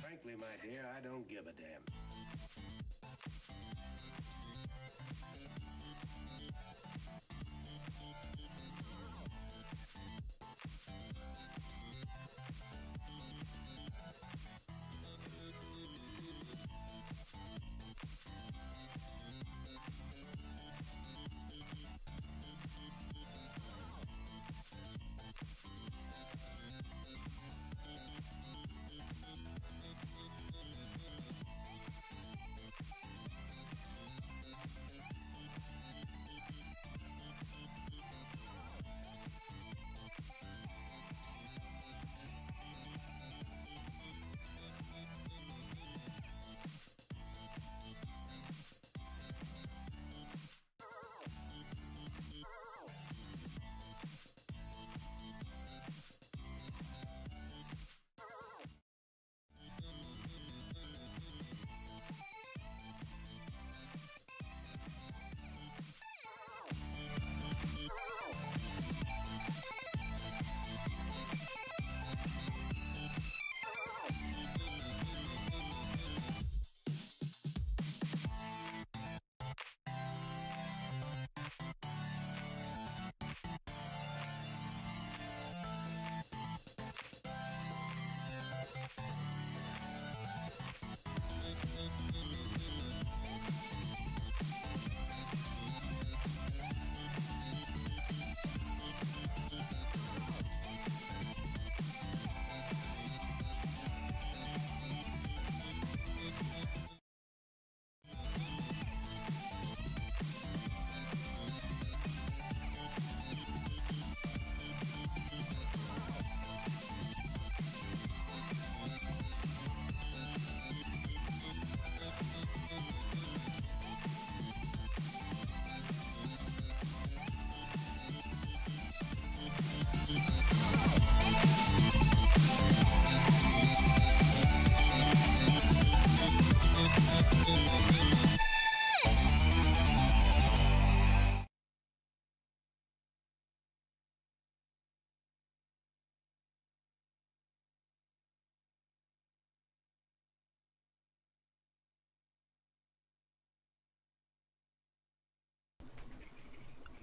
Frankly, my dear, I don't give a damn.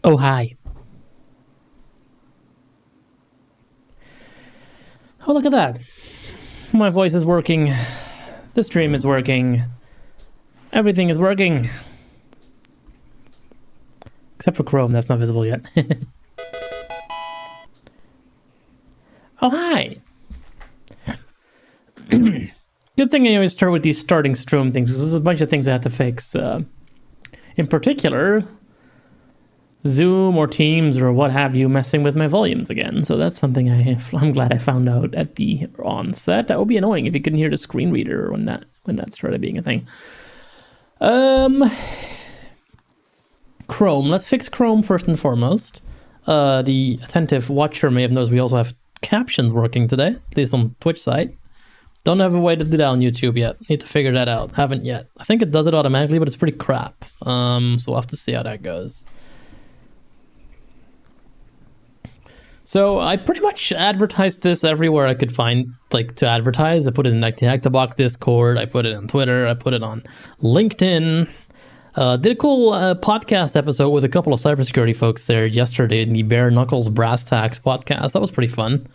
Oh, hi. Oh, look at that. My voice is working. The stream is working. Everything is working. Except for Chrome, that's not visible yet. Oh, hi. Good thing I always start with these starting stream things, because there's a bunch of things I have to fix. In particular, Zoom or Teams or what have you messing with my volumes again. So that's something I'm glad I found out at the onset. That would be annoying if you couldn't hear the screen reader when that started being a thing. Chrome. Let's fix Chrome first and foremost. The attentive watcher may have noticed we also have captions working today, at least on Twitch side. Don't have a way to do that on YouTube yet. Need to figure that out. Haven't yet. I think it does it automatically, but it's pretty crap. So we'll have to see how that goes. So I pretty much advertised this everywhere I could find, like, to advertise. I put it in like the HackTheBox Discord. I put it on Twitter. I put it on LinkedIn. Did a cool podcast episode with a couple of cybersecurity folks there yesterday in the Bare Knuckles Brass Tacks podcast. That was pretty fun.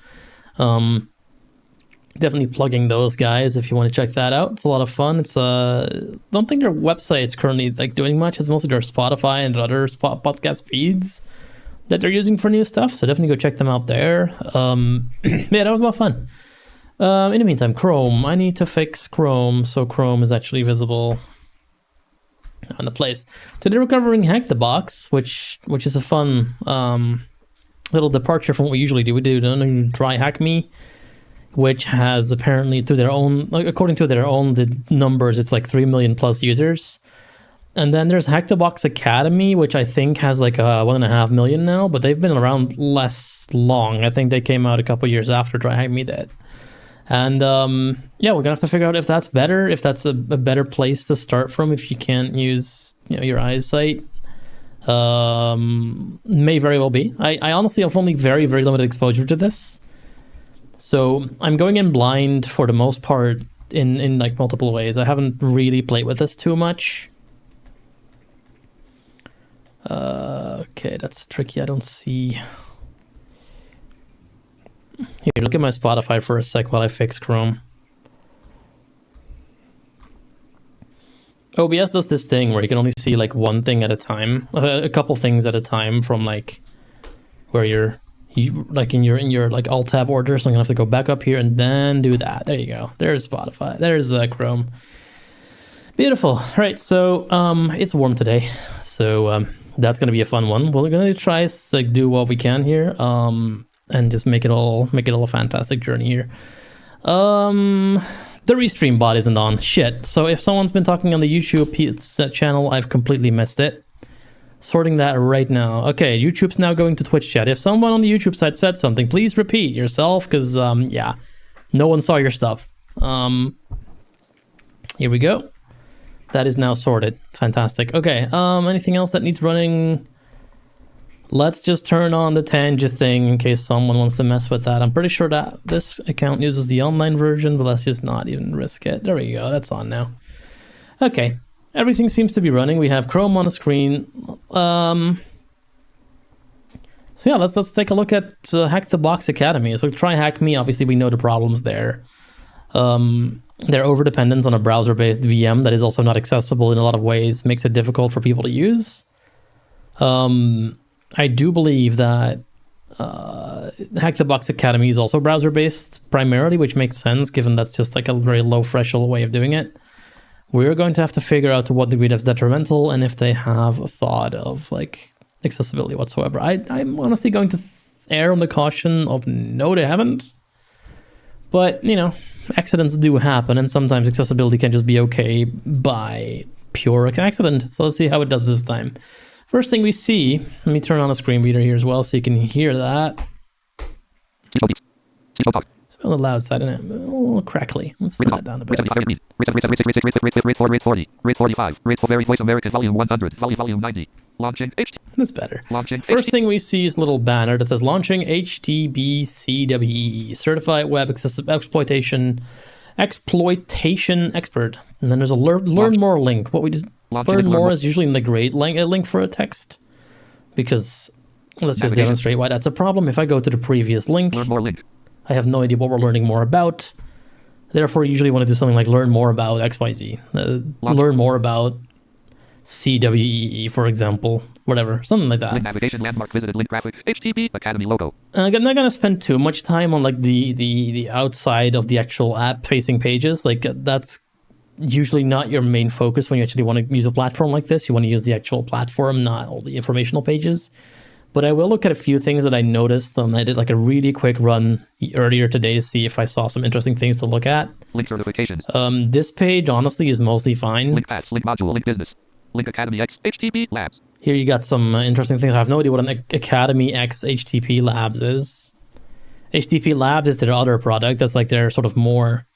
Definitely plugging those guys if you want to check that out. It's a lot of fun. It's don't think their website's currently like doing much. It's mostly their Spotify and other podcast feeds that they're using for new stuff. So definitely go check them out there. Yeah, that was a lot of fun. In the meantime, Chrome. I need to fix Chrome so Chrome is actually visible on the place. Today we're covering HackTheBox, which is a fun little departure from what we usually do. We do TryHackMe which has apparently, to their own, like, according to their own the numbers, it's like 3 million plus users. And then there's HackTheBox Academy, which I think has like 1.5 million now, but they've been around less long. I think they came out a couple years after TryHackMe did. And yeah, we're gonna have to figure out if that's better, if that's a better place to start from if you can't use, you know, your eyesight. May very well be. I honestly have only very, very limited exposure to this. So I'm going in blind for the most part in like multiple ways. I haven't really played with this too much. Okay, that's tricky. I don't see. Here, look at my Spotify for a sec while I fix Chrome. OBS does this thing where you can only see like one thing at a time, a couple things at a time from like where you're like in your like alt tab order. So I'm gonna have to go back up here and then do that. There you go. There's Spotify. There's Chrome. Beautiful. All right, so it's warm today, so that's gonna be a fun one. We're gonna try to do what we can here, and just make it all a fantastic journey here. The restream bot isn't on. Shit. So if someone's been talking on the YouTube channel, I've completely missed it. Sorting that right now. Okay, YouTube's now going to Twitch chat. If someone on the YouTube side said something, please repeat yourself, because yeah, no one saw your stuff. Here we go. That is now sorted. Fantastic. Okay, anything else that needs running? Let's just turn on the tangent thing in case someone wants to mess with that. I'm pretty sure that this account uses the online version, but let's just not even risk it. There we go. That's on now. Okay. Everything seems to be running. We have Chrome on the screen. So yeah, let's take a look at HackTheBox Academy. So TryHackMe, obviously we know the problems there. Their overdependence on a browser-based VM that is also not accessible in a lot of ways makes it difficult for people to use. I do believe that HackTheBox Academy is also browser-based primarily, which makes sense given that's just like a very low threshold way of doing it. We're going to have to figure out to what degree that's detrimental and if they have a thought of like accessibility whatsoever. I'm honestly going to err on the caution of no, they haven't. But, you know, accidents do happen, and sometimes accessibility can just be okay by pure accident. So let's see how it does this time. First thing we see, let me turn on a screen reader here as well so you can hear that. It's a little loud side, isn't it? A little crackly. Let's slow that down a bit. Rate 45. Rate for Very Voice America Volume 100. Volume 90. Launching HT. That's better. Launching First thing we see is a little banner that says launching HTBCWE, Certified Web Exploitation Expert. And then there's a learn more link. What we just learn more is usually a great link for a text, because let's just demonstrate why that's a problem. If I go to the previous link, learn more link. I have no idea what we're learning more about. Therefore, you usually want to do something like learn more about XYZ. Learn more about CWEE, for example. Whatever, something like that. Link navigation landmark visited link graphic HTTP Academy logo. I'm not gonna spend too much time on like the outside of the actual app facing pages. Like that's usually not your main focus when you actually want to use a platform like this. You want to use the actual platform, not all the informational pages. But I will look at a few things that I noticed. I did like a really quick run earlier today to see if I saw some interesting things to look at. Link certifications. This page honestly is mostly fine. Link paths, link module, link business, link Academy X HTTP Labs. Here you got some interesting things. I have no idea what an Academy X HTTP Labs is. HTTP Labs is their other product. That's like their sort of more,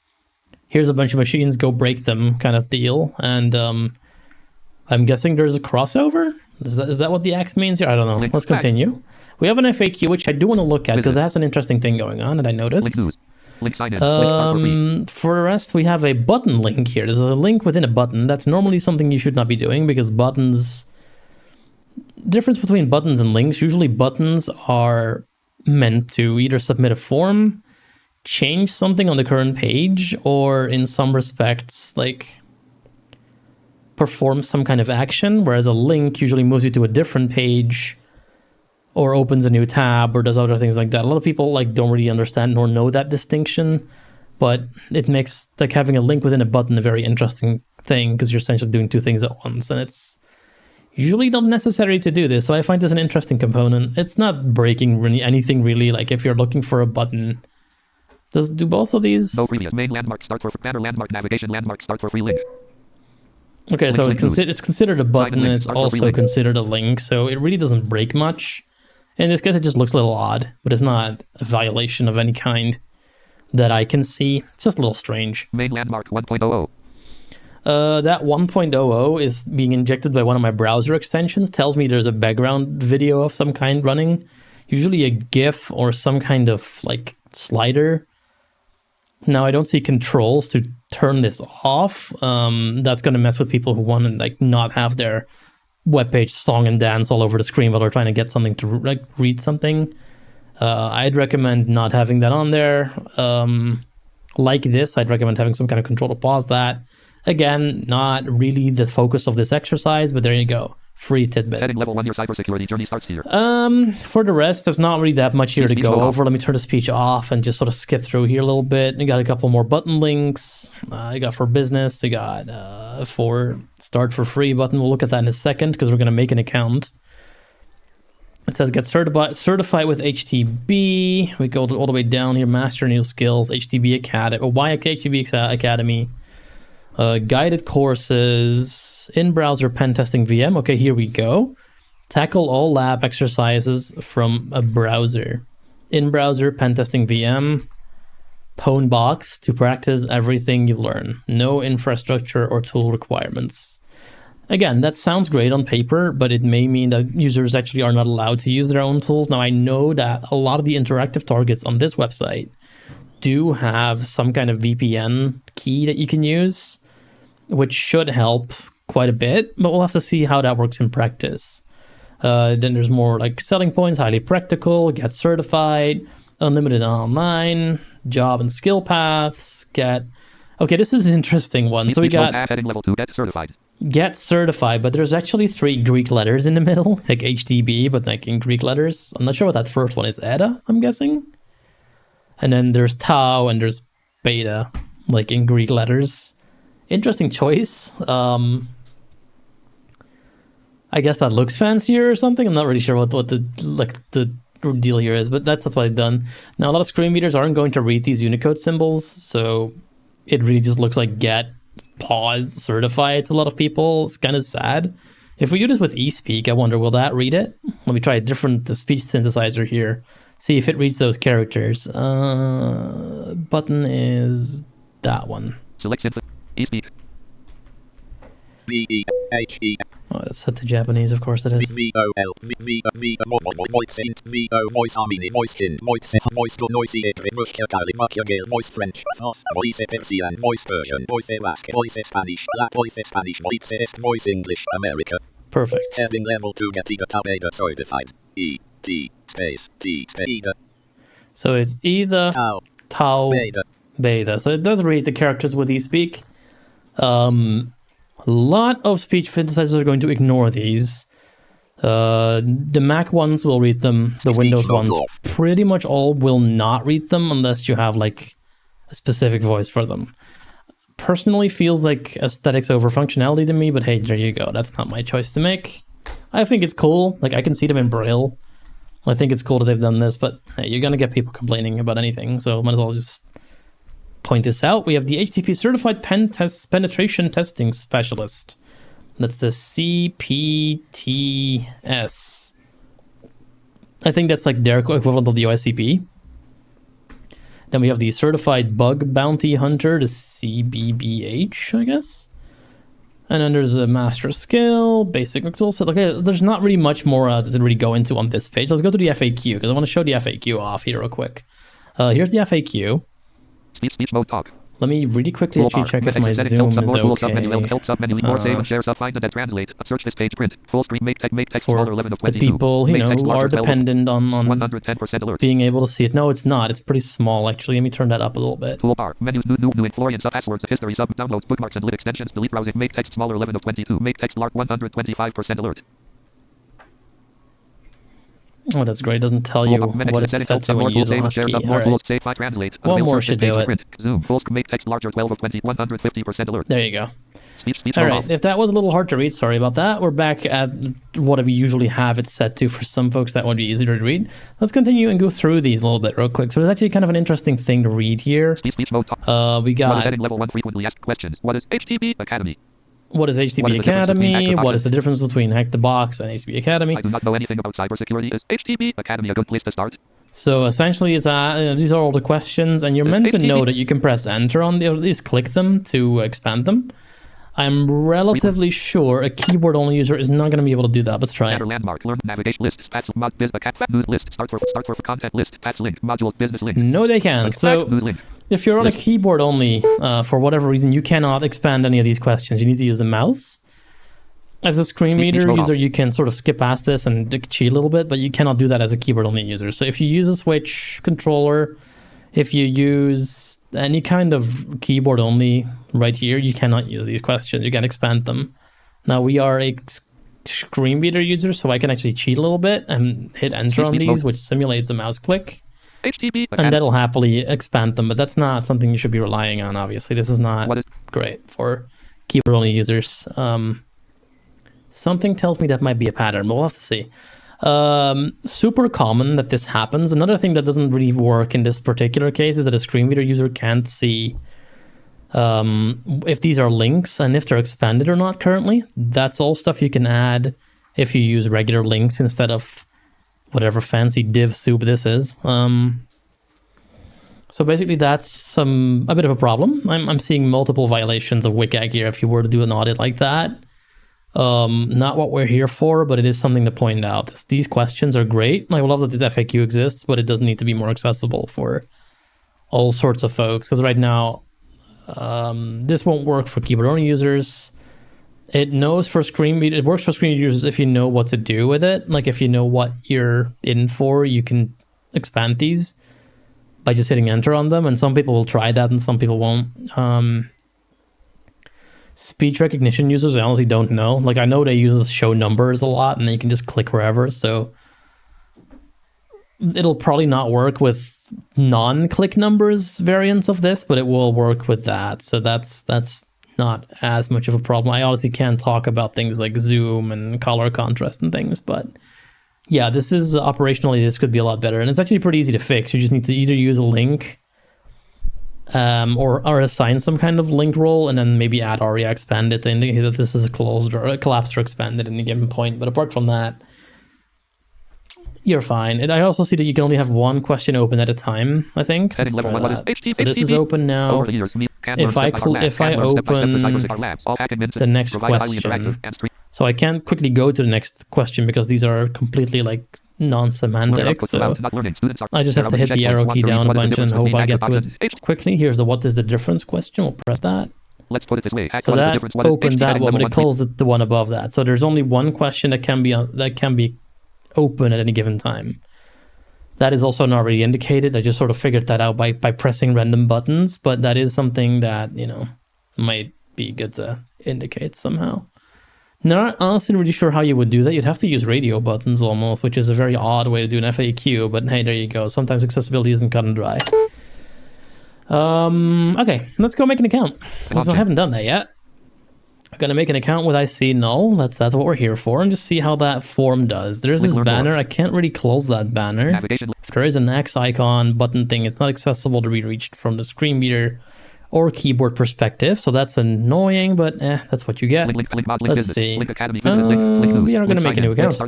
here's a bunch of machines, go break them kind of deal. And I'm guessing there's a crossover? Is that what the X means here? I don't know. Link Let's continue. We have an FAQ, which I do want to look at because it has an interesting thing going on that I noticed. Link news. Link sign in. Link start for free. For the rest, we have a button link here. There's a link within a button. That's normally something you should not be doing because buttons... Difference between buttons and links. Usually buttons are meant to either submit a form, change something on the current page, or in some respects, like perform some kind of action, whereas a link usually moves you to a different page or opens a new tab or does other things like that. A lot of people like don't really understand nor know that distinction, but it makes like having a link within a button a very interesting thing because you're essentially doing two things at once, and it's usually not necessary to do this. So I find this an interesting component. It's not breaking really anything really. Like if you're looking for a button Does do both of these? No previous. Main landmark start for banner landmark navigation landmark start for free link. Okay, so it's considered a button and it's also link. considered a link, so it really doesn't break much. In this case, it just looks a little odd, but it's not a violation of any kind that I can see. It's just a little strange. Main landmark 1.00. That 1.00 is being injected by one of my browser extensions. Tells me there's a background video of some kind running, usually a GIF or some kind of like slider. Now I don't see controls to turn this off. That's going to mess with people who want to like not have their webpage song and dance all over the screen while they're trying to get something to like read something. I'd recommend not having that on there. Like this, I'd recommend having some kind of control to pause that. Again, not really the focus of this exercise, but there you go. Free tidbit. Heading level 1, your cybersecurity journey starts here. For the rest, there's not really that much here to go over. Let me turn the speech off and just sort of skip through here a little bit. You got a couple more button links. You got for business. You got for start for free button. We'll look at that in a second because we're going to make an account. It says get certified with HTB. We go all the way down here. Master new skills. HTB Academy. Why HTB Academy? Guided courses, in-browser pen testing VM. Okay, here we go. Tackle all lab exercises from a browser. In-browser pen testing VM. Pwn box to practice everything you learn. No infrastructure or tool requirements. Again, that sounds great on paper, but it may mean that users actually are not allowed to use their own tools. Now, I know that a lot of the interactive targets on this website do have some kind of VPN key that you can use, which should help quite a bit, but we'll have to see how that works in practice. Then there's more like selling points, highly practical, get certified, unlimited online, job and skill paths, okay, this is an interesting one. So we got heading level 2, get certified. Get certified, but there's actually 3 Greek letters in the middle, like HTB, but like in Greek letters. I'm not sure what that first one is. Eta, I'm guessing. And then there's tau and there's beta, like in Greek letters. Interesting choice. I guess that looks fancier or something. I'm not really sure what the deal here is, but that's what I've done. Now, a lot of screen readers aren't going to read these Unicode symbols, so it really just looks like get, pause, certified to a lot of people. It's kind of sad. If we do this with eSpeak, I wonder, will that read it? Let me try a different speech synthesizer here. See if it reads those characters. Button is that one. Select synth. eSpeak. V-E-H-E. Oh, that's set to Japanese, of course it is. Voice French, voice Persian, voice Persian, voice Basque, voice Spanish, voice Spanish, voice English, America. Perfect. Heading level 2, get beta certified. E-T space T space. So it's either tau, beta. So it does read the characters with eSpeak. A lot of speech synthesizers are going to ignore these. The Mac ones will read them. The Windows ones, pretty much all will not read them unless you have like a specific voice for them. Personally, feels like aesthetics over functionality to me, but hey, there you go. That's not my choice to make. I think it's cool. Like I can see them in Braille. I think it's cool that they've done this, but hey, you're gonna get people complaining about anything, so might as well just point this out. We have the HTTP Certified Penetration Testing Specialist. That's the CPTS. I think that's like their equivalent of the OSCP. Then we have the Certified Bug Bounty Hunter, the CBBH, I guess. And then there's a Master Skill, Basic tool set. Okay, there's not really much more to really go into on this page. Let's go to the FAQ, because I want to show the FAQ off here real quick. Here's the FAQ. Speech mode talk. Let me really quickly actually check if my Zoom is okay. Help submenu, more save and share, find and translate. Search this page, print. Full screen, make text smaller, 11 of 22. The people, you know, are dependent on 110% alert. Being able to see it. No, it's not. It's pretty small, actually. Let me turn that up a little bit. Toolbar, menus, new, Florian, passwords, history, downloads, bookmarks, and lit extensions. Delete browsing, make text smaller, 11 of 22. Make text large, 125% alert. Oh, that's great. It doesn't tell you what it's set to when you use a hotkey. All right. One more should do it. Zoom, full screen, make text larger, 12 of 20, 150% alert. There you go. Speech All mode right, off. if that was a little hard to read, sorry about that. We're back at what we usually have it set to for some folks that would be easier to read. Let's continue and go through these a little bit real quick. So there's actually kind of an interesting thing to read here. Speech mode top. We What is got heading level 1 frequently asked questions? What is HTTP Academy? what is HTTP What is the difference between Academy? HackTheBox What is the difference between HackTheBox and HTTP Academy? I do not know anything about cybersecurity. Is HTTP Academy a good place to start? So essentially, it's these are all the questions, and you're Is meant to know HTTP that you can press enter on the, or at least click them to expand them. I'm relatively sure a keyboard-only user is not going to be able to do that. Let's try it. Enter landmark. Learn navigation list. Spats mod biz back news list. Start for content list. Pats link. Modules business link. No, they can. So News link. if you're on a List. keyboard only, for whatever reason, you cannot expand any of these questions. You need to use the mouse. As a screen Speech reader mode user, off. you can sort of skip past this and cheat a little bit, but you cannot do that as a keyboard-only user. So if you use a Switch controller, if you use any kind of keyboard-only right here, you cannot use these questions. You can expand them. Now, we are a screen reader user, so I can actually cheat a little bit and hit enter on Speech these, mode. which simulates a mouse click. HTTP And Academy. that'll happily expand them, but that's not something you should be relying on, obviously. This is not What is- great for keyboard-only users. Something tells me that might be a pattern, but we'll have to see. Super common that this happens. Another thing that doesn't really work in this particular case is that a screen reader user can't see if these are links and if they're expanded or not currently. That's all stuff you can add if you use regular links instead of whatever fancy div soup this is. So basically that's a bit of a problem. I'm seeing multiple violations of WCAG here if you were to do an audit like that. Not what we're here for, but it is something to point out. These questions are great. I love that this FAQ exists, but it does need to be more accessible for all sorts of folks. Because right now, this won't work for keyboard-only users. It knows for screen reader. It works for screen users if you know what to do with it. Like if you know what you're in for, you can expand these by just hitting enter on them. And some people will try that, and some people won't. Speech recognition users, I honestly don't know. Like I know they use show numbers a lot, and then you can just click wherever. So it'll probably not work with non-click numbers variants of this, but it will work with that. So that's not as much of a problem. I honestly can't talk about things like zoom and color contrast and things, but yeah, this is operationally, this could be a lot better. And it's actually pretty easy to fix. You just need to either use a link or assign some kind of link role, and then maybe add aria expanded to indicate that this is closed or collapsed or expanded at any given point. But apart from that, you're fine. I also see that you can only have one question open at a time, I think. Heading level 1. What is HTTP? So this is open now. Over the years, If I open the next question, so I can't quickly go to the next question because these are completely like non-semantic. So I just have to hit the arrow key down a bunch and hope I get to it quickly. Here's the what is the difference question. We'll press that. Let's put it this way. So that opened that one, but it closed the one above that. So there's only one question that can be open at any given time. That is also not really indicated. I just sort of figured that out by pressing random buttons, but that is something that, might be good to indicate somehow. Not honestly really sure how you would do that. You'd have to use radio buttons almost, which is a very odd way to do an FAQ, but hey, there you go. Sometimes accessibility isn't cut and dry. Okay, let's go make an account. Because I haven't done that yet. I'm gonna make an account with IC null. That's what we're here for, and just see how that form does. There's this banner. I can't really close that banner. If there is an X icon button thing, it's not accessible to be reached from the screen reader or keyboard perspective, so that's annoying, but that's what you get. Let's see. We are going to make a new account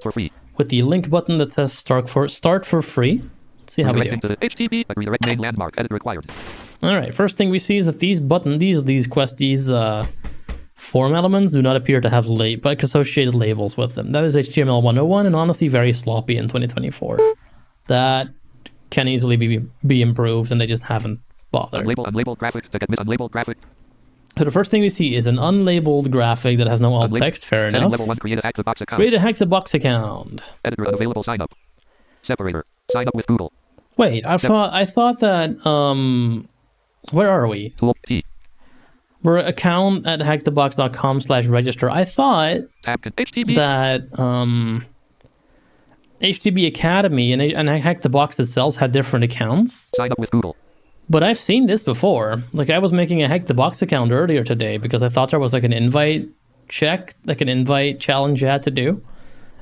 with the link button that says start for free. Let's see how we do. All right, first thing we see is that these form elements do not appear to have associated labels with them. That is HTML 101 and honestly very sloppy in 2024. That can easily be improved, and they just haven't bothered. Unlabeled graphic. So the first thing we see is an unlabeled graphic that has no alt text. Fair enough. Level 1, create a HackTheBox account. Create a HackTheBox account. Editor available. Sign up. Separator. Sign up with Google. Wait, I thought that where are we? Tool T. We're account at hackthebox.com/register. I thought that HTTP Academy and HackTheBox themselves had different accounts. Sign up with Google. But I've seen this before. Like, I was making a HackTheBox account earlier today because I thought there was like an invite check, like an invite challenge you had to do.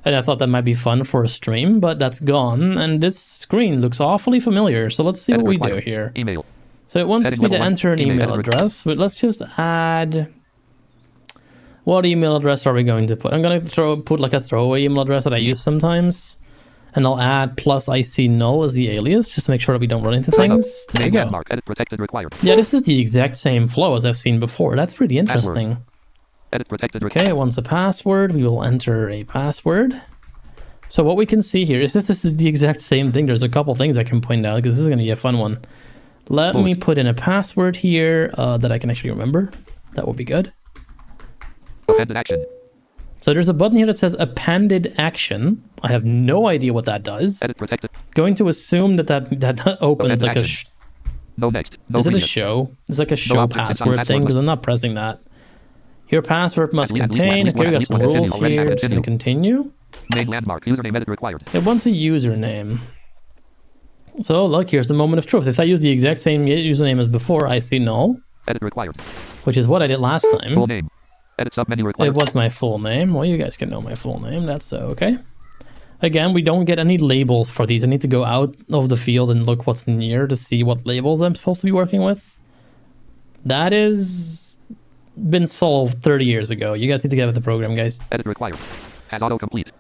And I thought that might be fun for a stream, but that's gone. And this screen looks awfully familiar. So let's see what we do here. Email. So it wants me to enter an email address, but let's just add... What email address are we going to put? I'm going to put like a throwaway email address that I use sometimes. And I'll add +IC null as the alias, just to make sure that we don't run into things. There you go. Landmark, edit protected required. Yeah, this is the exact same flow as I've seen before. That's pretty interesting. Password. Edit protected Okay, it wants a password. We will enter a password. So what we can see here is that this is the exact same thing. There's a couple things I can point out because this is going to be a fun one. Let me put in a password here that I can actually remember. That will be good. Appended action. So there's a button here that says appended action. I have no idea what that does. Edit protected. Going to assume that opens like a... No next. No is it a previous. show? It's like a show object, it's not a password thing password. because I'm not pressing that. Your password must At least contain... one, Okay, we got some rules continue. here. Just going to continue. Main landmark. Username edit required. It wants a username. So look, here's the moment of truth. If I use the exact same username as before, I see null. Edit required. Which is what I did last time. Full name. Edit submenu required. It was my full name. Well, you guys can know my full name. That's okay. Again, we don't get any labels for these. I need to go out of the field and look what's near to see what labels I'm supposed to be working with. That is been solved 30 years ago. You guys need to get with the program, guys. Edit required. Has autocomplete.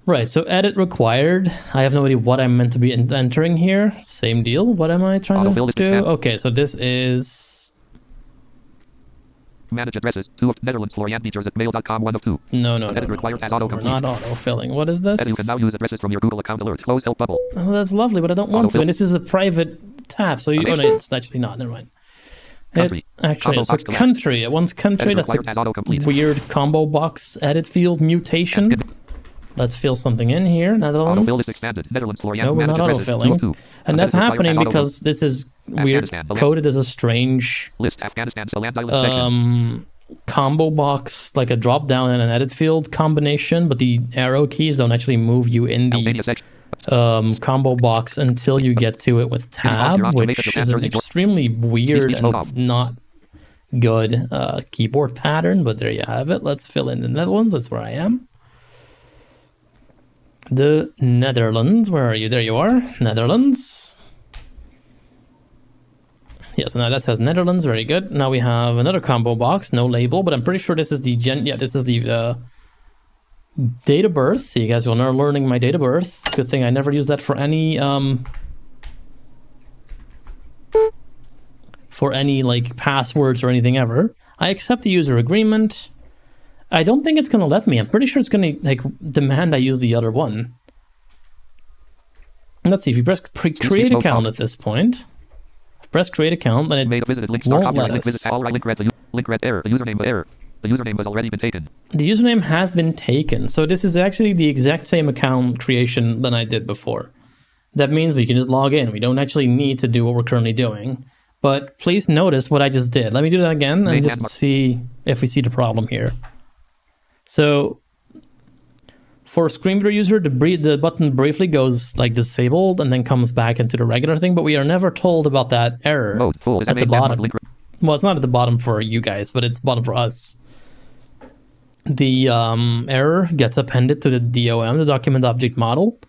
Right, so edit required. I have no idea what I'm meant to be entering here. Same deal. What am I trying to do? Okay, so this is... Manage addresses. 2 of Netherlands. Florian Peters at mail.com. 1 of 2. No. Edit required as autocomplete. We're not auto-filling. What is this? Edit, you can now use addresses from your Google account alert. Close help bubble. Oh, that's lovely, but I don't want to. And this is a private tab, so you... Oh, no, it's actually not. Never mind. Country. It's actually... So country. It wants country. Edit That's a weird combo box edit field mutation. Let's fill something in here. Netherlands. Autofill is expanded. Netherlands. Florian. No, we're not auto-filling. And that's happening because this is weird coded as a strange... List. Afghanistan. Section. Combo box, like a drop down and an edit field combination, but the arrow keys don't actually move you in the combo box until you get to it with tab, which is an extremely weird and not good keyboard pattern, but there you have it. Let's fill in the Netherlands. That's where I am. The Netherlands. Where are you? There you are. Netherlands. Yeah, so now that says Netherlands, very good. Now we have another combo box, no label, but I'm pretty sure this is the this is the date of birth. So you guys will now learning my date of birth. Good thing I never use that for any like passwords or anything ever. I accept the user agreement. I don't think it's gonna let me. I'm pretty sure it's gonna like demand I use the other one. Let's see if you press create account at this point. Press create account, then it made a visited link won't let us. All right, link read error. The username error. The username has already been taken. The username has been taken. So this is actually the exact same account creation that I did before. That means we can just log in. We don't actually need to do what we're currently doing. But please notice what I just did. Let me do that again and just see if we see the problem here. So for a screen reader user, the button briefly goes like disabled and then comes back into the regular thing, but we are never told about that error at the bottom. Well, it's not at the bottom for you guys, but it's bottom for us. The error gets appended to the DOM, the document object model,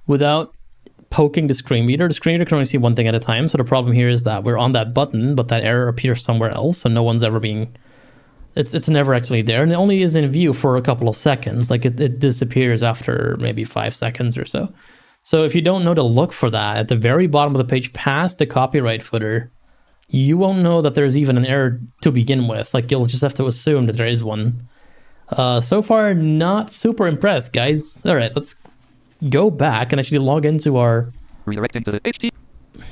without poking the screen reader. The screen reader can only see one thing at a time, so the problem here is that we're on that button, but that error appears somewhere else, so no one's ever being... It's never actually there, and it only is in view for a couple of seconds. Like it disappears after maybe 5 seconds or so. So if you don't know to look for that at the very bottom of the page past the copyright footer, you won't know that there's even an error to begin with. Like you'll just have to assume that there is one. So far, not super impressed, guys. All right, let's go back and actually log into our... Redirecting to the HT.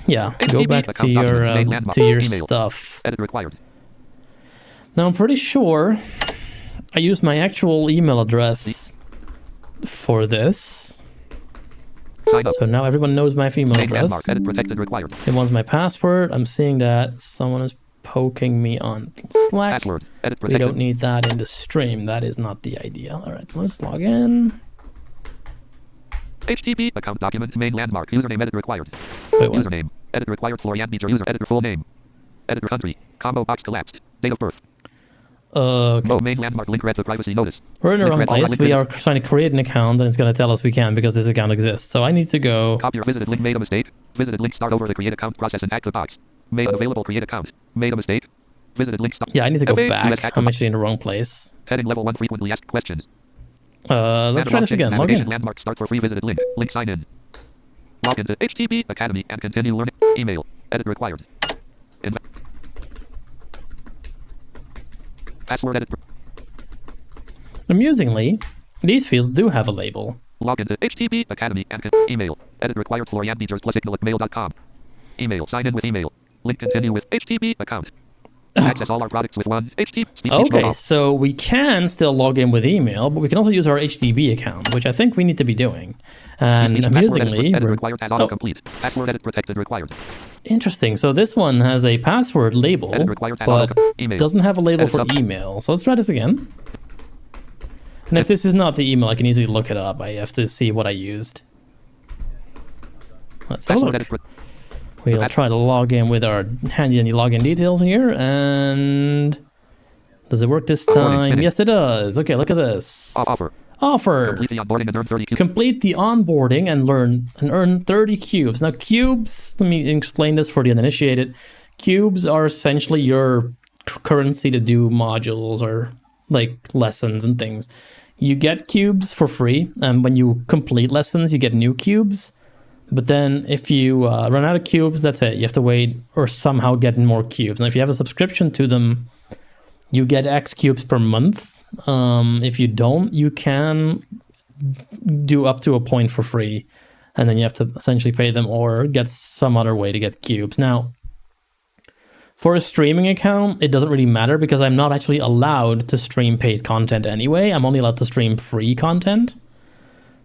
Yeah, go back to your stuff. Edit required. Now, I'm pretty sure I used my actual email address for this. So now everyone knows my email address. Edit protected required. It wants my password. I'm seeing that someone is poking me on Slack. Password. Edit We protected. don't need that in the stream. That is not the idea. All right, so let's log in. HTTP account document main landmark username edit required. Wait, what? Username Editor required Florian Beecher user. Editor full name. Editor country. Combo box collapsed. Date of birth. Okay. No main landmark link read the privacy notice. We're in the Link wrong read all place. link We read- are trying to create an account, and it's going to tell us we can because this account exists. So I need to go. Copy or visited link made a mistake. Visited link start over the create account process and HackTheBox. Made unavailable create account. Made a mistake. Visited link start. Yeah, I need to go FA, back. US I'm HackTheBox. actually in the wrong place. Heading level 1 frequently asked questions. Let's try this again. Log Navigation in. landmark start for free visited link. Link sign in. Log into HTTP Academy and continue learning. Email. Edit required. Password edit. Amusingly, these fields do have a label. Log into HTTP Academy and email. Edit required Florian Beeters plus mail.com. Email. Sign in with email. Link continue with HTTP account. Access all our products with one HTTP. Okay, so we can still log in with email, but we can also use our HTTP account, which I think we need to be doing. And amusingly, edit required as autocomplete. Password edit protected required. Interesting. So this one has a password label, Edit required as but email. doesn't have a label Edit for sub- email. So let's try this again. And if this is not the email, I can easily look it up. I have to see what I used. Let's have a Password look. edit. We'll try to log in with our handy login details here, and does it work this time? Yes, it does. Okay, look at this. Offer. Offer. Complete the onboarding and earn 30 cubes. Complete the onboarding and earn 30 cubes. Now, cubes, let me explain this for the uninitiated. Cubes are essentially your currency to do modules or like lessons and things. You get cubes for free, and when you complete lessons, you get new cubes. But then if you run out of cubes, that's it. You have to wait or somehow get more cubes. And if you have a subscription to them, you get X cubes per month. If you don't, you can do up to a point for free. And then you have to essentially pay them or get some other way to get cubes. Now, for a streaming account, it doesn't really matter because I'm not actually allowed to stream paid content anyway. I'm only allowed to stream free content.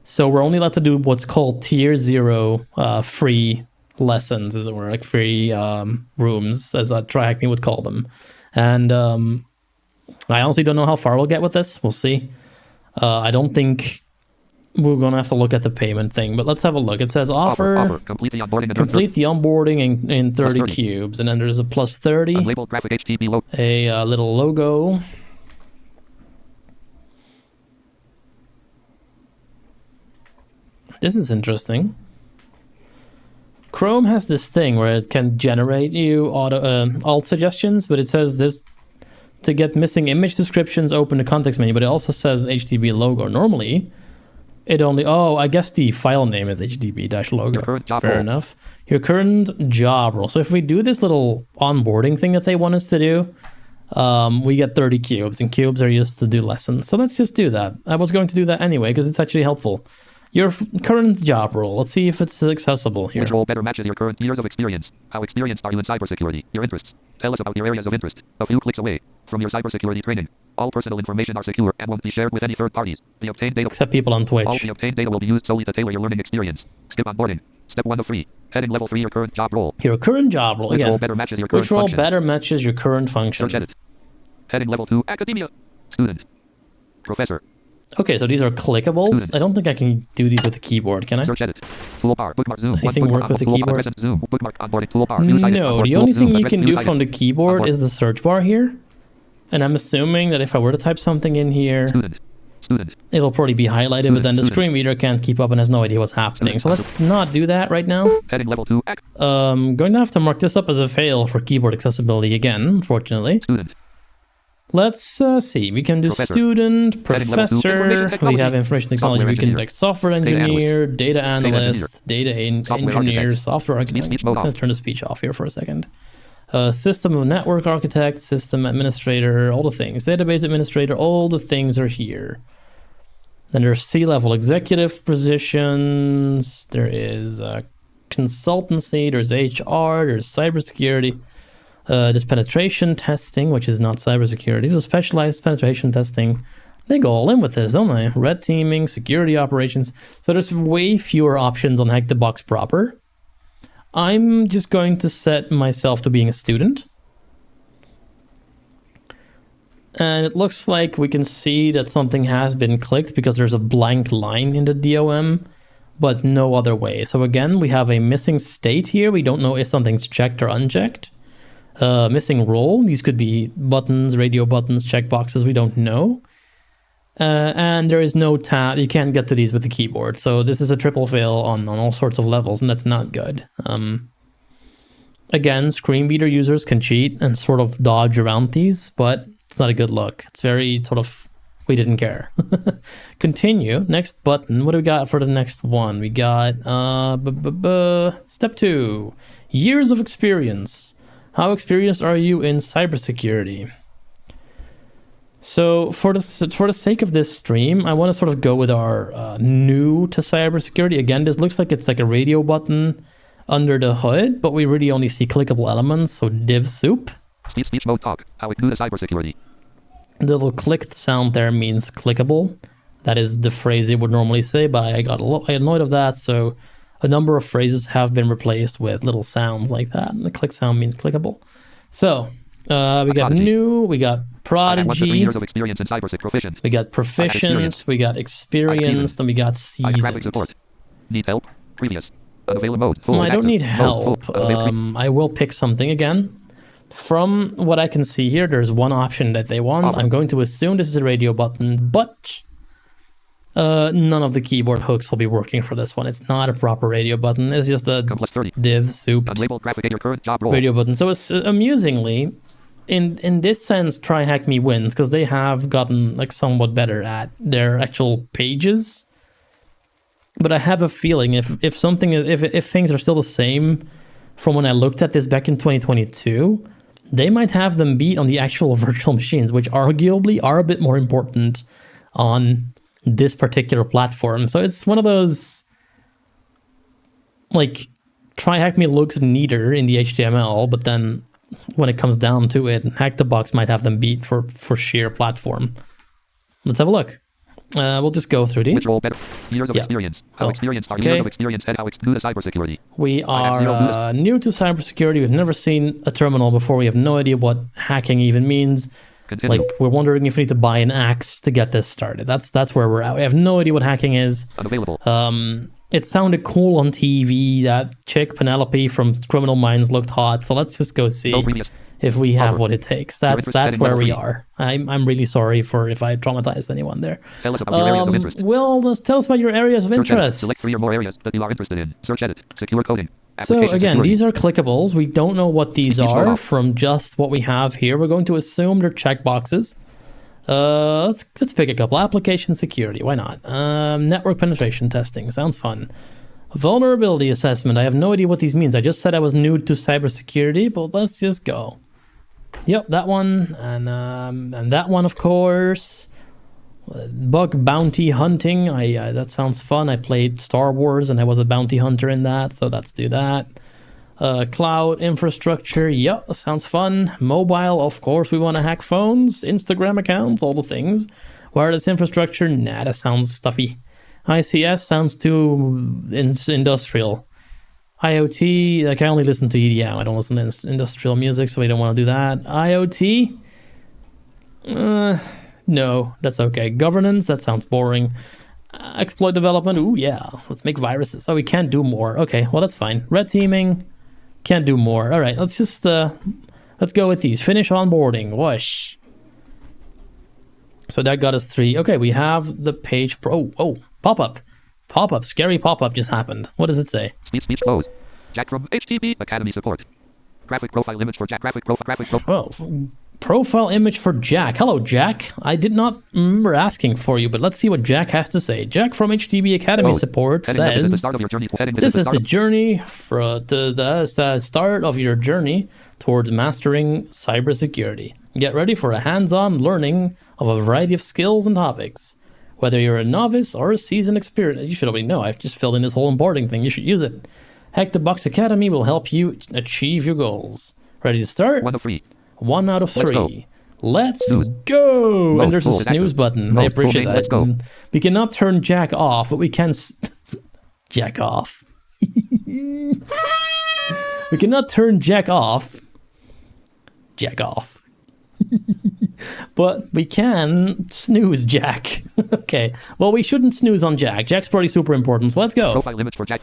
So we're only allowed to do what's called tier 0 free lessons, as it were, like free rooms, as TryHackMe would call them. And I honestly don't know how far we'll get with this. We'll see. I don't think we're going to have to look at the payment thing, but let's have a look. It says offer. Complete the onboarding and Complete the onboarding in 30 cubes. And then there's a plus 30. Unlabeled graphic HTTP logo. A little logo. This is interesting. Chrome has this thing where it can generate you alt suggestions, but it says this to get missing image descriptions, open the context menu, but it also says HTTP logo. Normally, it only, I guess the file name is HTTP-logo. Fair enough. Your current job role. So if we do this little onboarding thing that they want us to do, we get 30 cubes, and cubes are used to do lessons. So let's just do that. I was going to do that anyway because it's actually helpful. Your current job role. Let's see if it's accessible here. Which role better matches your current years of experience? How experienced are you in cybersecurity? Your interests. Tell us about your areas of interest. A few clicks away from your cybersecurity training. All personal information are secure and won't be shared with any third parties. The obtained data. Except people on Twitch. All the obtained data will be used solely to tailor your learning experience. Skip onboarding. Step 1 of 3. Heading level 3. Your current job role. Your current job role. Which Again. role better matches your current Which role function? better matches your current function? Search edit. Heading level 2. Academia. Student. Professor. Okay, so these are clickables. Student. I don't think I can do these with the keyboard, can I? Search edit. Toolbar. Bookmark zoom. anything work with the keyboard? Present zoom. Bookmark onboarding toolbar. View cited. No, Onboard the tool, only zoom, thing you address, can view do cited. from the keyboard Onboard. is the search bar here. And I'm assuming that if I were to type something in here, Student. it'll probably be highlighted, but then the Student. screen reader can't keep up and has no idea what's happening. So let's not do that right now. Heading level 2. Going to have to mark this up as a fail for keyboard accessibility again, unfortunately. Student. Let's see. We can do Professor. student, Heading level two, professor. information We technology. have information technology. Software We can engineer. like software Data engineer, data analyst, engineer. data Software engineer, architect. software architect. Speech I'm mode going off. to turn the speech off here for a second. System of network architect, system administrator, all the things. Database administrator, all the things are here. Then there's C-level executive positions. There is consultancy. There's HR. There's cybersecurity. There's penetration testing, which is not cybersecurity. So specialized penetration testing. They go all in with this, don't they? Red teaming, security operations. So there's way fewer options on HackTheBox proper. I'm just going to set myself to being a student. And it looks like we can see that something has been clicked because there's a blank line in the DOM. but no other way. So again, we have a missing state here. We don't know if something's checked or unchecked. Missing role. These could be buttons, radio buttons, checkboxes. We don't know. And there is no tab. You can't get to these with the keyboard. So this is a triple fail on all sorts of levels, and that's not good. Again, screen reader users can cheat and sort of dodge around these, but it's not a good look. It's very sort of, we didn't care. Continue. Next button. What do we got for the next one? We got step 2. Years of experience. How experienced are you in cybersecurity? So for the sake of this stream, I want to sort of go with our new to cybersecurity. Again, this looks like it's like a radio button under the hood, but we really only see clickable elements, so div soup. Speech mode talk. How it do the cybersecurity. The little clicked sound there means clickable. That is the phrase it would normally say, but I got annoyed of that, so a number of phrases have been replaced with little sounds like that, and the click sound means clickable. So we got new, we got prodigy. 1 to 3 years of experience in cybersec proficient. We got proficient, we got experienced, and we got Traffic seasoned. support. Need help? Previous. Unavailable mode. Full. I don't need help. Full. I will pick something again. From what I can see here, there's one option that they want. I'm going to assume this is a radio button, but none of the keyboard hooks will be working for this one. It's not a proper radio button. It's just a div soup radio button. So it's amusingly, in this sense, TryHackMe wins because they have gotten like somewhat better at their actual pages. But I have a feeling if things are still the same from when I looked at this back in 2022, they might have them beat on the actual virtual machines, which arguably are a bit more important on this particular platform. So it's one of those, like, TryHackMe looks neater in the HTML, but then when it comes down to it, HackTheBox might have them beat for sheer platform. Let's have a look. We'll just go through these. Which role better? Years of experience. How experienced are years of experience and how new to cybersecurity? We are new to cybersecurity. We've never seen a terminal before. We have no idea what hacking even means. Continue. Like, we're wondering if we need to buy an axe to get this started. That's where we're at. We have no idea what hacking is. Unavailable. It sounded cool on TV. That chick Penelope from Criminal Minds looked hot. So let's just go see if we have what it takes. That's where we are. I'm really sorry for if I traumatized anyone there. Tell us about your areas of interest. Well, just tell us about your areas of interest. Select 3 or more areas that you are interested in. Search edit. Secure coding. So again, these are clickables. We don't know what these are from just what we have here. We're going to assume they're checkboxes. Let's pick a couple. Application security. Why not? Network penetration testing. Sounds fun. Vulnerability assessment. I have no idea what these means. I just said I was new to cybersecurity, but let's just go. Yep, that one, and that one, of course. Bug bounty hunting. That sounds fun. I played Star Wars and I was a bounty hunter in that, so let's do that. Cloud infrastructure. Yep, that sounds fun. Mobile, of course, we want to hack phones, Instagram accounts, all the things. Wireless infrastructure. Nah, that sounds stuffy. ICS sounds too industrial. IoT, like I only listen to EDM. I don't listen to industrial music, so we don't want to do that. IoT? No, that's okay. Governance, that sounds boring. Exploit development, ooh yeah, let's make viruses. Oh, we can't do more. Okay, well that's fine. Red teaming, can't do more. All right, let's just, let's go with these. Finish onboarding, whoosh. So that got us 3. Okay, we have the page, oh, pop-up. Pop-up, scary pop-up just happened. What does it say? Speech close. Jack from HTTP Academy support. Graphic profile image for Jack. Graphic profile. Oh, profile image for Jack. Hello, Jack. I did not remember asking for you, but let's see what Jack has to say. Jack from HTTP Academy support says, this is the start of your journey. This is the journey the start of your journey towards mastering cybersecurity. Get ready for a hands-on learning of a variety of skills and topics. Whether you're a novice or a seasoned expert, you should already know. I've just filled in this whole onboarding thing. You should use it. HackTheBox Academy will help you achieve your goals. Ready to start? 1 of 3. 1 out of 3. Let's go! And there's a snooze button. I appreciate that. Let's go. We cannot turn Jack off, but we can... Jack off. We cannot turn Jack off. Jack off. But we can snooze Jack. Okay. Well, we shouldn't snooze on Jack. Jack's pretty super important, so let's go. Profile limit for Jack.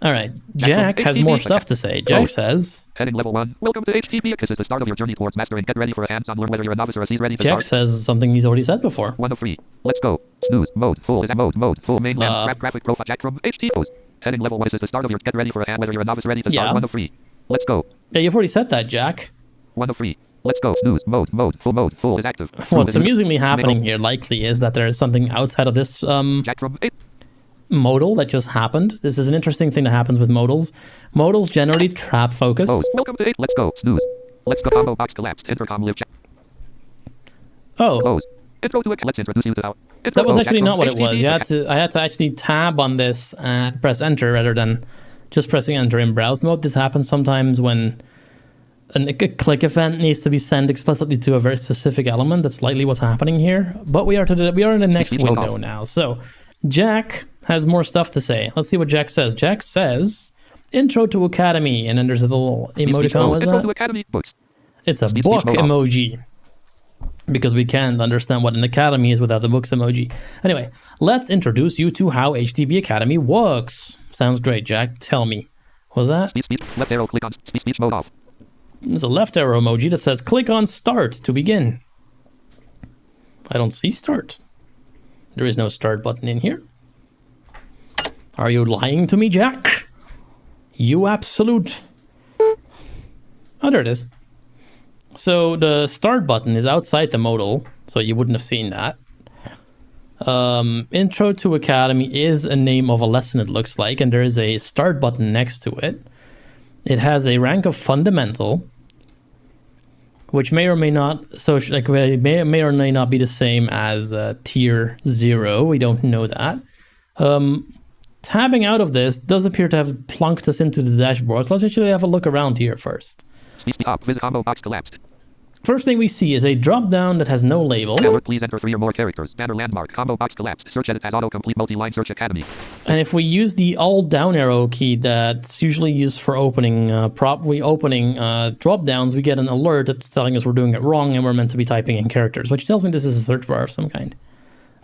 All right. Jack has more stuff to say. Jack says... Heading level 1. Welcome to HTTP. This is the start of your journey towards mastering. Get ready for a hands-on learn whether you're a novice or a seasoned ready to start. Jack says something he's already said before. 1 of 3. Let's go. Snooze. Mode. Full is a mode. Full mainland. Graphic profile. Jack from HTTP. Heading level 1. This is the start of your get ready for a hand whether you're a novice ready to start. 1 of 3. Let's go. Yeah, you've already said that, Jack. 1 of 3. Let's go. Snooze. Mode. Full is active. What's amusingly happening here likely is that there is something outside of this Jack from modal that just happened. This is an interesting thing that happens with modals. Modals generally trap focus. Welcome to 8. Let's go. Snooze. Let's go. Combo box collapsed. Intercom live chat. Oh. Close. Intro to it. Let's introduce you to how. That was actually not what it was. I had to actually tab on this and press enter rather than just pressing enter in browse mode. This happens sometimes when a click event needs to be sent explicitly to a very specific element. That's likely what's happening here. But we are in the next window now. So Jack has more stuff to say. Let's see what Jack says. Jack says, Intro to Academy, and then there's a little emoticon. What is Intro that? to Academy books. It's a book emoji. Because we can't understand what an academy is without the books emoji. Anyway, let's introduce you to how HTTP Academy works. Sounds great, Jack. Tell me. What was that? Speech. Left arrow, click on speech mode off. There's a left arrow emoji that says click on start to begin. I don't see start. There is no start button in here. Are you lying to me, Jack? You absolute... Oh, there it is. So the start button is outside the modal, so you wouldn't have seen that. Intro to Academy is a name of a lesson, it looks like, and there is a start button next to it. It has a rank of fundamental, which may or may not may or may not be the same as tier 0. We don't know that. Tabbing out of this does appear to have plunked us into the dashboard. So let's actually have a look around here first. Speech up. Visit combo box collapsed. First thing we see is a drop down that has no label. Alert, please enter 3 or more characters. Banner landmark. Combo box collapsed. Search edit as autocomplete multi-line search academy. And if we use the alt down arrow key that's usually used for opening drop downs, we get an alert that's telling us we're doing it wrong and we're meant to be typing in characters, which tells me this is a search bar of some kind.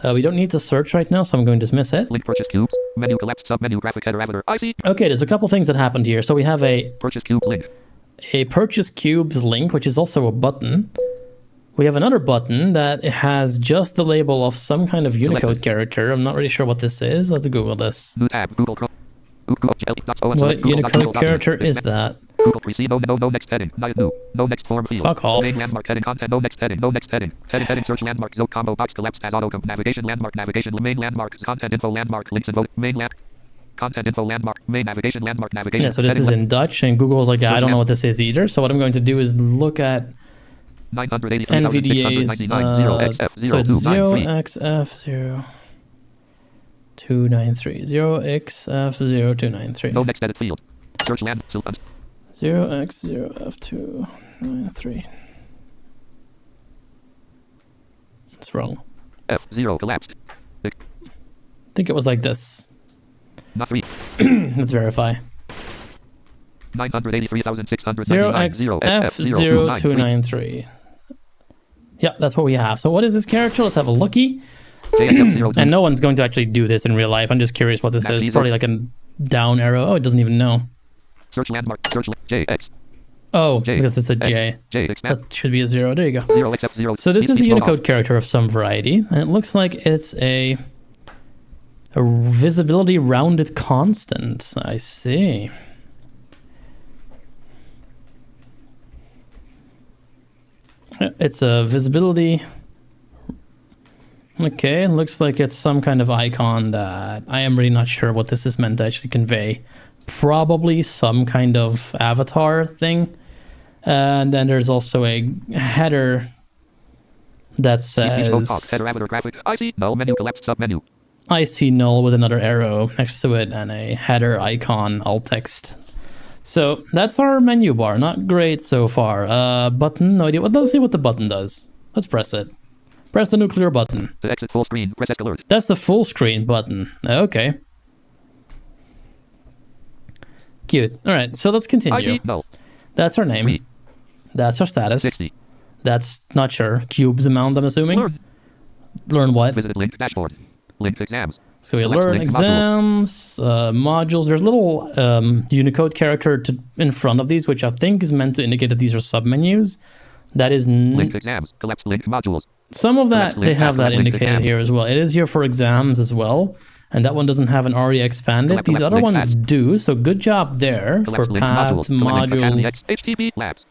We don't need to search right now, so I'm going to dismiss it. Link purchase cubes. Menu collapsed. Submenu graphic header avatar. I see. Okay, there's a couple things that happened here. So we have a purchase cubes link. A purchase cubes link, which is also a button. We have another button that has just the label of some kind of Unicode character. I'm not really sure what this is. Let's Google this. New tab. Google Chrome. What Unicode character is that? Google precede. No next heading. No next form field. Fuck off. Main landmark heading content. No next heading. No next heading. Heading search landmark zone combo box collapsed as auto navigation landmark main landmark content info landmark links and vote main land. Content info landmark main navigation landmark navigation. Yeah, so this is in Dutch and Google's like, I don't know what this is either. So what I'm going to do is look at NVDA's, so it's 0xf0293. 0xf0293. No next edit field. Search land. 0x0f293. It's wrong. F0 collapsed. I think it was like this. Not 3. Let's verify. 983,699. 0xf0293. Yeah, that's what we have. So what is this character? Let's have a looky. And no one's going to actually do this in real life. I'm just curious what this is. It's probably like a down arrow. Oh, it doesn't even know. Search landmark. Search JX. Oh, because it's a J. That should be a 0. There you go. So this is a Unicode character of some variety. And it looks like it's a visibility rounded constant. I see. It's a visibility. Okay, it looks like it's some kind of icon that I am really not sure what this is meant to actually convey. Probably some kind of avatar thing. And then there's also a header that says header avatar graphic. I see null menu collapsed submenu. I see null with another arrow next to it and a header icon alt text. So that's our menu bar. Not great so far. Button, no idea. Let's see what the button does. Let's press it. Press the nuclear button. To exit full screen, press X alert. That's the full screen button. Okay. Cute. All right, so let's continue. No. That's our name. 3. That's our status. 60. That's not sure. Cubes amount, I'm assuming. Learn what? Visited link dashboard. Link exams. So we Select learn link exams, modules. There's a little Unicode character in front of these, which I think is meant to indicate that these are submenus. That is link exams. Collapse link modules. Some of that, they have that indicated exams. here as well. It is here for exams as well. And that one doesn't have an ARIA expanded. These other ones do, so good job there for paths, modules. HTTP labs.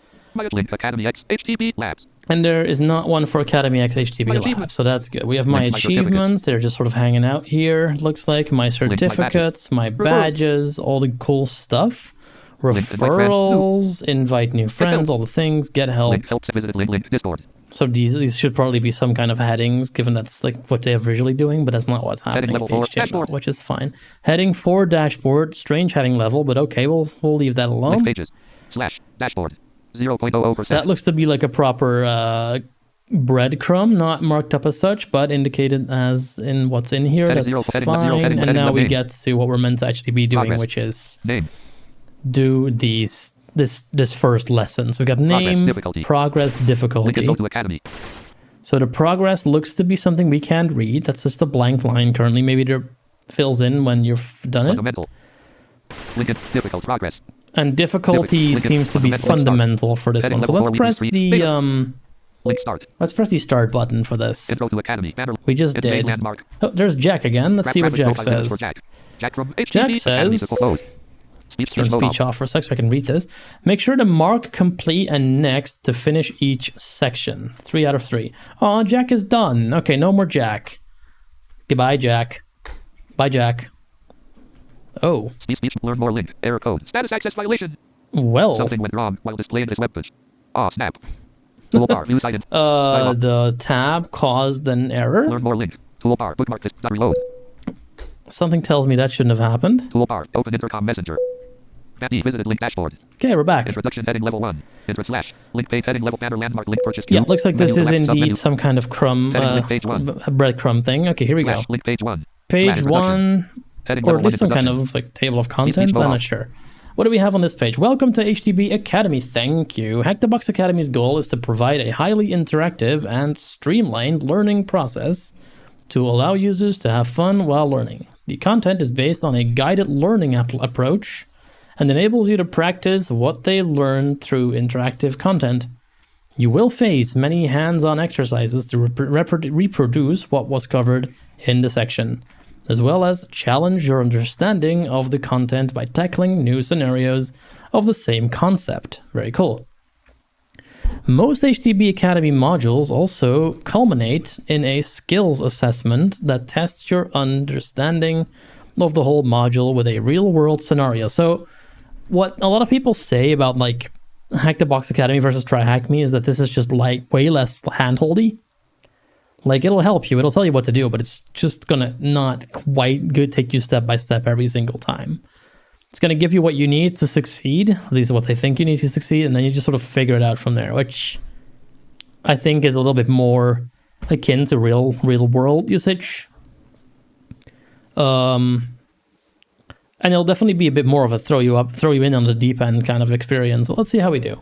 Link Academy X HTTP labs. And there is not one for Academy X HTTP Labs, so that's good. We have my achievements. They're just sort of hanging out here, it looks like. My certificates, my badges, all the cool stuff. Referrals, invite new friends, all the things, get help. Link helps visit link Discord. So these should probably be some kind of headings, given that's like what they're visually doing, but that's not what's happening in HTML, which is fine. Heading 4 dashboard, strange heading level, but okay, we'll leave that alone. Link pages / dashboard 0.00%. That looks to be like a proper breadcrumb, not marked up as such, but indicated as in what's in here. That's fine. And now we get to what we're meant to actually be doing, which is do this first lesson. So we got name, progress, difficulty. Go to Academy. So the progress looks to be something we can't read. That's just a blank line currently. Maybe it fills in when you've done it. Fundamental. Link difficult progress. And difficulty seems to be fundamental for this one. So let's press the link start. Let's press the start button for this. Intro to Academy. We just did. Oh, there's Jack again. Let's see what Jack says. Jack says, turn speech off for a sec so I can read this. Make sure to mark complete and next to finish each section. 3 out of 3. Oh, Jack is done. Okay, no more Jack. Goodbye, Jack. Bye, Jack. Oh. Speech, learn more link. Error code. Status access violation. Well. Something went wrong while displaying this webpage. Oh, snap. Toolbar, view cited. The tab caused an error. Learn more link. Toolbar, bookmark this. Reload. Something tells me that shouldn't have happened. Toolbar, open intercom messenger. Patty, visited link dashboard. Okay, we're back. Introduction heading level 1. Link page heading level banner landmark link purchase. Yeah, looks like this is indeed some kind of crumb, breadcrumb thing. Okay, here we go. Link page 1. Page 1. Or at least some kind of like table of contents, I'm not sure. What do we have on this page? Welcome to HTTP Academy. Thank you. HackTheBox Academy's goal is to provide a highly interactive and streamlined learning process to allow users to have fun while learning. The content is based on a guided learning approach and enables you to practice what they learn through interactive content. You will face many hands-on exercises to reproduce what was covered in the section, as well as challenge your understanding of the content by tackling new scenarios of the same concept. Very cool. Most HTTP Academy modules also culminate in a skills assessment that tests your understanding of the whole module with a real-world scenario. So what a lot of people say about like HackTheBox Academy versus TryHackMe is that this is just like way less handholdy. Like, it'll help you, it'll tell you what to do, but it's just gonna not quite take you step by step every single time. It's gonna give you what you need to succeed, at least what they think you need to succeed, and then you just sort of figure it out from there, which I think is a little bit more akin to real world usage. And it'll definitely be a bit more of a throw you in on the deep end kind of experience. So let's see how we do.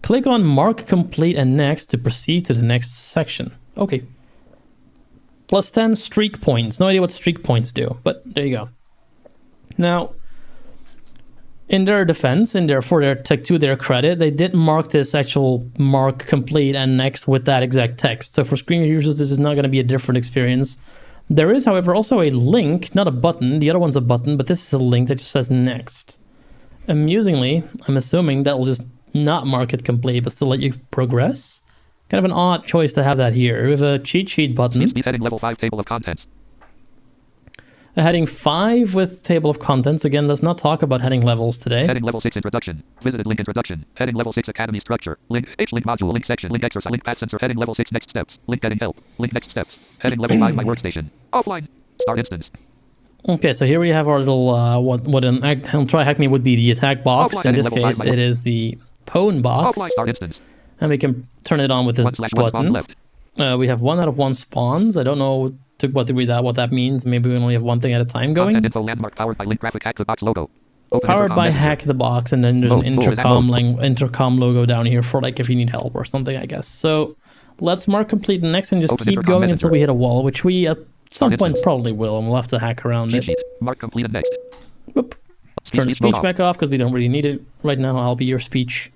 Click on Mark Complete and Next to proceed to the next section. Okay. Plus 10 streak points. No idea what streak points do, but there you go. Now, in their defense, to their credit, they did mark this actual Mark Complete and Next with that exact text. So for screen users, this is not going to be a different experience. There is, however, also a link, not a button. The other one's a button, but this is a link that just says Next. Amusingly, I'm assuming that will just not mark it complete, but still let you progress. Kind of an odd choice to have that here. We have a cheat sheet button. Heading level 5 table of contents. A heading 5 with table of contents. Again, let's not talk about heading levels today. Heading level 6 introduction. Visited link introduction. Heading level 6 academy structure. Link link module. Link section. Link exercise. Link path sensor. Heading level 6 next steps. Link getting help. Link next steps. Heading level 5 my workstation. Offline. Start instance. Okay, so here we have our little what on TryHackMe would be the attack box. Offline. In this case, it is the pwn box. Offline. Start instance. And we can turn it on with this button. Left. We have 1 out of 1 spawns. I don't know what that means. Maybe we only have one thing at a time going. Content info landmark powered by link graphic HackTheBox logo. Open Powered intercom by messenger. HackTheBox, and then there's an Mode. Full. Is that mode? intercom logo down here for like if you need help or something, I guess. So let's mark complete next and just Open keep intercom going messenger. until we hit a wall, which we at some On point instance. probably will, and we'll have to hack around Cheat it. sheet. Mark completed next. Whoop. Turn the mode speech back off because we don't really need it right now. I'll be your speech.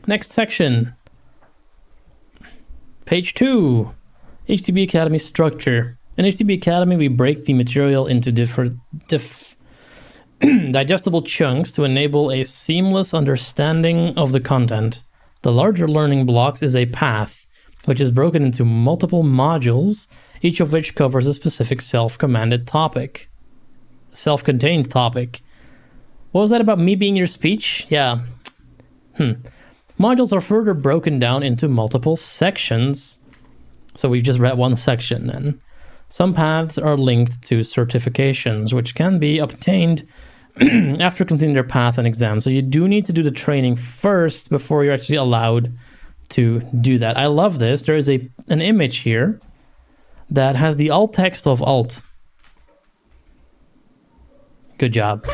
Next section. Page 2. HTTP Academy structure. In HTTP Academy, we break the material into different digestible chunks to enable a seamless understanding of the content. The larger learning blocks is a path, which is broken into multiple modules, each of which covers a specific self-contained topic. What was that about me being your speech? Yeah. Modules are further broken down into multiple sections. So we've just read one section then. Some paths are linked to certifications, which can be obtained after completing their path and exam. So you do need to do the training first before you're actually allowed to do that. I love this. There is an image here that has the alt text of alt. Good job.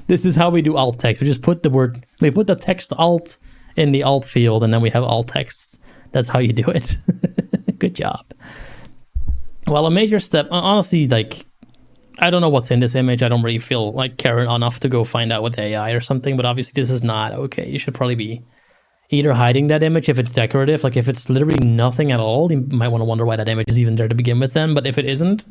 This is how we do alt text. We just put the text alt in the alt field, and then we have alt text. That's how you do it. Good job. Well, a major step, honestly, like, I don't know what's in this image. I don't really feel like caring enough to go find out with AI or something, but obviously this is not okay. You should probably be either hiding that image if it's decorative. Like, if it's literally nothing at all, you might want to wonder why that image is even there to begin with then. But if it isn't,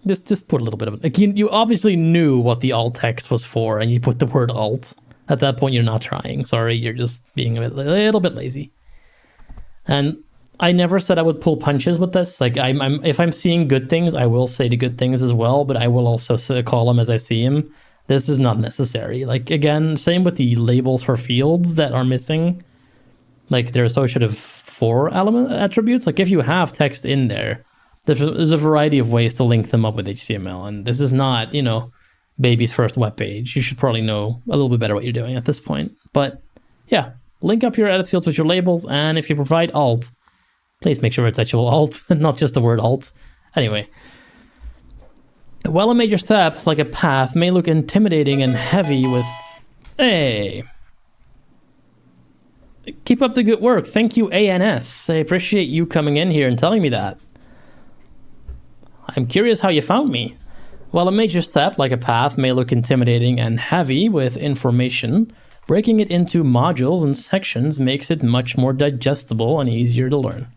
just put a little bit of it. Like, you obviously knew what the alt text was for, and you put the word alt. At that point, you're not trying. Sorry, you're just being a little bit lazy. And I never said I would pull punches with this. Like, if I'm seeing good things, I will say the good things as well, but I will also call them as I see them. This is not necessary. Like, again, same with the labels for fields that are missing. Like, they're associative for element attributes. Like, if you have text in there, there's a variety of ways to link them up with HTML. And this is not, baby's first web page. You should probably know a little bit better what you're doing at this point. But yeah, link up your edit fields with your labels. And if you provide alt, please make sure it's actual alt and not just the word alt. Anyway. While a major step, like a path, may look intimidating and heavy with... Hey! Keep up the good work. Thank you, ANS. I appreciate you coming in here and telling me that. I'm curious how you found me. While a major step, like a path, may look intimidating and heavy with information, breaking it into modules and sections makes it much more digestible and easier to learn.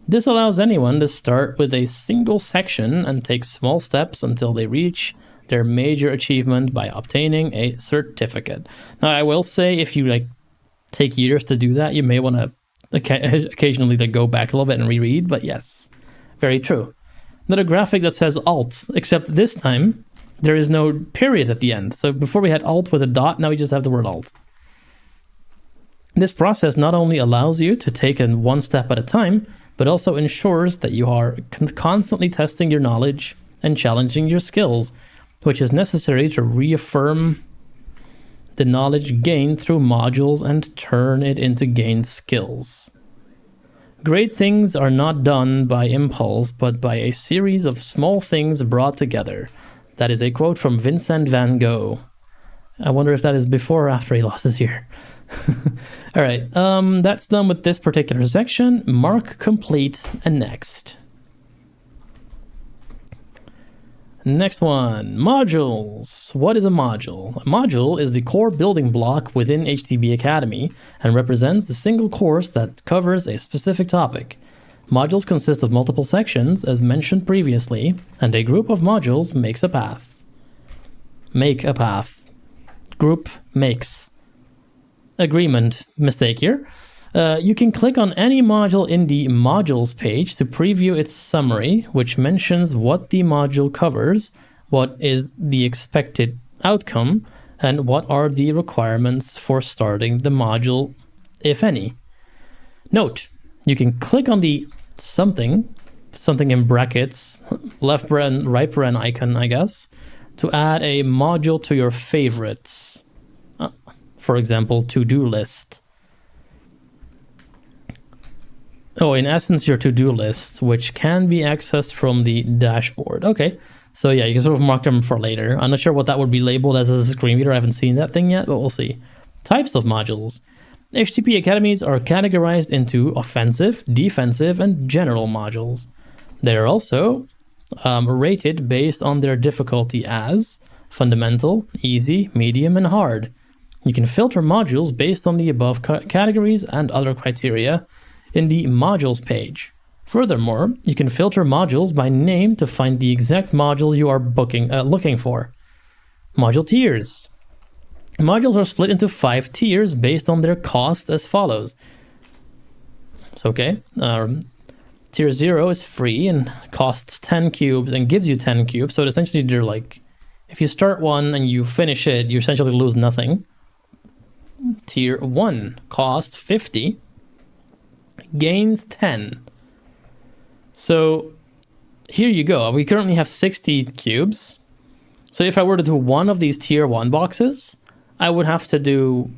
This allows anyone to start with a single section and take small steps until they reach their major achievement by obtaining a certificate. Now, I will say, if you take years to do that, you may want to occasionally go back a little bit and reread, but yes, very true. Another graphic that says alt, except this time there is no period at the end. So before we had alt with a dot, now we just have the word alt. This process not only allows you to take it one step at a time, but also ensures that you are constantly testing your knowledge and challenging your skills, which is necessary to reaffirm the knowledge gained through modules and turn it into gained skills. Great things are not done by impulse, but by a series of small things brought together. That is a quote from Vincent van Gogh. I wonder if that is before or after he lost his ear. All right, that's done with this particular section. Mark complete and next. Next one, modules. What is a module? A module is the core building block within HTTP Academy and represents the single course that covers a specific topic. Modules consist of multiple sections, as mentioned previously, and a group of modules makes a path. Make a path. Group makes. Agreement. Mistake here. You can click on any module in the modules page to preview its summary, which mentions what the module covers, what is the expected outcome, and what are the requirements for starting the module, if any. Note, you can click on the something in brackets, left paren, right paren icon, I guess, to add a module to your favorites. For example, to-do list. Oh, in essence, your to-do lists, which can be accessed from the dashboard. Okay, so yeah, you can sort of mark them for later. I'm not sure what that would be labeled as a screen reader. I haven't seen that thing yet, but we'll see. Types of modules. HTTP academies are categorized into offensive, defensive, and general modules. They are also rated based on their difficulty as fundamental, easy, medium, and hard. You can filter modules based on the above categories and other criteria in the modules page. Furthermore, you can filter modules by name to find the exact module you are looking for. Module tiers. Modules are split into 5 tiers based on their cost as follows. It's okay. Tier 0 is free and costs 10 cubes and gives you 10 cubes. So essentially they're like, if you start one and you finish it, you essentially lose nothing. Tier 1 costs 50, gains 10. So here you go. We currently have 60 cubes. So if I were to do one of these tier 1 boxes, I would have to do...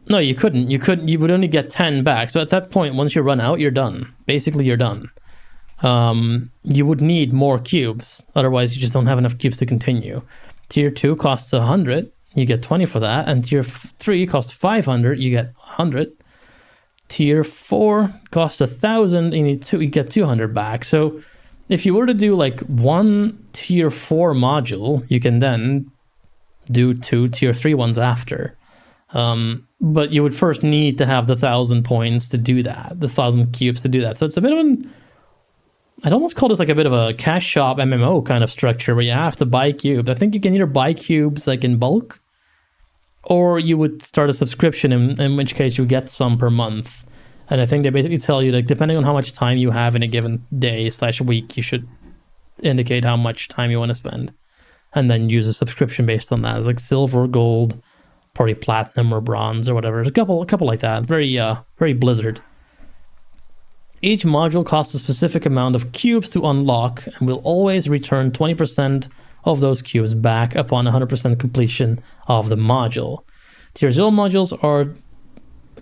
No, you couldn't. You would only get 10 back. So at that point, once you run out, you're done. Basically, you're done. You would need more cubes. Otherwise, you just don't have enough cubes to continue. Tier 2 costs 100. You get 20 for that. And Tier 3 costs 500. You get 100. Tier 4 costs 1,000. You get 200 back. So if you were to do like one Tier 4 module, you can then do 2 Tier 3 ones after. But you would first need to have the 1,000 points to do that, the 1,000 cubes to do that. So it's a bit of an... I'd almost call this like a bit of a cash shop MMO kind of structure where you have to buy cubes. I think you can either buy cubes like in bulk, or you would start a subscription, in which case you get some per month. And I think they basically tell you, like, depending on how much time you have in a given day / week, you should indicate how much time you want to spend. And then use a subscription based on that. It's like silver, gold, probably platinum or bronze or whatever. There's a couple like that. Very Blizzard. Each module costs a specific amount of cubes to unlock and will always return 20% of those cubes back upon 100% completion of the module. Tier 0 modules are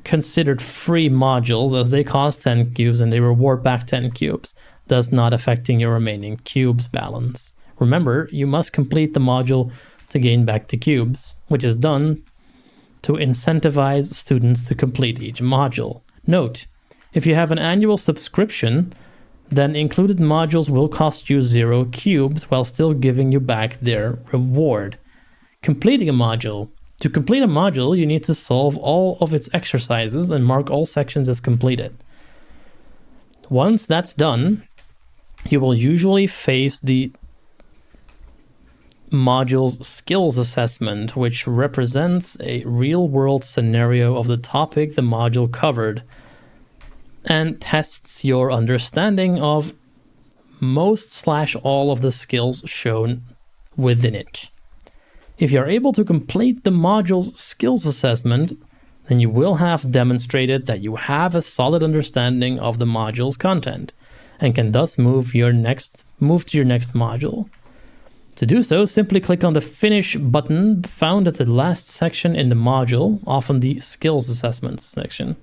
considered free modules as they cost 10 cubes and they reward back 10 cubes, thus not affecting your remaining cubes balance. Remember, you must complete the module to gain back the cubes, which is done to incentivize students to complete each module. Note, if you have an annual subscription, then included modules will cost you 0 cubes while still giving you back their reward. Completing a module. To complete a module, you need to solve all of its exercises and mark all sections as completed. Once that's done, you will usually face the module's skills assessment, which represents a real-world scenario of the topic the module covered and tests your understanding of most / all of the skills shown within it. If you're able to complete the module's skills assessment, then you will have demonstrated that you have a solid understanding of the module's content and can thus move to your next module. To do so, simply click on the Finish button found at the last section in the module, often the Skills Assessments section.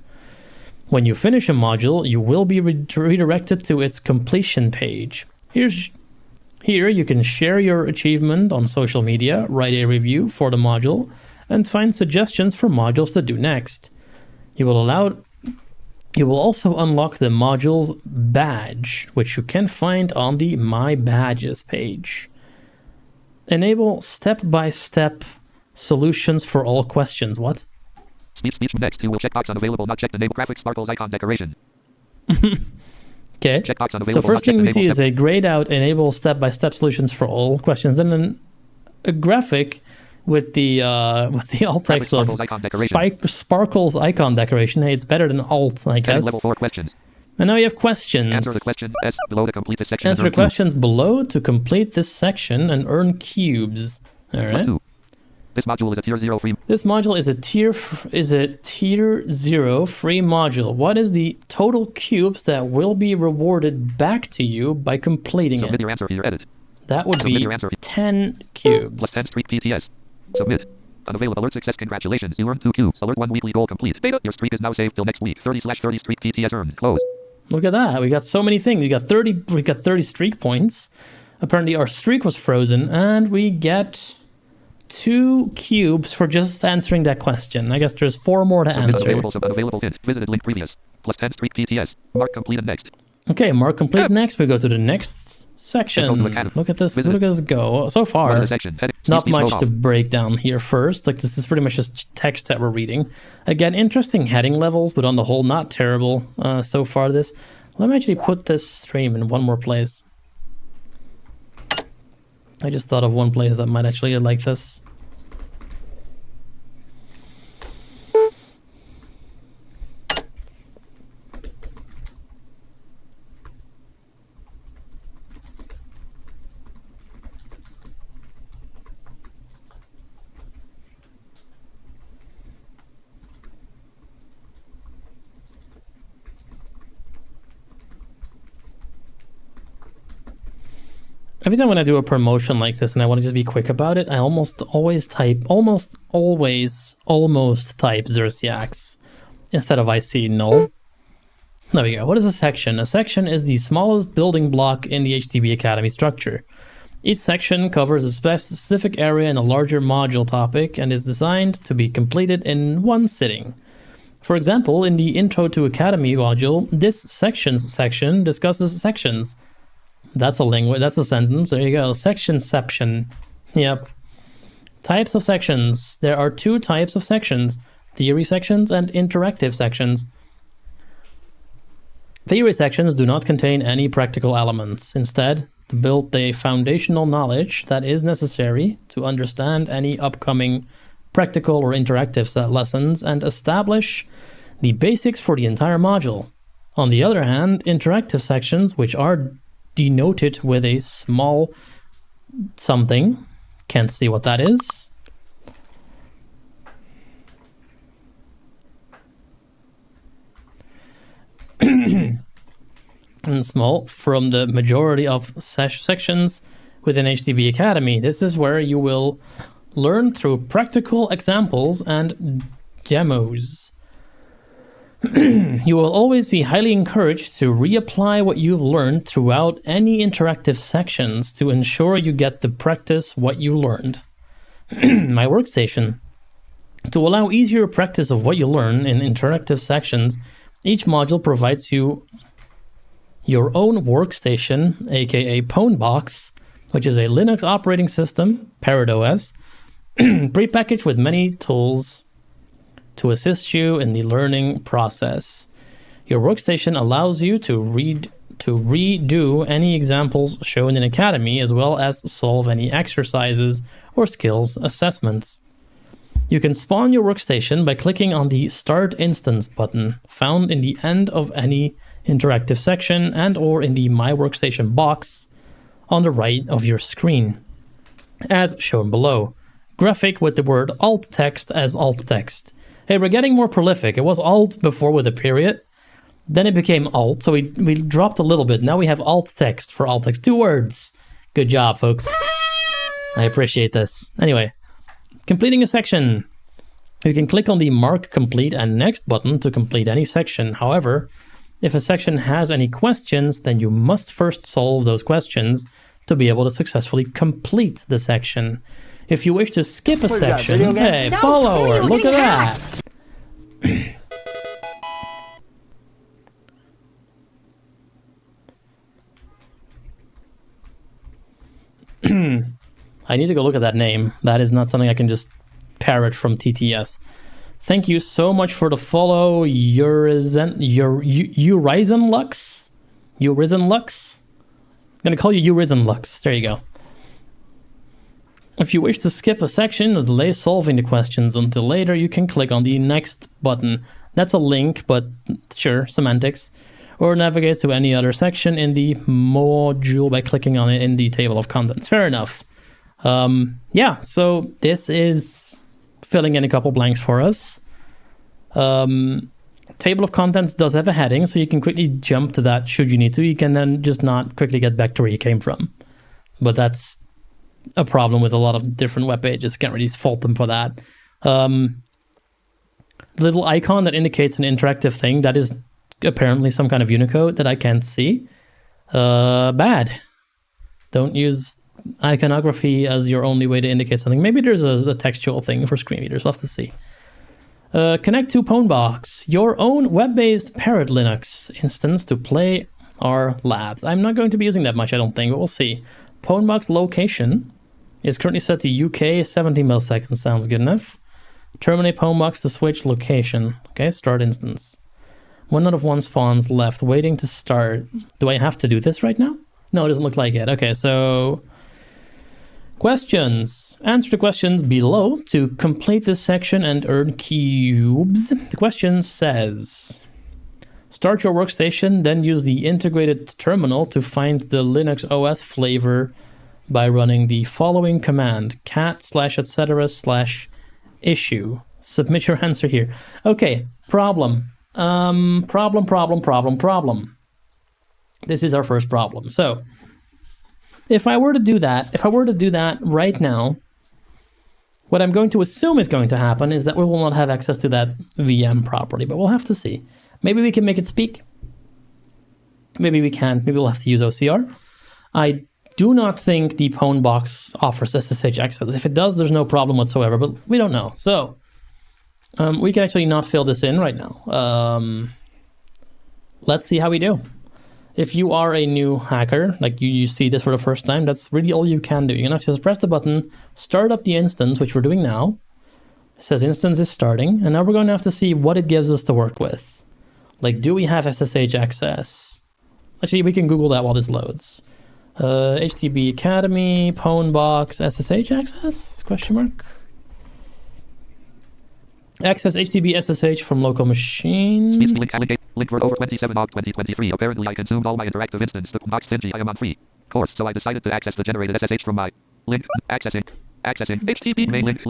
When you finish a module, you will be redirected to its completion page. Here you can share your achievement on social media, write a review for the module, and find suggestions for modules to do next. You will also unlock the module's badge, which you can find on the My Badges page. Enable step-by-step solutions for all questions. What? Speech next. You will checkbox unavailable, not check the name graphic sparkles icon decoration. Okay. So first thing we see is a grayed out enable step-by-step solutions for all questions. Then a graphic with the alt text of sparkles icon decoration. Hey, it's better than alt, I guess. Level 4 questions. And now you have questions. Answer the question S below to complete this section. Answer the questions below to complete this section and earn cubes. All right. This module is a tier 0 free. This module is a tier 0 free module. What is the total cubes that will be rewarded back to you by completing Submit your answer here. Edit. That would be 10 cubes. Plus 10 streak PTS. Submit. Unavailable. Alert success. Congratulations. You earned 2 cubes. Alert 1 weekly goal complete. Beta. Your streak is now saved till next week. 30/30 streak TTS earned. Close. Look at that. We got so many things. We got 30 streak points. Apparently our streak was frozen, and we get 2 cubes for just answering that question. I guess there's 4 more to answer. Unavailable hint. Visited link previous. +10 streak TTS. Mark completed next. Okay, mark complete next. We go to the next section. Look at this. Look at this go. So far, not much to break down here first. Like, this is pretty much just text that we're reading. Again, interesting heading levels, but on the whole, not terrible so far. Let me actually put this stream in one more place. I just thought of one place that might actually like this. Every time when I do a promotion like this and I want to just be quick about it, I almost always type Xerxiax instead of IC null. There we go. What is a section? A section is the smallest building block in the HTTP Academy structure. Each section covers a specific area in a larger module topic and is designed to be completed in one sitting. For example, in the Intro to Academy module, this sections section discusses sections. That's a sentence. There you go. Sectionception. Yep. Types of sections. There are 2 types of sections: theory sections and interactive sections. Theory sections do not contain any practical elements. Instead, to build the foundational knowledge that is necessary to understand any upcoming practical or interactive lessons and establish the basics for the entire module. On the other hand, interactive sections, which are denoted with a small something, can't see what that is. And small from the majority of sections within HTTP Academy. This is where you will learn through practical examples and demos. You will always be highly encouraged to reapply what you've learned throughout any interactive sections to ensure you get to practice what you learned. My workstation. To allow easier practice of what you learn in interactive sections, each module provides you your own workstation, aka Pwnbox, which is a Linux operating system, Parrot OS, prepackaged with many tools to assist you in the learning process. Your workstation allows you to redo any examples shown in Academy, as well as solve any exercises or skills assessments. You can spawn your workstation by clicking on the Start Instance button found in the end of any interactive section and or in the My Workstation box on the right of your screen, as shown below. Graphic with the word alt text as alt text. Hey, we're getting more prolific. It was alt before with a period. Then it became alt, so we dropped a little bit. Now we have alt text for alt text. 2 words. Good job, folks. I appreciate this. Anyway, completing a section. You can click on the Mark Complete and Next button to complete any section. However, if a section has any questions, then you must first solve those questions to be able to successfully complete the section. If you wish to skip a section, hey, follower, look at that! I need to go look at that name. That is not something I can just parrot from TTS. Thank you so much for the follow, Urizen Lux? I'm gonna call you Urizen Lux. There you go. If you wish to skip a section or delay solving the questions until later, you can click on the Next button. That's a link, but sure, semantics. Or navigate to any other section in the module by clicking on it in the table of contents. Fair enough. Yeah, so this is filling in a couple blanks for us. Table of contents does have a heading, so you can quickly jump to that should you need to. You can then just not quickly get back to where you came from. But that's a problem with a lot of different web pages. Can't really fault them for that. The little icon that indicates an interactive thing, that is apparently some kind of Unicode that I can't see. Bad. Don't use iconography as your only way to indicate something. Maybe there's a textual thing for screen readers. We'll have to see. Connect to Pwnbox, your own web-based Parrot Linux instance to play our labs. I'm not going to be using that much, I don't think, but we'll see. Pwnbox location is currently set to UK 70 milliseconds. Sounds good enough. Terminate Pwnbox to switch location. Okay, start instance. 1 out of 1 spawns left, waiting to start. Do I have to do this right now? No, it doesn't look like it. Okay, so questions. Answer the questions below to complete this section and earn cubes. The question says, start your workstation, then use the integrated terminal to find the Linux OS flavor by running the following command, cat/etc/issue. Submit your answer here. Okay, problem. Problem. This is our first problem. So if I were to do that right now, what I'm going to assume is going to happen is that we will not have access to that VM property, but we'll have to see. Maybe we can make it speak. Maybe we can't. Maybe we'll have to use OCR. I do not think the Pwnbox offers SSH access. If it does, there's no problem whatsoever, but we don't know. So we can actually not fill this in right now. Let's see how we do. If you are a new hacker, like you see this for the first time, that's really all you can do. You can just press the button, start up the instance, which we're doing now. It says instance is starting, and now we're going to have to see what it gives us to work with. Like, do we have SSH access? Actually, we can Google that while this loads. HTTP Academy, Pwnbox, SSH access? Question mark. Access HTTP SSH from local machine. Link for over 27 Aug 2023. Apparently I consumed all my interactive instance. The box stingy. I am on free course, so I decided to access the generated SSH from my link. Accessing HTTP main link on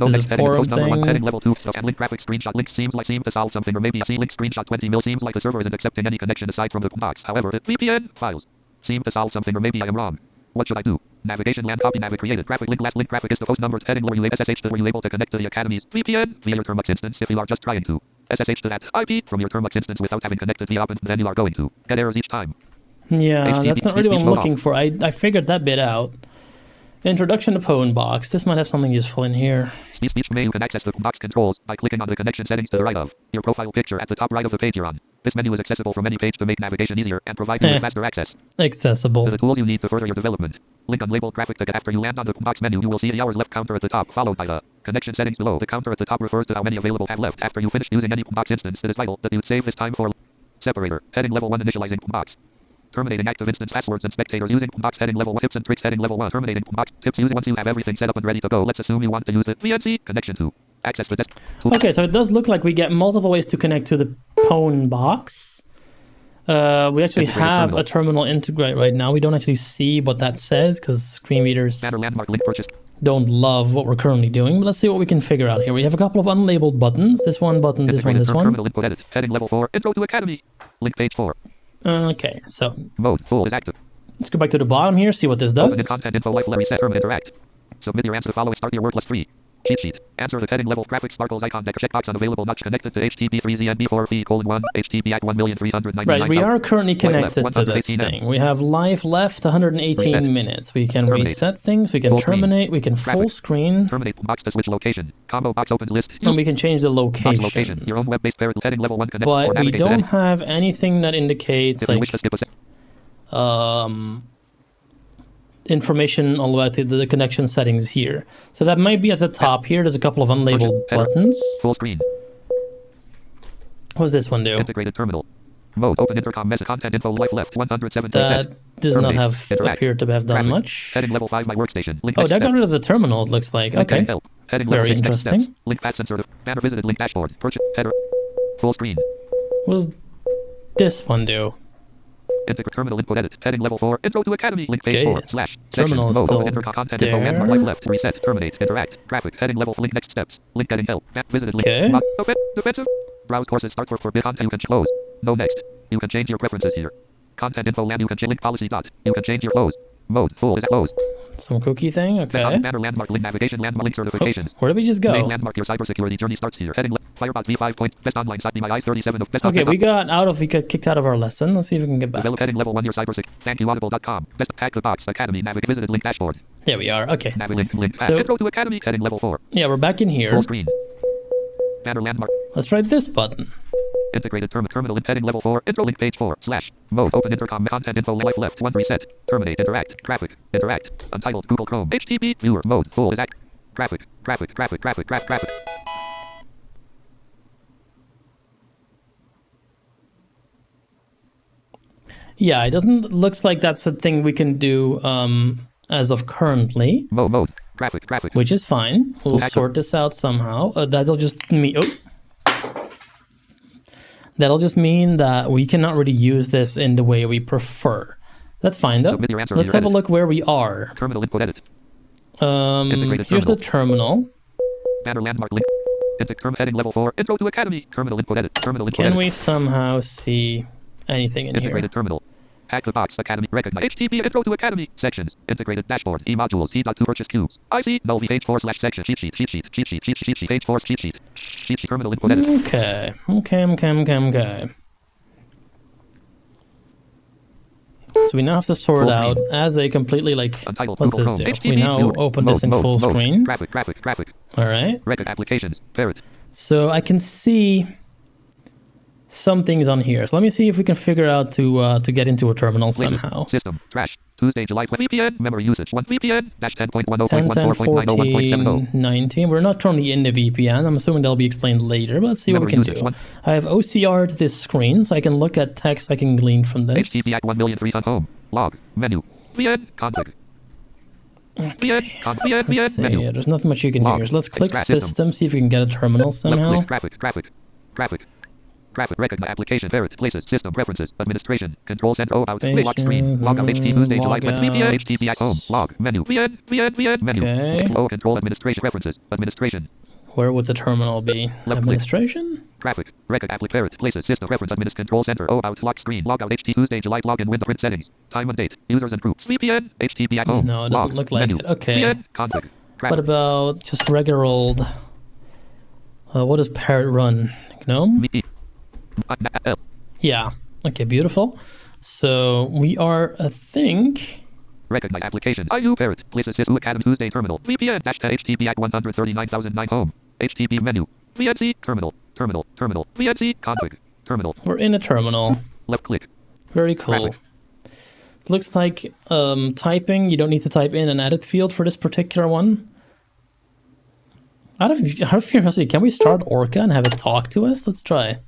no next heading post number 1 heading level 2 stuff and link graphic screenshot link seem to solve something, or maybe a C link screenshot 20 mil seems like the server isn't accepting any connection aside from the box. However, the VPN files seem to solve something, or maybe I am wrong. What should I do? Navigation land copy navig created graphic link last link graphic is the post numbers heading were you SSH were you able to connect to the Academy's VPN via your Termux instance? If you are just trying to SSH to that IP from your Termux instance without having connected the open, then you are going to get errors each time. Yeah, HTTP that's not really what I'm looking for. I figured that bit out. Introduction to Pwnbox. This might have something useful in here. Speech menu. You can access the Pwnbox controls by clicking on the connection settings to the right of your profile picture at the top right of the page you're on. This menu is accessible from any page to make navigation easier and provide you with faster access Accessible to the tools you need to further your development. Link unlabeled graphic to get. After you land on the Pwnbox menu, you will see the hours left counter at the top, followed by the connection settings below. The counter at the top refers to how many available have left. After you finish using any Pwnbox instance, it is vital that you save this time for separator. Heading level 1 initializing Pwnbox. Terminating active instance passwords and spectators using Pwnbox heading level 1. Tips and tricks heading level 1. Terminating Pwnbox tips using once you have everything set up and ready to go. Let's assume you want to use the VNC connection to access the desk. Okay, so it does look like we get multiple ways to connect to the Pwnbox. We actually have a terminal integrate right now. We don't actually see what that says because screen readers landmark link purchased. Don't love what we're currently doing, but let's see what we can figure out here. We have a couple of unlabeled buttons. This one button, this one, this one. Terminal input edit. Heading level 4. Intro to Academy. Link page 4. Okay, so mode full is active. Let's go back to the bottom here, see what this does. Open in content info life reset term interact. Submit your answer. Follow. Start your word list free. Cheat sheet. Answer the heading level graphic sparkles icon deck checkbox unavailable not connected to HTTP 3ZNB4V:1 HTTP at 1,399. Right, we are currently connected to this thing. We have live left 118 minutes. We can reset things, we can full terminate, we can full screen. Terminate box to switch location. Combo box opens list. And we can change the location. Your own web-based parent heading level 1 connect. But we don't have anything that indicates if like information all about the connection settings here. So that might be at the top here. There's a couple of unlabeled buttons. Full screen. What does this one do? Integrated terminal. Mode open intercom message content info life left 107%. That does not have appear to have done much. Heading level 5 my workstation. Link that got rid of the terminal, it looks like. Okay. Heading very interesting. Link path sensor. Banner visited link dashboard. Purchase header. Full screen. What does this one do? Integrate terminal input edit. Heading level 4. Intro to Academy. Link page 4. Slash. Terminal is still content there. info landmark life left. Reset. Terminate. Interact. Graphic. Heading level. Link next steps. Link heading help. Visited link. Okay. Defensive. Browse courses. Start for forbid content. You can close. No next. You can change your preferences here. Content info land. You can change link policy dot. You can change your close. Mode. Full is closed. Some cookie thing. Okay. Banner landmark link navigation landmark link certifications. Where did we just Main go? landmark. Your cybersecurity journey starts here. Heading left. Firebot V5 point. Best online site. Be my eyes 37 of best. Okay, we got kicked out of our lesson. Let's see if we can get back. Develop heading level 1 your cybersec. Thank you audible.com. Best HackTheBox Academy navigate visited link dashboard. There we are. Okay. Link. So- Intro to Academy heading level 4. Yeah, we're back in here. Full screen. Banner landmark. Let's try this button. Integrated terminal heading level 4. Intro link page 4. / Mode. Open intercom content info life left 1 reset. Terminate interact. Graphic. Interact. Untitled Google Chrome. HTTP viewer mode. Full is act. Graphic. Yeah, it doesn't looks like that's a thing we can do as of currently, Mode. Graphic. which is fine. We'll Active. sort this out somehow. That'll just mean that'll just mean that we cannot really use this in the way we prefer. That's fine though. Submit your answer. Let's Your have a edit. look where we are. Terminal input edit. Here's Integrated the terminal. Banner landmark link. Term heading level 4. Intro to Academy. Terminal input edit. Terminal input Can edit. we somehow see anything in here? Integrated terminal. HackTheBox Academy. Recognize. HTTP intro to Academy. Sections. Integrated dashboard. E-modules. E.2 purchase cubes. IC. Null V page 4 / section. Cheat sheet. Page 4 cheat sheet. Terminal input edit. Okay. So we now have to sort Full out screen. as a completely Untitled what's Google this Chrome. do? We now open this in full screen. Graphic. All right. Record applications. Parrot. So I can see some things on here. So let me see if we can figure out to get into a terminal Places. somehow. System. Trash. Tuesday, July 20. VPN. Memory usage. 1 VPN. Dash 10, 10, 10.10.14.901.70. 14, 19. We're not currently in the VPN. I'm assuming that'll be explained later, but let's see what we can Memory do. usage, one. I have OCR to this screen, so I can look at text I can glean from this. HTTP at 1,003 home. Log. Menu. VN. Config. VN. Let's see. Menu. Yeah, there's nothing much you can do Log. here. So let's click Extract system, see if we can get a terminal somehow. Graphic. Recognize application. Parrot. Places. System. Preferences. Administration. Control center. Out. Lock screen. Log out. HT Tuesday, July 20. VPN. HTTP at home. Log. Menu. VN. Menu. Okay. Low control. Administration. Preferences. Administration. Where would the terminal be? Left click. Administration? Graphic. Record applic. Parrot. Places. System. Preference. Control center. Out. Lock screen. Log out. HT Tuesday, July. Login. Window print settings. Time and date. Users and groups. VPN. HTTP at home. No, it doesn't Log. look like Menu. it. Okay. VN. Config. What Graphic. about just regular old... what does Parrot run? GNOME? L. Yeah. Okay, beautiful. So we are, I think... Recognize applications. IU Parrot. Places Sysu Academy Tuesday terminal. VPN dash HTTP at 139,009 home. HTTP menu. VNC terminal. VNC config. Terminal. We're in a terminal. Left click. Very cool. Graphic. Looks like typing, you don't need to type in an edit field for this particular one. Out of curiosity, can we start Orca and have it talk to us? Let's try.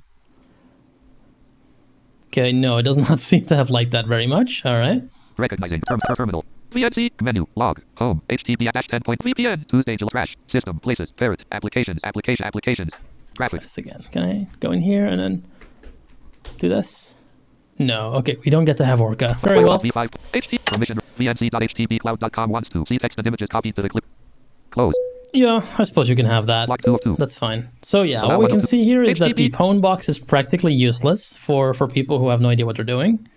Okay, no, it does not seem to have liked that very much. All right. Recognizing terminal. VNC menu. Log. Home. HTTP dash 10. VPN. Tuesday July trash. System. Places. Parrot. Applications. Graphic. This again. Can I go in here and then do this? No. Okay, we don't get to have Orca. Very well. V5. HT permission. VNC.htpcloud.com wants to see text and images copied to the clip. Close. Yeah, I suppose you can have that. Block 2 of 2. That's fine. So yeah, Allow what we one can of two. see here is that the HTTP. pwn box is practically useless for people who have no idea what they're doing.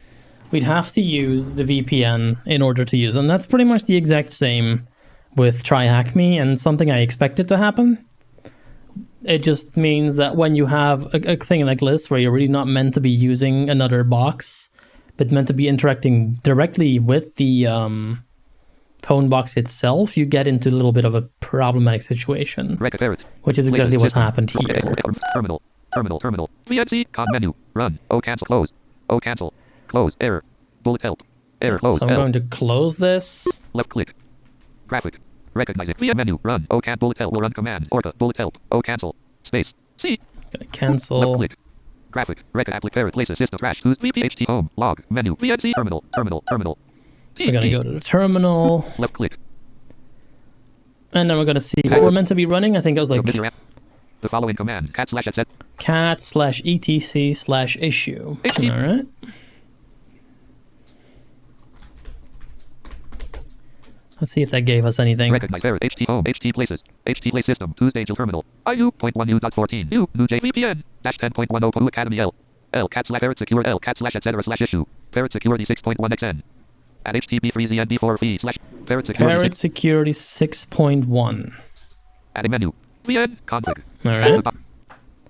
We'd have to use the VPN in order to use it. And that's pretty much the exact same with TryHackMe and something I expected to happen. It just means that when you have a thing like this where you're really not meant to be using another box, but meant to be interacting directly with the pwn box itself, you get into a little bit of a problematic situation, Parrot. which is exactly what's System. happened here. Terminal. VNC. Con menu. Run. O cancel. Close. O cancel. Close. Error. Bullet help. Error. Close. So I'm L. going to close this. Left click. Graphic. Recognizing. VN menu. Run. O can bullet help will run command. Orca. Bullet help. O cancel. Space. C. Gonna cancel. Left click. Graphic. Record applic. Parrot. Places. System. Trash. Who's VPHT home. Log. Menu. VNC. Terminal. We're gonna go to the terminal, Left click. and then we're gonna see what we're meant to be running. I think it was like Submit your app. The following command. cat/etc. cat/etc/issue. HTTP. All right. Let's see if that gave us anything. Recognize Parrot. HT home. HT places. HT play system. Tuesday terminal. IU.1U.14. U. New J VPN. Dash 10.10 Poo Academy L. L cat/Parrot secure L cat/etc/issue. Parrot security 6.1xn. At HTTP3ZND4 slash Parrot Security. Parrot Security 6.1. Add a menu. VN config. All right.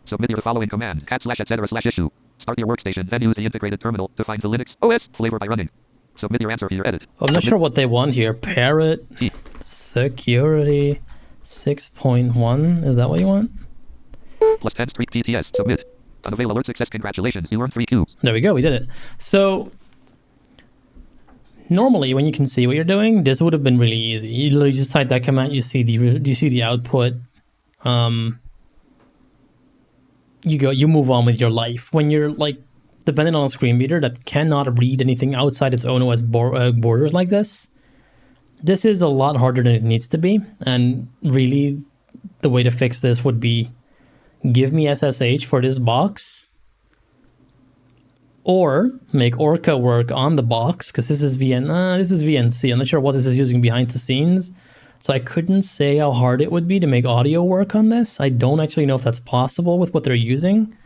Submit your following command. cat slash etc slash issue. Start your workstation. Then use the integrated terminal to find the Linux OS flavor by running. Submit your answer here. Edit. I'm not sure what they want here. Parrot Security 6.1. Is that what you want? Plus 10 streak PTS. Submit. Unavail alert success. Congratulations. You earned 3 cubes. There we go. We did it. So normally when you can see what you're doing, this would have been really easy. You literally just type that command. You see the output. You move on with your life. When you're like dependent on a screen reader that cannot read anything outside its own OS borders like this is a lot harder than it needs to be. And really, the way to fix this would be give me SSH for this box, or make Orca work on the box, because this is VNC. I'm not sure what this is using behind the scenes. So I couldn't say how hard it would be to make audio work on this. I don't actually know if that's possible with what they're using.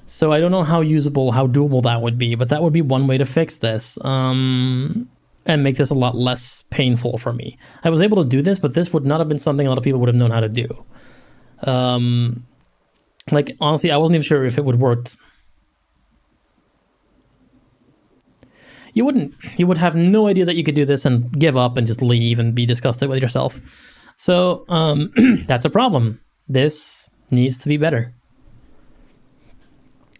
So I don't know how doable that would be, but that would be one way to fix this and make this a lot less painful for me. I was able to do this, but this would not have been something a lot of people would have known how to do. Like, honestly, I wasn't even sure if it would work. You would have no idea that you could do this and give up and just leave and be disgusted with yourself. So that's a problem. This needs to be better.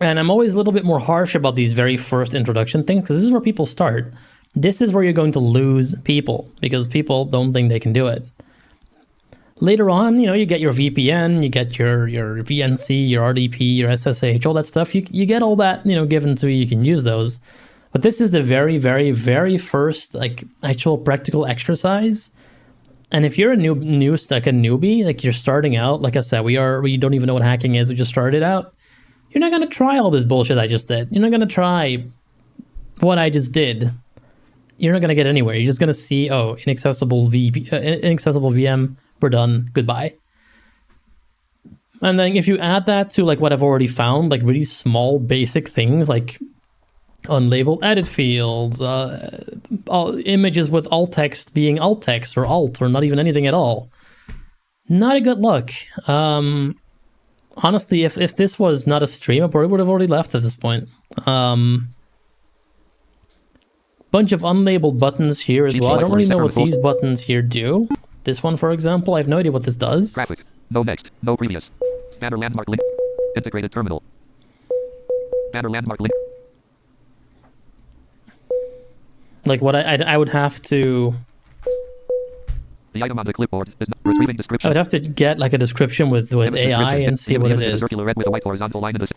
And I'm always a little bit more harsh about these very first introduction things, because this is where people start. This is where you're going to lose people, because people don't think they can do it. Later on, you get your VPN, you get your VNC, your RDP, your SSH, all that stuff. You get all that, given to you. You can use those. But this is the very, very, very first actual practical exercise. And if you're a newbie, like you're starting out, like I said, we don't even know what hacking is. We just started out. You're not going to try all this bullshit I just did. You're not going to try what I just did. You're not going to get anywhere. You're just going to see, inaccessible VM, we're done, goodbye. And then if you add that to what I've already found, really small basic things like unlabeled edit fields, images with alt text being alt text or alt or not even anything at all. Not a good look. Honestly, if this was not a stream, I probably would have already left at this point. Bunch of unlabeled buttons here as well. I don't really know what these buttons here do. This one, for example, I have no idea what this does. Graphic. No next. No previous. Banner landmark link. Integrated terminal. Banner landmark link. What I would have to... The item on the clipboard is not retrieving description. I would have to get a description with AI and see what it is. Circular red with a white horizontal line in the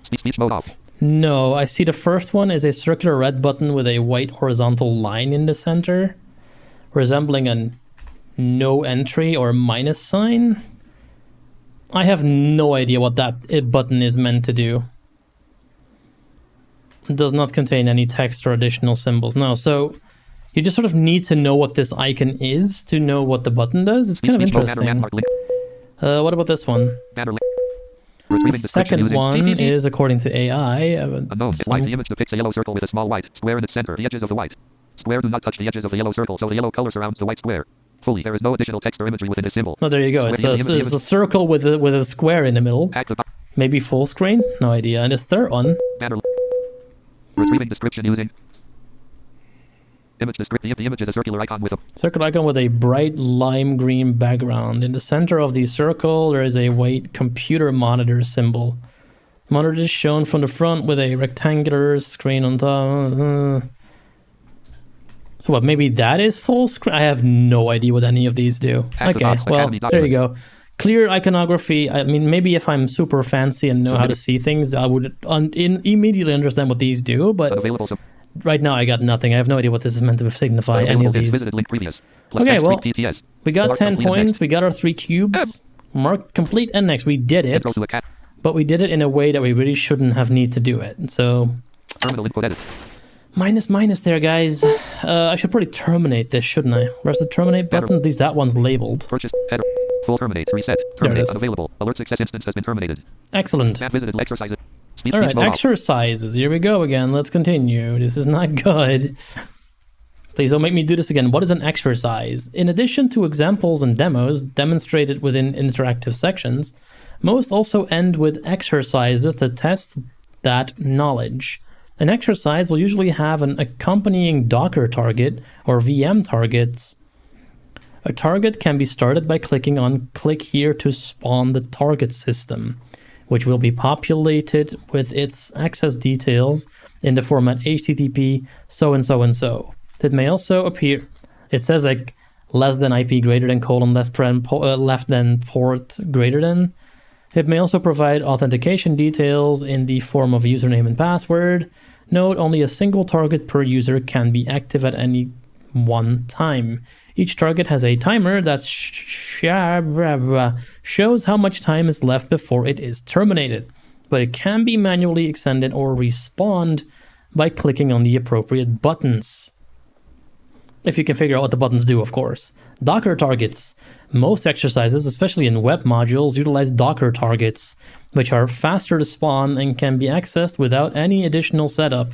speech mode off. No, I see the first one is a circular red button with a white horizontal line in the center, resembling a no entry or minus sign. I have no idea what that button is meant to do. It does not contain any text or additional symbols. No, so you just sort of need to know what this icon is to know what the button does. It's kind of interesting. What about this one? The second one is, according to AI, unknown. White. The image depicts a yellow circle with a small white square in its center. The edges of the white square do not touch the edges of the yellow circle, so the yellow color surrounds the white square fully. There is no additional text or imagery within this symbol. Oh, there you go. It's a circle with a square in the middle. Maybe full screen? No idea. And this third one. Retrieving description using image description. The image is a circular icon with a bright lime green background. In the center of the circle, there is a white computer monitor symbol. Monitor is shown from the front with a rectangular screen on top. So what? Maybe that is full screen. I have no idea what any of these do. Okay, well, there you go. Clear iconography. I mean, maybe if I'm super fancy and know how to see things, I would immediately understand what these do, but right now I got nothing. I have no idea what this is meant to signify, any of these. Okay, well, we got 10 points. We got our 3 cubes. Mark complete and next. We did it, but we did it in a way that we really shouldn't have need to do it. So, minus there, guys. I should probably terminate this, shouldn't I? Where's the terminate button? At least that one's labeled. Purchase, header, full terminate, reset, terminate, unavailable. Alert success instance has been terminated. Excellent. Visited exercise. Speech All right, mode off. exercises. Here we go again. Let's continue. This is not good. Please don't make me do this again. What is an exercise? In addition to examples and demos demonstrated within interactive sections, most also end with exercises to test that knowledge. An exercise will usually have an accompanying Docker target or VM targets. A target can be started by clicking on click here to spawn the target system, which will be populated with its access details in the format HTTP so and so and so. It may also appear, it says like less than IP greater than colon left than port greater than. It may also provide authentication details in the form of a username and password. Note, only a single target per user can be active at any one time. Each target has a timer that shows how much time is left before it is terminated, but it can be manually extended or respawned by clicking on the appropriate buttons. If you can figure out what the buttons do, of course. Docker targets. Most exercises, especially in web modules, utilize Docker targets, which are faster to spawn and can be accessed without any additional setup.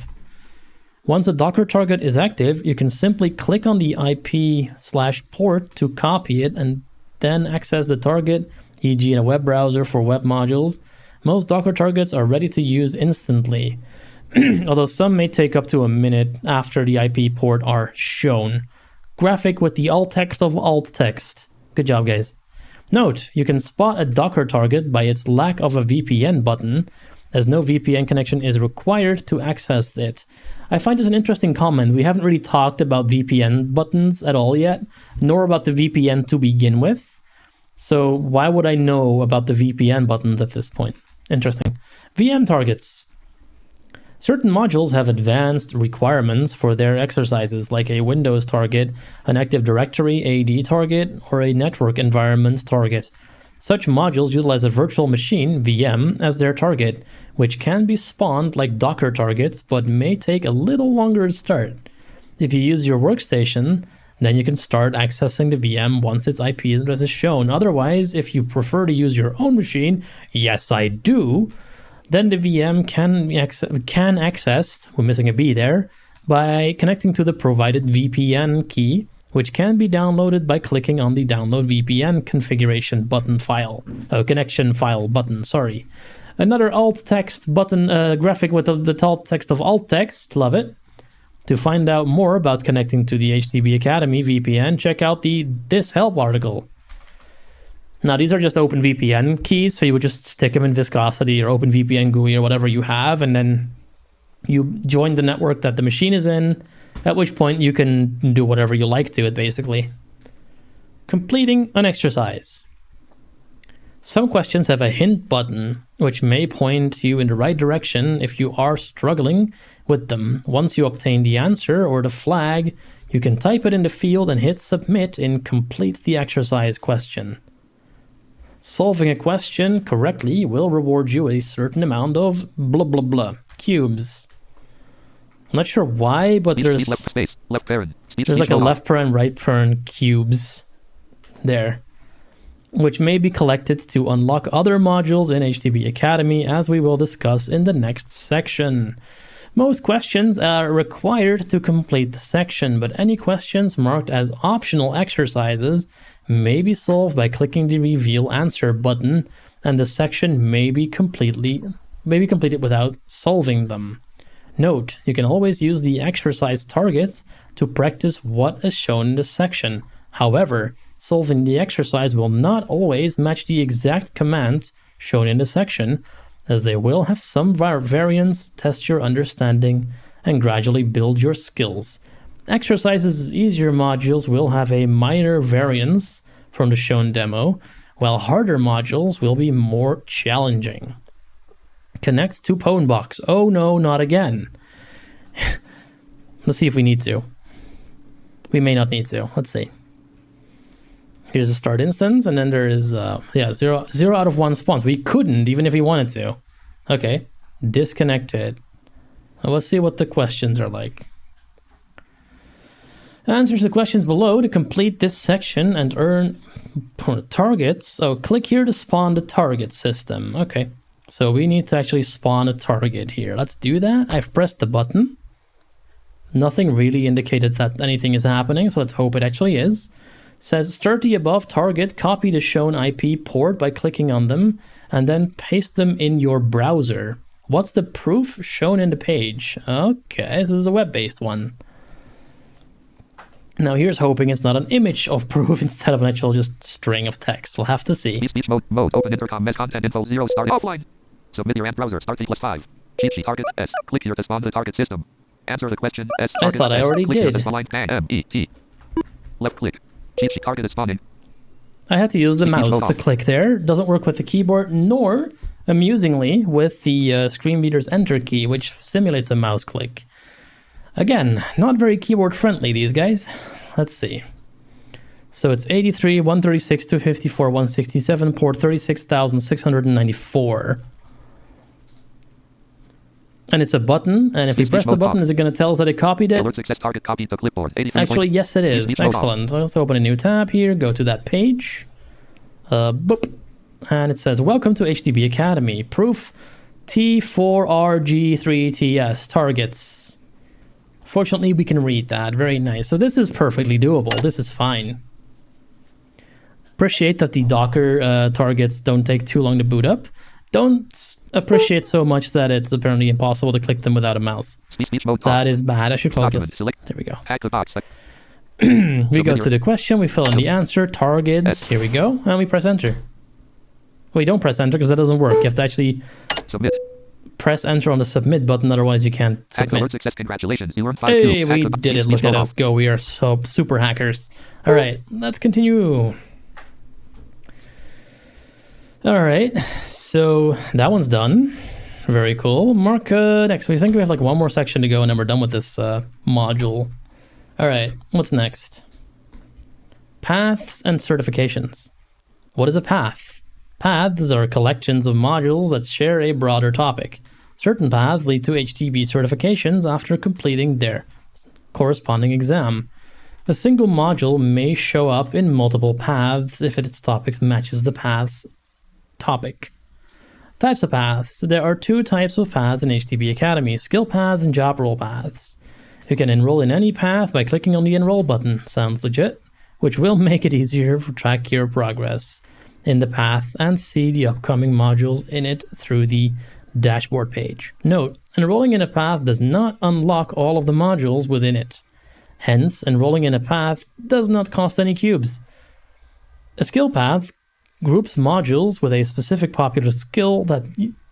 Once a Docker target is active, you can simply click on the IP/port to copy it and then access the target, e.g. in a web browser for web modules. Most Docker targets are ready to use instantly, although some may take up to a minute after the IP port are shown. Graphic with the alt text of alt text. Good job, guys. Note, you can spot a Docker target by its lack of a VPN button, as no VPN connection is required to access it. I find this an interesting comment. We haven't really talked about VPN buttons at all yet, nor about the VPN to begin with. So why would I know about the VPN buttons at this point? Interesting. VM targets. Certain modules have advanced requirements for their exercises, like a Windows target, an Active Directory AD target, or a network environment target. Such modules utilize a virtual machine, VM, as their target, which can be spawned like Docker targets, but may take a little longer to start. If you use your workstation, then you can start accessing the VM once its IP address is shown. Otherwise, if you prefer to use your own machine, yes I do, then the VM can access, we're missing a B there, by connecting to the provided VPN key, which can be downloaded by clicking on the Download VPN configuration button connection file button, sorry. Another alt text button graphic with the alt text of alt text, love it. To find out more about connecting to the HTTP Academy VPN, check out this help article. Now, these are just OpenVPN keys, so you would just stick them in Viscosity or OpenVPN GUI or whatever you have, and then you join the network that the machine is in, at which point you can do whatever you like to it, basically. Completing an exercise. Some questions have a hint button, which may point you in the right direction if you are struggling with them. Once you obtain the answer or the flag, you can type it in the field and hit submit and complete the exercise question. Solving a question correctly will reward you a certain amount of blah blah blah cubes. I'm not sure why, but there's like a left paren, right paren cubes there, which may be collected to unlock other modules in HTTP Academy, as we will discuss in the next section. Most questions are required to complete the section, but any questions marked as optional exercises may be solved by clicking the Reveal Answer button, and the section may be completed without solving them. Note, you can always use the exercise targets to practice what is shown in the section. However, solving the exercise will not always match the exact commands shown in the section, as they will have some variance, test your understanding, and gradually build your skills. Exercises' easier modules will have a minor variance from the shown demo, while harder modules will be more challenging. Connect to Pwnbox. Oh no, not again. Let's see if we need to. We may not need to. Let's see. Here's a start instance, and then there is, 0 out of 1 spawns. We couldn't, even if we wanted to. Okay, disconnected. Now let's see what the questions are like. Answers the questions below to complete this section and earn targets. So click here to spawn the target system. Okay, So we need to actually spawn a target here. Let's do that. I've pressed the button. Nothing really indicated that anything is happening, so let's hope it actually is. Says start the above target, copy the shown IP port by clicking on them, and then paste them in your browser. What's the proof shown in the page? Okay, so this is a web-based one. Now here's hoping it's not an image of proof instead of an actual just string of text. We'll have to see. Speech mode, open intercom, mesh content info 0, start offline. Submit your ANT browser, start T+5. Cheat sheet target, S. Click here to spawn the target system. Answer the question, S. Target, I thought I already click here did. to spawn line, M-E-T. Left click. Cheat sheet target is spawning. I had to use the mouse to click there. Doesn't work with the keyboard, nor, amusingly, with the screen reader's enter key, which simulates a mouse click. Again, not very keyboard friendly, these guys. Let's see. So it's 83, 136, 254, 167, port 36,694. And it's a button, and if we press the button, is it going to tell us that it copied it? Alert success, target copied to clipboard. Actually, yes it is. Excellent. So let's open a new tab here, go to that page. Boop. And it says, welcome to HTTP Academy. Proof T4RG3TS targets. Fortunately, we can read that. Very nice. So this is perfectly doable. This is fine. Appreciate that the Docker targets don't take too long to boot up. Don't appreciate so much that it's apparently impossible to click them without a mouse. Speech mode, that is bad. I should close this. Select. There we go. HackTheBox. We go to the question, we fill in the answer, targets, here we go, and we press enter. We don't press enter because that doesn't work. You have to actually submit. Press enter on the submit button, otherwise you can't submit. Alert success, congratulations. You earned 5 hey, we did it. Look at us go. We are so super hackers. All right, let's continue. All right, so that one's done. Very cool. Mark next. We think we have like one more section to go and then we're done with this module. All right, what's next? Paths and certifications. What is a path? Paths are collections of modules that share a broader topic. Certain paths lead to HTTP certifications after completing their corresponding exam. A single module may show up in multiple paths if its topic matches the path's topic. Types of paths. There are 2 types of paths in HTTP Academy, skill paths and job role paths. You can enroll in any path by clicking on the enroll button. Sounds legit, which will make it easier to track your progress in the path and see the upcoming modules in it through the dashboard page. Note, enrolling in a path does not unlock all of the modules within it. Hence, enrolling in a path does not cost any cubes. A skill path groups modules with a specific popular skill that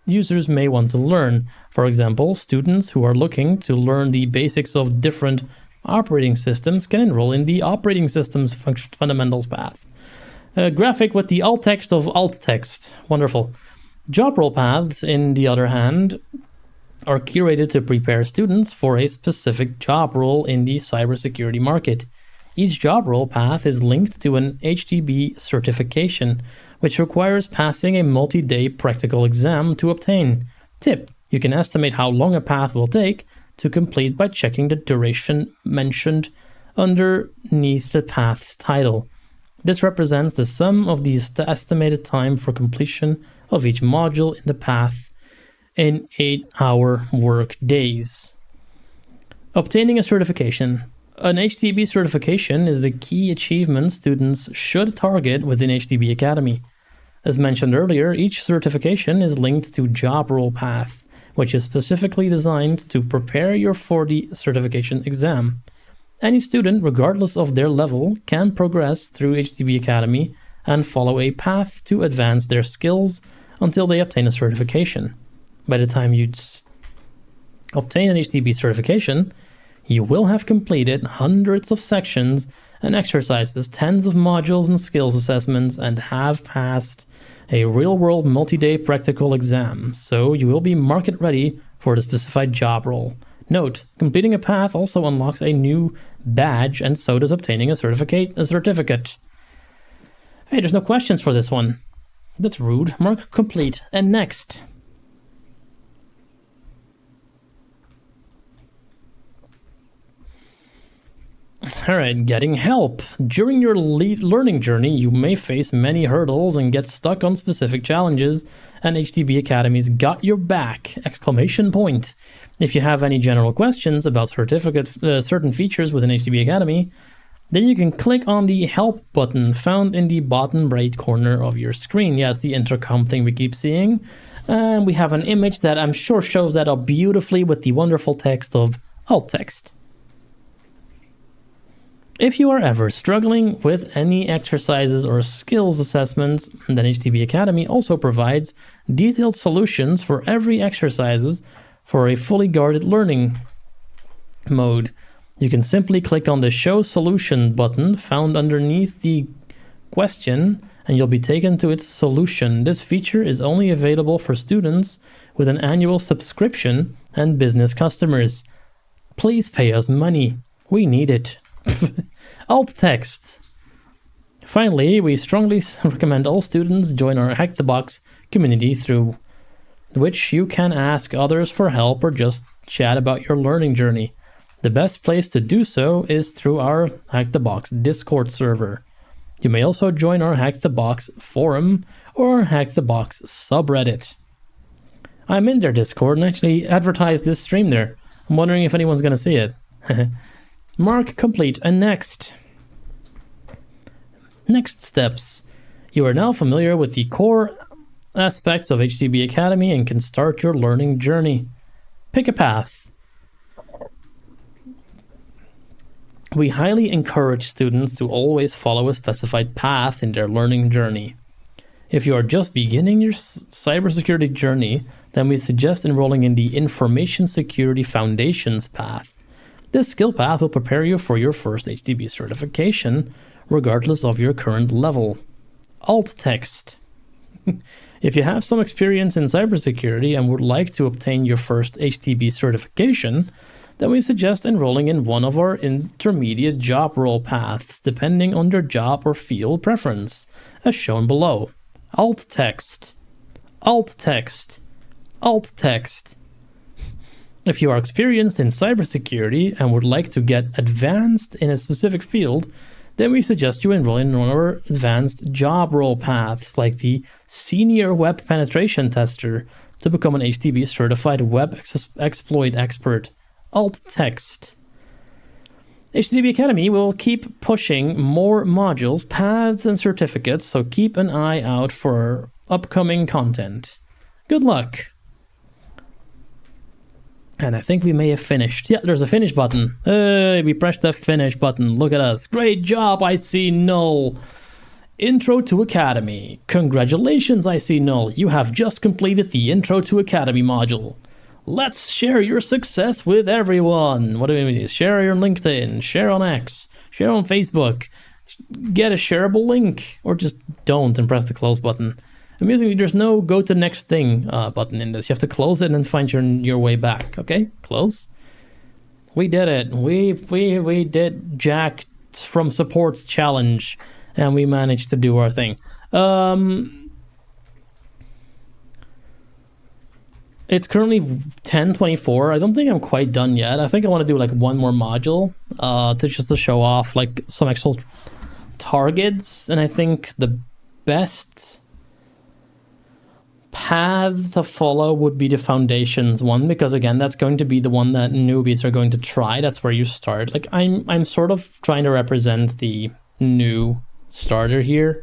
users may want to learn. For example, students who are looking to learn the basics of different operating systems can enroll in the operating systems fundamentals path. A graphic with the alt text of alt text. Wonderful. Job role paths, in the other hand, are curated to prepare students for a specific job role in the cybersecurity market. Each job role path is linked to an HTTP certification, which requires passing a multi-day practical exam to obtain. Tip: you can estimate how long a path will take to complete by checking the duration mentioned underneath the path's title. This represents the sum of the estimated time for completion of each module in the path in 8-hour work days. Obtaining a certification. An HTTP certification is the key achievement students should target within HTTP Academy. As mentioned earlier, each certification is linked to job role path, which is specifically designed to prepare you for the certification exam. Any student, regardless of their level, can progress through HTTP Academy and follow a path to advance their skills until they obtain a certification. By the time you obtain an HTTP certification, you will have completed hundreds of sections and exercises, tens of modules and skills assessments, and have passed a real-world multi-day practical exam, so you will be market ready for the specified job role. Note, completing a path also unlocks a new badge, and so does obtaining a certificate. Hey, there's no questions for this one. That's rude. Mark complete. And next. Alright, getting help. During your learning journey, you may face many hurdles and get stuck on specific challenges, and HTB Academy's got your back! Exclamation point. If you have any general questions about certain features within HTB Academy, then you can click on the Help button found in the bottom right corner of your screen. Yeah, it's the intercom thing we keep seeing. And we have an image that I'm sure shows that up beautifully with the wonderful text of alt text. If you are ever struggling with any exercises or skills assessments, then HTB Academy also provides detailed solutions for every exercises for a fully guarded learning mode. You can simply click on the Show Solution button found underneath the question and you'll be taken to its solution. This feature is only available for students with an annual subscription and business customers. Please pay us money. We need it. Alt text. Finally, we strongly recommend all students join our Hack the Box community, through which you can ask others for help or just chat about your learning journey. The best place to do so is through our Hack the Box Discord server. You may also join our Hack the Box forum or Hack the Box subreddit. I'm in their Discord and actually advertised this stream there. I'm wondering if anyone's going to see it. Mark complete and next. Next steps. You are now familiar with the core aspects of HTB Academy and can start your learning journey. Pick a path. We highly encourage students to always follow a specified path in their learning journey. If you are just beginning your cybersecurity journey, then we suggest enrolling in the Information Security Foundations path. This skill path will prepare you for your first HTB certification, regardless of your current level. Alt text. If you have some experience in cybersecurity and would like to obtain your first HTB certification, then we suggest enrolling in one of our intermediate job role paths, depending on your job or field preference, as shown below. Alt text. Alt text. Alt text. If you are experienced in cybersecurity and would like to get advanced in a specific field, then we suggest you enroll in one of our advanced job role paths, like the Senior Web Penetration Tester, to become an HTB certified web exploit expert. Alt text. HTB Academy will keep pushing more modules, paths, and certificates, so keep an eye out for upcoming content. Good luck! And I think we may have finished. Yeah, there's a finish button. Hey, we pressed the finish button. Look at us. Great job, I see Null. Intro to Academy. Congratulations, I see Null. You have just completed the Intro to Academy module. Let's share your success with everyone. What do we mean? Share on LinkedIn, share on X, share on Facebook. Get a shareable link, or just don't and press the close button. Amusingly, there's no go to next thing button in this. You have to close it and then find your way back. Okay, close. We did it. We did Jack from Support's challenge, and we managed to do our thing. It's currently 10:24. I don't think I'm quite done yet. I think I want to do like one more module to show off like some actual targets, and I think the best path to follow would be the foundations one, because again, that's going to be the one that newbies are going to try. That's where you start. Like I'm sort of trying to represent the new starter here.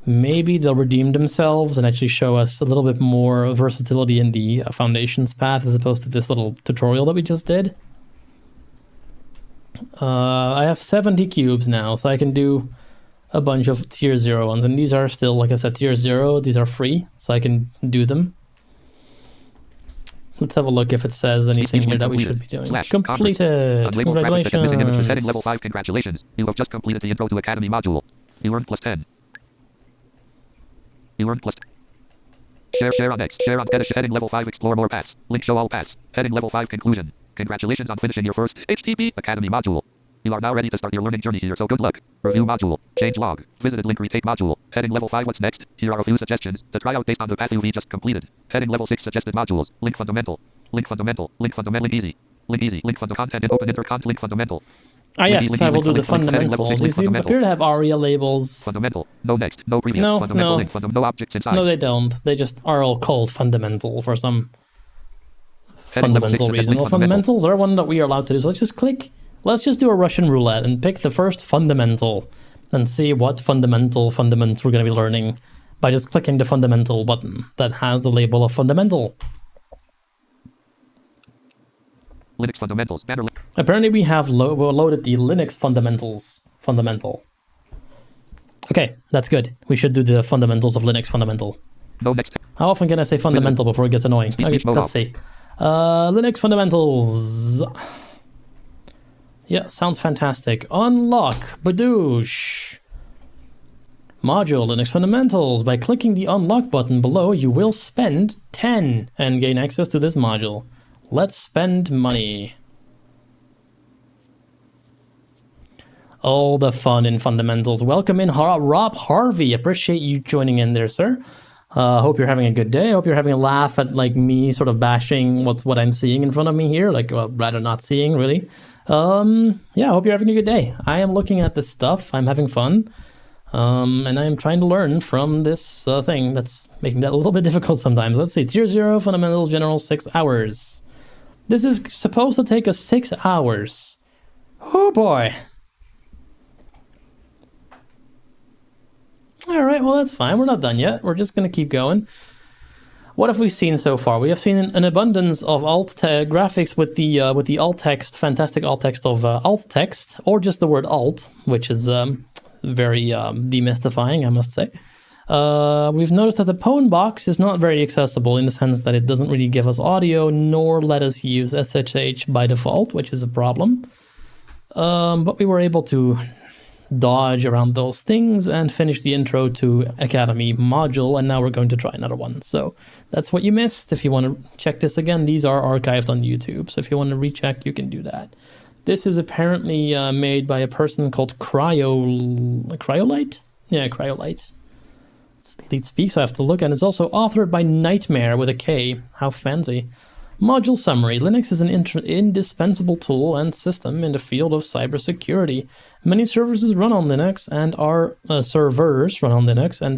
Maybe they'll redeem themselves and actually show us a little bit more versatility in the foundations path as opposed to this little tutorial that we just did. I have 70 cubes now, so I can do a bunch of tier 0 ones, and these are still, like I said, tier 0. These are free, so I can do them. Let's have a look if it says anything here that we should be doing. Completed. Congratulations. Heading level 5. Congratulations. You have just completed the Intro to Academy module. You earned plus 10. You earned plus. Share on X. Share on Fetish. Heading level 5. Explore more paths. Link show all paths. Heading level 5. Conclusion. Congratulations on finishing your first HTB Academy module. You are now ready to start your learning journey here, so good luck. Review module. Change log. Visited link retake module. Heading level 5. What's next? Here are a few suggestions to try out based on the path you've just completed. Heading level 6. Suggested modules. Link fundamental. Link fundamental. Link fundamental. Link easy. Link easy. Link fund content and open intercont. Link fundamental. yes, I will do the fundamental. These appear to have ARIA labels. Fundamental. No next. No previous. No, fundamental no. link. No objects inside. No, they don't. They just are all called fundamental for some Heading level fundamental 6, reason. Well, fundamentals are one that we are allowed to do. So let's just do a Russian roulette and pick the first fundamental and see what fundamentals we're going to be learning by just clicking the fundamental button that has the label of fundamental. Linux fundamentals. Banner link. Apparently we have loaded the Linux fundamental. Okay, that's good. We should do the fundamentals of Linux fundamental. No next. How often can I say fundamental before it gets annoying? Okay, let's see. Linux fundamentals. Yeah, sounds fantastic. Unlock Badoosh. Module Linux fundamentals. By clicking the unlock button below, you will spend 10 and gain access to this module. Let's spend money. All the fun in fundamentals. Welcome in, Rob Harvey. Appreciate you joining in there, sir. Hope you're having a good day. Hope you're having a laugh at like me sort of bashing what I'm seeing in front of me here. Like, well, rather not seeing, really. Yeah, hope you're having a good day. I am looking at this stuff. I'm having fun. And I am trying to learn from this thing that's making that a little bit difficult sometimes. Let's see. Tier 0, Fundamentals, General, 6 hours. This is supposed to take us 6 hours. Oh, boy. All right, well, that's fine. We're not done yet. We're just going to keep going. What have we seen so far? We have seen an abundance of alt graphics with the alt text, fantastic alt text of alt text, or just the word alt, which is very demystifying, I must say. We've noticed that the Pwn box is not very accessible in the sense that it doesn't really give us audio, nor let us use SSH by default, which is a problem. But we were able to dodge around those things and finish the intro to Academy module, and now we're going to try another one. So that's what you missed. If you want to check this again, these are archived on YouTube, so if you want to recheck, you can do that. This is apparently made by a person called Cryolite? Yeah, Cryolite. It's lead speak, so I have to look, and it's also authored by Nightmare with a K. How fancy. Module summary. Linux is an indispensable tool and system in the field of cybersecurity. Many services run on Linux and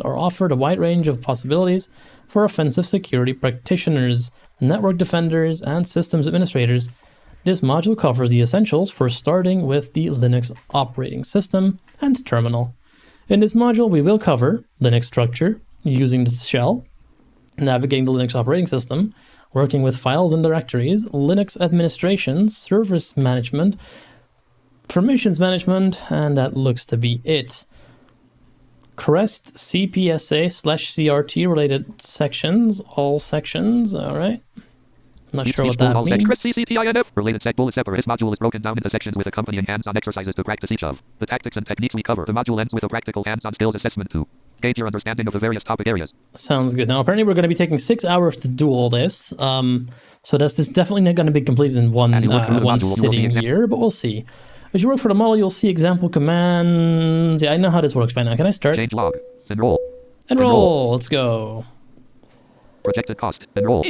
are offered a wide range of possibilities for offensive security practitioners, network defenders, and systems administrators. This module covers the essentials for starting with the Linux operating system and terminal. In this module, we will cover Linux structure, using the shell, navigating the Linux operating system, working with files and directories, Linux administration, service management, permissions management, and that looks to be it. CREST, CPSA/CRT related sections, all sections, all right. Not sure what that means. Related sec bullet separate. This module is broken down into sections with accompanying hands-on exercises to practice each of the tactics and techniques we cover. The module ends with a practical hands-on skills assessment to gauge your understanding of the various topic areas. Sounds good. Now, apparently we're going to be taking 6 hours to do all this. So that's definitely not going to be completed in one sitting here, but we'll see. As you work for the model, you'll see example commands. Yeah, I know how this works by now. Can I start? Change log. Enroll. Enroll. Let's go. Projected cost. Enroll.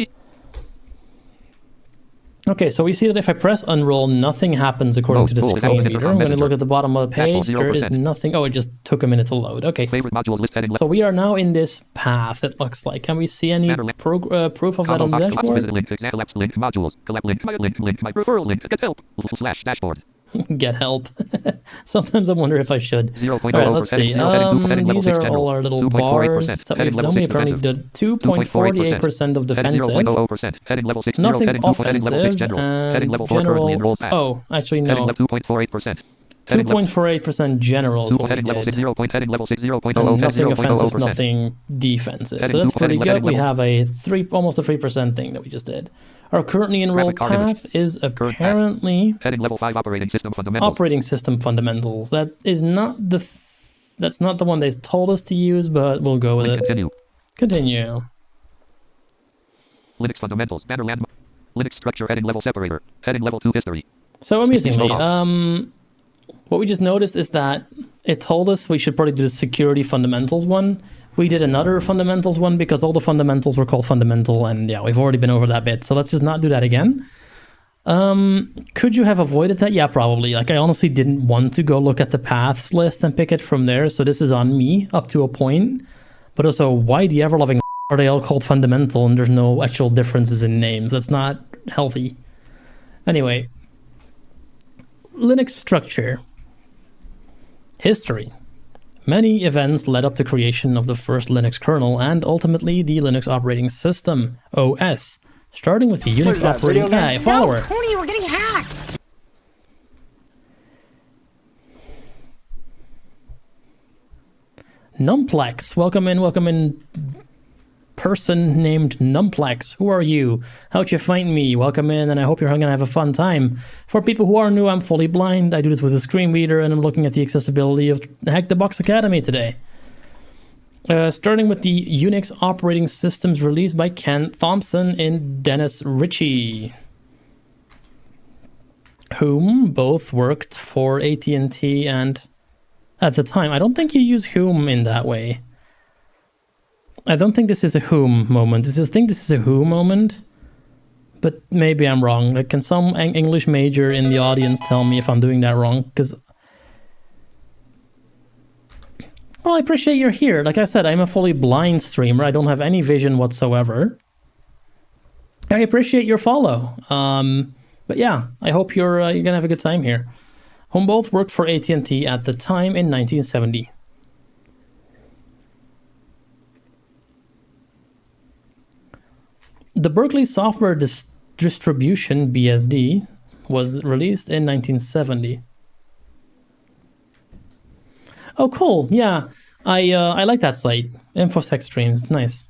Okay, so we see that if I press unroll, nothing happens according to the screen reader. I'm going to look at the bottom of the page. There is nothing. Oh, it just took a minute to load. Okay. So we are now in this path, it looks like. Can we see any proof of that on the dashboard? Get help. Sometimes I wonder if I should. All right, let's see. These are all our little bars that we've done. We apparently did 2.48% of defensive. Nothing offensive. General. Oh, actually no. 2.48% general is what we did. Nothing offensive, nothing defensive. So that's pretty good. We have almost a 3% thing that we just did. Our currently enrolled path is apparently operating system fundamentals. That is not that's not the one they told us to use, but we'll go with it. Continue. Linux fundamentals. Banner land. Linux structure. Heading level separator. Heading level 2 history. So amusingly, what we just noticed is that it told us we should probably do the security fundamentals one. We did another fundamentals one because all the fundamentals were called fundamental, and yeah, we've already been over that bit. So let's just not do that again. Could you have avoided that? Yeah, probably. Like, I honestly didn't want to go look at the paths list and pick it from there, so this is on me up to a point. But also, why the ever-loving are they all called fundamental and there's no actual differences in names? That's not healthy. Anyway, Linux structure. History. Many events led up to creation of the first Linux kernel and ultimately the Linux operating system, OS, starting with the Unix operating follower. Tony, we're getting hacked! Numplex, welcome in person named Numplex. Who are you? How'd you find me? Welcome in, and I hope you're gonna have a fun time. For people who are new, I'm fully blind. I do this with a screen reader, and I'm looking at the accessibility of HackTheBox Academy today. Starting with the Unix operating systems released by Ken Thompson and Dennis Ritchie, whom both worked for AT&T and at the time. I don't think you use whom in that way. I don't think this is a whom moment. I think this is a who moment, but maybe I'm wrong. Like, can some English major in the audience tell me if I'm doing that wrong? Because, well, I appreciate you're here. Like I said, I'm a fully blind streamer. I don't have any vision whatsoever. I appreciate your follow. But yeah, I hope you're gonna have a good time here. Whom both worked for AT&T at the time in 1970. The Berkeley Software Distribution, BSD, was released in 1970. Oh, cool. Yeah, I like that site. InfoSec Streams, it's nice.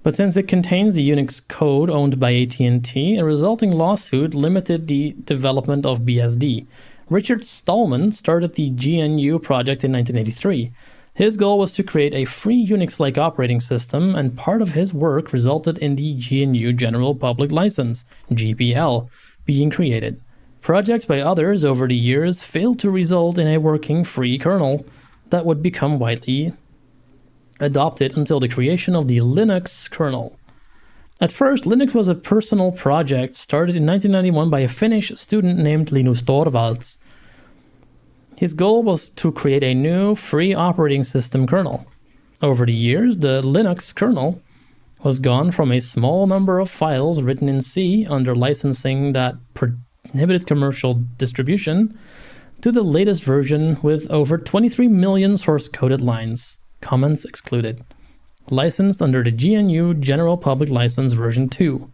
But since it contains the Unix code owned by AT&T, a resulting lawsuit limited the development of BSD. Richard Stallman started the GNU project in 1983. His goal was to create a free Unix-like operating system, and part of his work resulted in the GNU General Public License, GPL, being created. Projects by others over the years failed to result in a working free kernel that would become widely adopted until the creation of the Linux kernel. At first, Linux was a personal project started in 1991 by a Finnish student named Linus Torvalds. His goal was to create a new free operating system kernel. Over the years, the Linux kernel was gone from a small number of files written in C under licensing that prohibited commercial distribution to the latest version with over 23 million source-coded lines, comments excluded, licensed under the GNU General Public License version 2.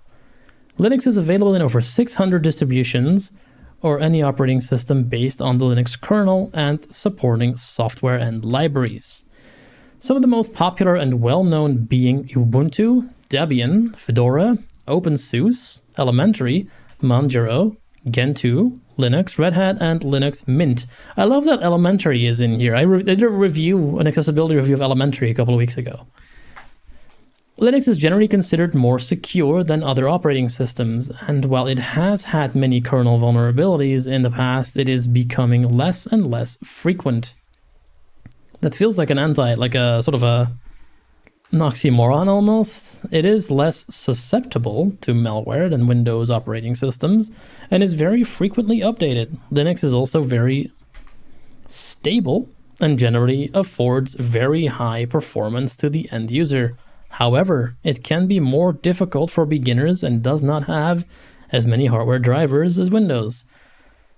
Linux is available in over 600 distributions, or any operating system based on the Linux kernel and supporting software and libraries. Some of the most popular and well-known being Ubuntu, Debian, Fedora, OpenSUSE, Elementary, Manjaro, Gentoo, Linux, Red Hat, and Linux Mint. I love that Elementary is in here. I did a review, an accessibility review of Elementary a couple of weeks ago. Linux is generally considered more secure than other operating systems, and while it has had many kernel vulnerabilities in the past, it is becoming less and less frequent. That feels like an sort of an oxymoron almost. It is less susceptible to malware than Windows operating systems, and is very frequently updated. Linux is also very stable and generally affords very high performance to the end user. However, it can be more difficult for beginners and does not have as many hardware drivers as Windows.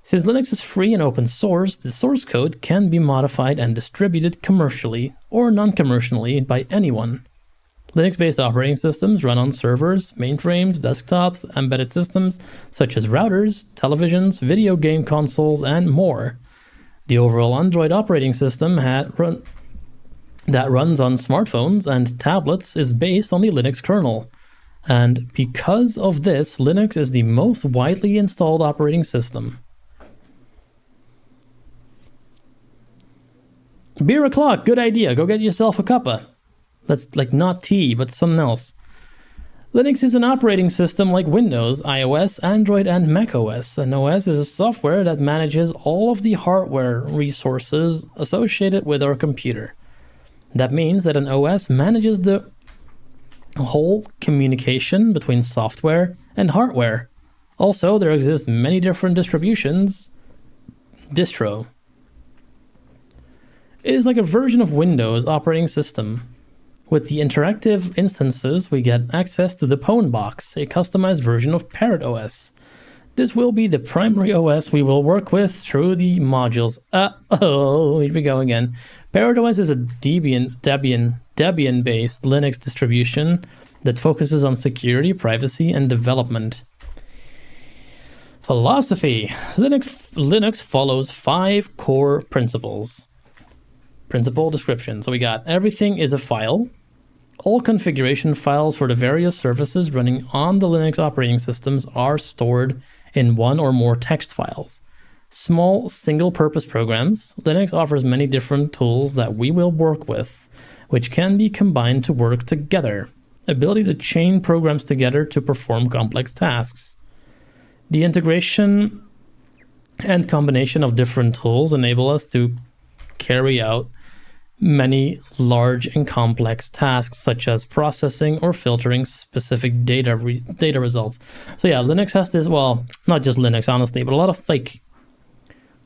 Since Linux is free and open source, the source code can be modified and distributed commercially or non-commercially by anyone. Linux-based operating systems run on servers, mainframes, desktops, embedded systems such as routers, televisions, video game consoles, and more. The overall Android operating system that runs on smartphones and tablets is based on the Linux kernel. And because of this, Linux is the most widely installed operating system. Beer o'clock, good idea. Go get yourself a cuppa. That's like not tea, but something else. Linux is an operating system like Windows, iOS, Android, and macOS. An OS is software that manages all of the hardware resources associated with our computer. That means that an OS manages the whole communication between software and hardware, Also, there exist many different distributions. Distro. It is like a version of Windows operating system. With the interactive instances, we get access to the Pwn box, a customized version of Parrot OS. This will be the primary OS we will work with through the modules. Here we go again. Parrot OS is a Debian-based Linux distribution that focuses on security, privacy, and development. Philosophy. Linux follows 5 core principles. Principle description. So we got everything is a file. All configuration files for the various services running on the Linux operating systems are stored in one or more text files. Small single-purpose programs. Linux offers many different tools that we will work with, which can be combined to work together. Ability to chain programs together to perform complex tasks. The integration and combination of different tools enable us to carry out many large and complex tasks, such as processing or filtering specific data results. So yeah, Linux has this, well, not just Linux, honestly, but a lot of like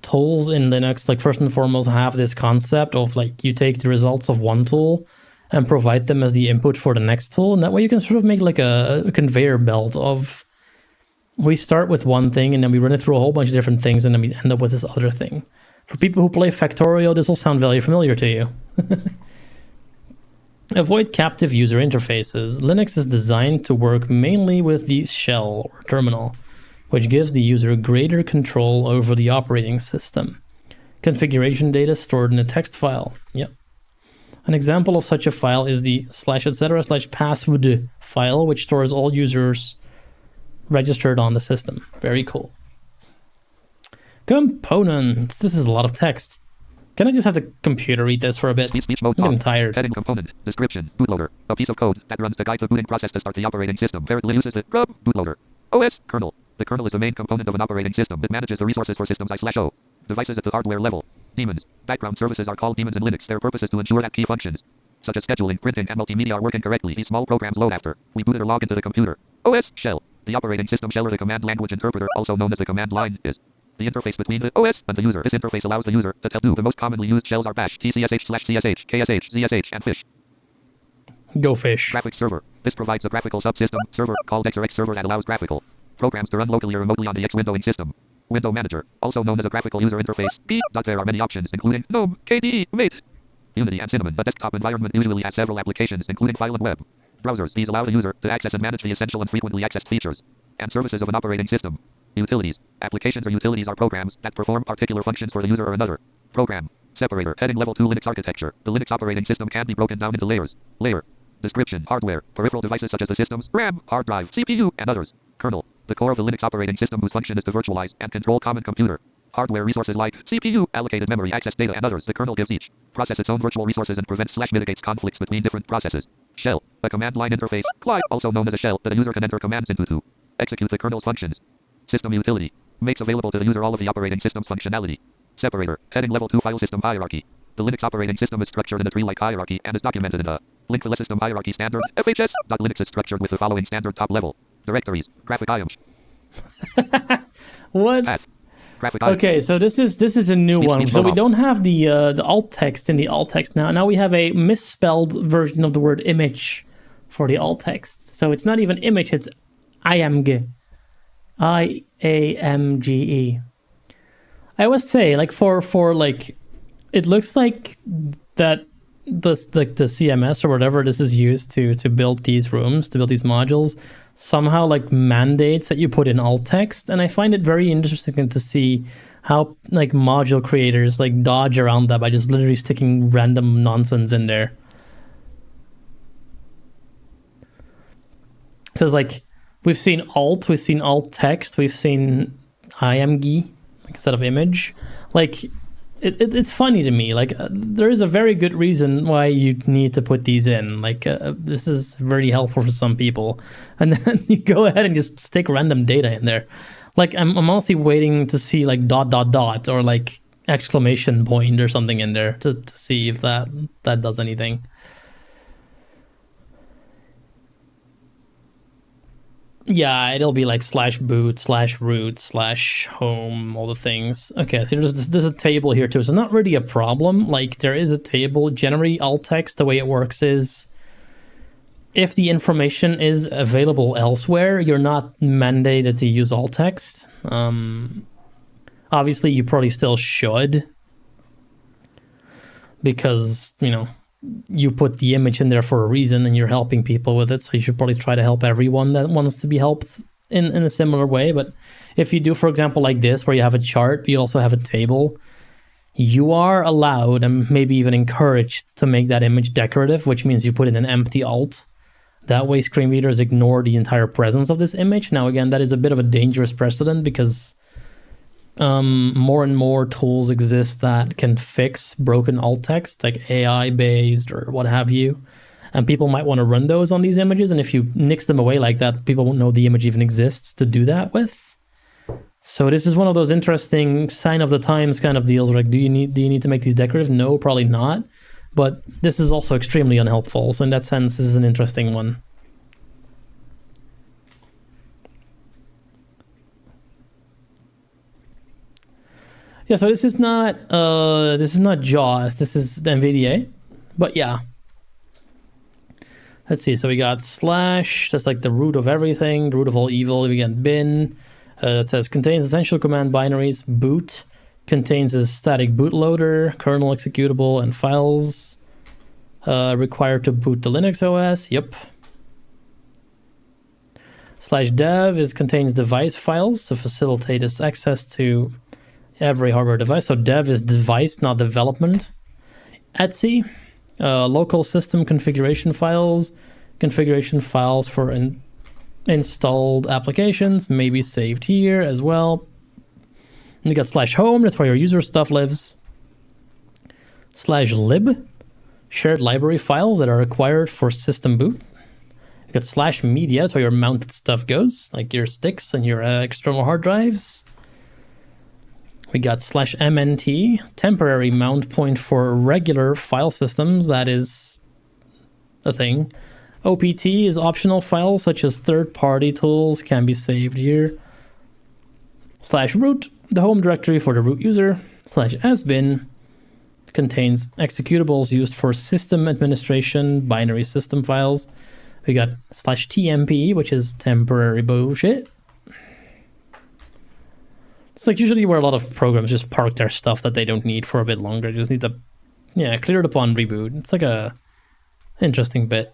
tools in Linux, like first and foremost, have this concept of like you take the results of one tool and provide them as the input for the next tool, and that way you can sort of make like a conveyor belt of, we start with one thing and then we run it through a whole bunch of different things and then we end up with this other thing. For people who play Factorio, this will sound very familiar to you. Avoid captive user interfaces. Linux is designed to work mainly with the shell or terminal, which gives the user greater control over the operating system. Configuration data stored in a text file. Yep. An example of such a file is the /etc/password file, which stores all users registered on the system. Very cool. Components. This is a lot of text. Can I just have the computer read this for a bit? Speech mode I'm tired. Heading component. Description. Bootloader. A piece of code that runs the guide to booting process to start the operating system. Verily uses the grub bootloader. OS. Kernel. The kernel is the main component of an operating system. It manages the resources for systems I/O. Devices at the hardware level. Daemons. Background services are called daemons in Linux. Their purpose is to ensure that key functions, such as scheduling, printing, and multimedia are working correctly. These small programs load after we boot it or log into the computer. OS. Shell. The operating system shell or the command language interpreter, also known as the command line, is the interface between the OS and the user. This interface allows the user to tell the most commonly used shells are bash, tcsh/csh, ksh, zsh, and fish. Go fish. Graphics server. This provides a graphical subsystem server called X or X server that allows graphical programs to run locally or remotely on the X windowing system. Window manager, also known as a graphical user interface. There are many options, including GNOME, KDE, Mate, Unity, and Cinnamon. The desktop environment usually has several applications, including file and web browsers. These allow the user to access and manage the essential and frequently accessed features and services of an operating system. Utilities. Applications or utilities are programs that perform particular functions for the user or another program. Separator. Heading level 2 Linux architecture. The Linux operating system can be broken down into layers. Layer. Description. Hardware. Peripheral devices such as the system's RAM, hard drive, CPU, and others. Kernel. The core of the Linux operating system whose function is to virtualize and control common computer. Hardware resources like CPU, allocated memory, access data, and others. The kernel gives each process its own virtual resources and prevents/mitigates conflicts between different processes. Shell. A command line interface. CLI, also known as a shell, that a user can enter commands into to execute the kernel's functions. System utility. Makes available to the user all of the operating system's functionality. Separator. Heading level 2 file system hierarchy. The Linux operating system is structured in a tree-like hierarchy and is documented in the link file system hierarchy standard FHS.Linux is structured with the following standard top level directories. Graphic items. What? Path. Okay, so this is a new one. So we don't have the alt text in the alt text now. Now we have a misspelled version of the word image for the alt text. So it's not even image, it's IAMGE. IAMGE. I always say, like for like, it looks like that the CMS or whatever this is used to build these rooms, to build these modules, somehow like mandates that you put in alt text, and I find it very interesting to see how like module creators like dodge around that by just literally sticking random nonsense in there. So it's like we've seen alt text, we've seen IAMGE instead of image. Like it's funny to me. Like there is a very good reason why you need to put these in. Like this is very helpful for some people, and then you go ahead and just stick random data in there. Like I'm honestly waiting to see like ... or like exclamation point or something in there to see if that does anything. Yeah, it'll be like /boot, /root, /home, all the things. Okay, so there's a table here too. So it's not really a problem. Like there is a table. Generally, alt text, the way it works is if the information is available elsewhere, you're not mandated to use alt text. Obviously, you probably still should because, you know, you put the image in there for a reason and you're helping people with it, so you should probably try to help everyone that wants to be helped in a similar way. But if you do, for example, like this, where you have a chart, but you also have a table, you are allowed and maybe even encouraged to make that image decorative, which means you put in an empty alt. That way screen readers ignore the entire presence of this image. Now, again, that is a bit of a dangerous precedent because more and more tools exist that can fix broken alt text, like AI based or what have you, and people might want to run those on these images, and if you nix them away like that, people won't know the image even exists to do that with. So this is one of those interesting sign of the times kind of deals, like do you need to make these decorative? No, probably not, but this is also extremely unhelpful, so in that sense this is an interesting one. Yeah, so this is not JAWS, this is the NVDA, but yeah. Let's see, so we got /, that's like the root of everything, the root of all evil. We got bin, that says contains essential command binaries. Boot contains a static bootloader, kernel executable, and files required to boot the Linux OS. Yep. /dev contains device files to facilitate its access to every hardware device. So dev is device, not development. Etc. Local system configuration files for installed applications may be saved here as well. And you got /home, that's where your user stuff lives. /lib, shared library files that are required for system boot. You got /media, that's where your mounted stuff goes, like your sticks and your external hard drives. We got /mnt, temporary mount point for regular file systems. That is a thing. OPT is optional files such as third-party tools can be saved here. /root, the home directory for the root user. /sbin contains executables used for system administration, binary system files. We got /tmp, which is temporary bullshit. It's like usually where a lot of programs just park their stuff that they don't need for a bit longer. You just need to, clear it upon reboot. It's like a interesting bit.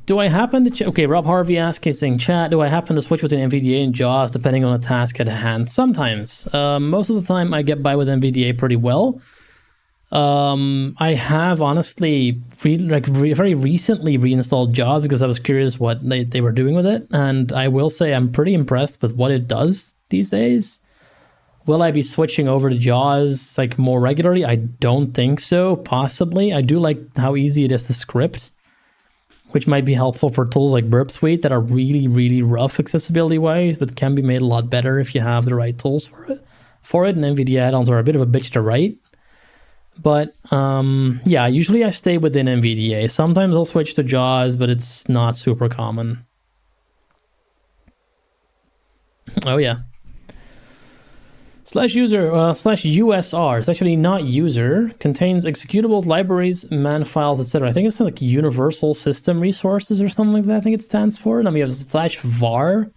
Do I happen to... Okay, Rob Harvey asking, chat, do I happen to switch between NVDA and JAWS depending on a task at hand? Sometimes. Most of the time I get by with NVDA pretty well. I have honestly very recently reinstalled JAWS because I was curious what they were doing with it, and I will say I'm pretty impressed with what it does these days. Will I be switching over to JAWS like more regularly? I don't think so. Possibly. I do like how easy it is to script, which might be helpful for tools like Burp Suite that are really, really rough accessibility wise, but can be made a lot better if you have the right tools for it. And NVIDIA add-ons are a bit of a bitch to write. But yeah, usually I stay within NVDA. Sometimes I'll switch to JAWS, but it's not super common. Oh yeah. /user /USR. It's actually not user. Contains executables, libraries, man files, etc. I think it's like Universal System Resources or something like that. I think it stands for. And then we have /var.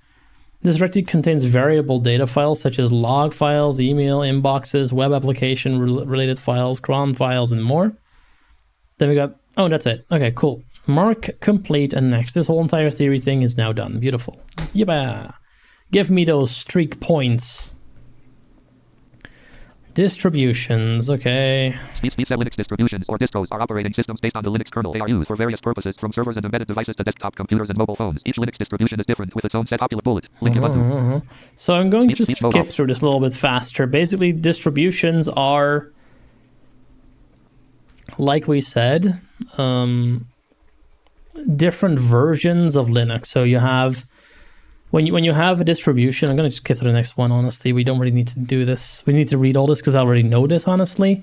This directory contains variable data files such as log files, email, inboxes, web application related files, cron files, and more. Then we got, oh, that's it. Okay, cool. Mark complete and next. This whole entire theory thing is now done. Beautiful. Yeah. Give me those streak points. Distributions, okay. These Linux distributions or distros are operating systems based on the Linux kernel. They are used for various purposes, from servers and embedded devices to desktop computers and mobile phones. Each Linux distribution is different with its own set popular bullet. Link So I'm going to skip through this a little bit faster. Basically, distributions are, like we said, different versions of Linux. So you have... When you have a distribution, I'm going to skip to the next one, honestly. We don't really need to do this. We need to read all this because I already know this, honestly.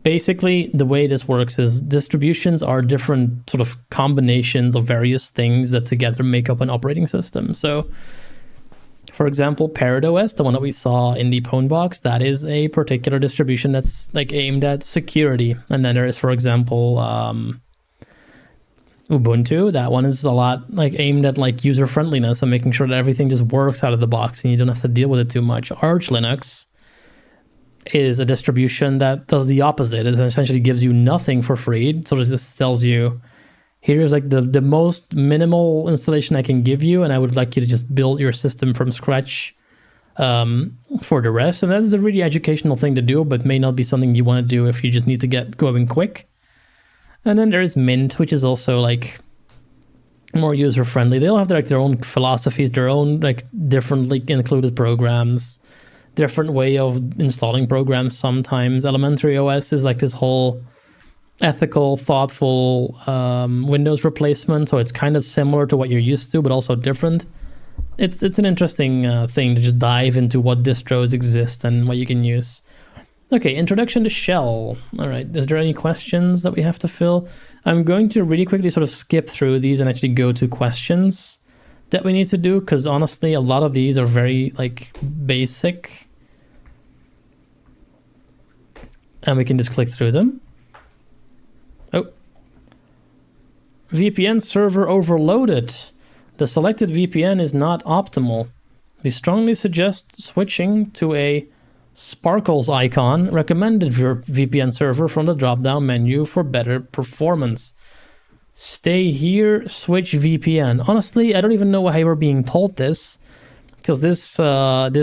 basically the way this works is distributions are different sort of combinations of various things that together make up an operating system. So for example, Parrot OS, the one that we saw in the Pwnbox, that is a particular distribution that's like aimed at security. And then there is, for example, Ubuntu. That one is a lot like aimed at like user friendliness and making sure that everything just works out of the box and you don't have to deal with it too much. Arch Linux is a distribution that does the opposite. It essentially gives you nothing for free. So it just tells you, here's like the most minimal installation I can give you, and I would like you to just build your system from scratch for the rest. And that is a really educational thing to do, but may not be something you want to do if you just need to get going quick. And then there's Mint, which is also like more user friendly. They'll have like their own philosophies, their own like differently included programs, different way of installing programs. Sometimes Elementary OS is like this whole ethical, thoughtful Windows replacement, so it's kind of similar to what you're used to, but also different. It's an interesting thing to just dive into what distros exist and what you can use. Okay, introduction to Shell. All right, is there any questions that we have to fill? I'm going to really quickly sort of skip through these and actually go to questions that we need to do, because honestly, a lot of these are very like basic. And we can just click through them. Oh. VPN server overloaded. The selected VPN is not optimal. We strongly suggest switching to a Sparkles icon recommended VPN server from the drop-down menu for better performance. Stay here, switch VPN. Honestly, I don't even know why we're being told this, because this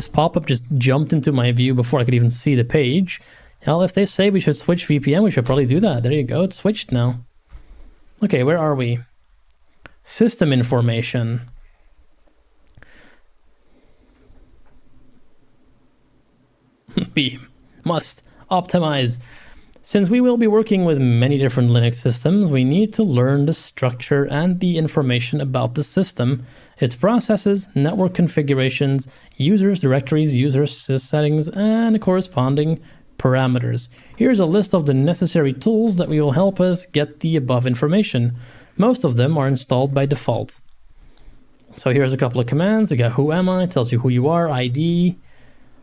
pop-up just jumped into my view before I could even see the page. Well, if they say we should switch VPN, we should probably do that. There you go, it's switched now. Okay, where are we? System information. B. Must optimize. Since we will be working with many different Linux systems, we need to learn the structure and the information about the system, its processes, network configurations, users, directories, user settings, and corresponding parameters. Here's a list of the necessary tools that will help us get the above information. Most of them are installed by default. So here's a couple of commands. We got who am I, tells you who you are, ID,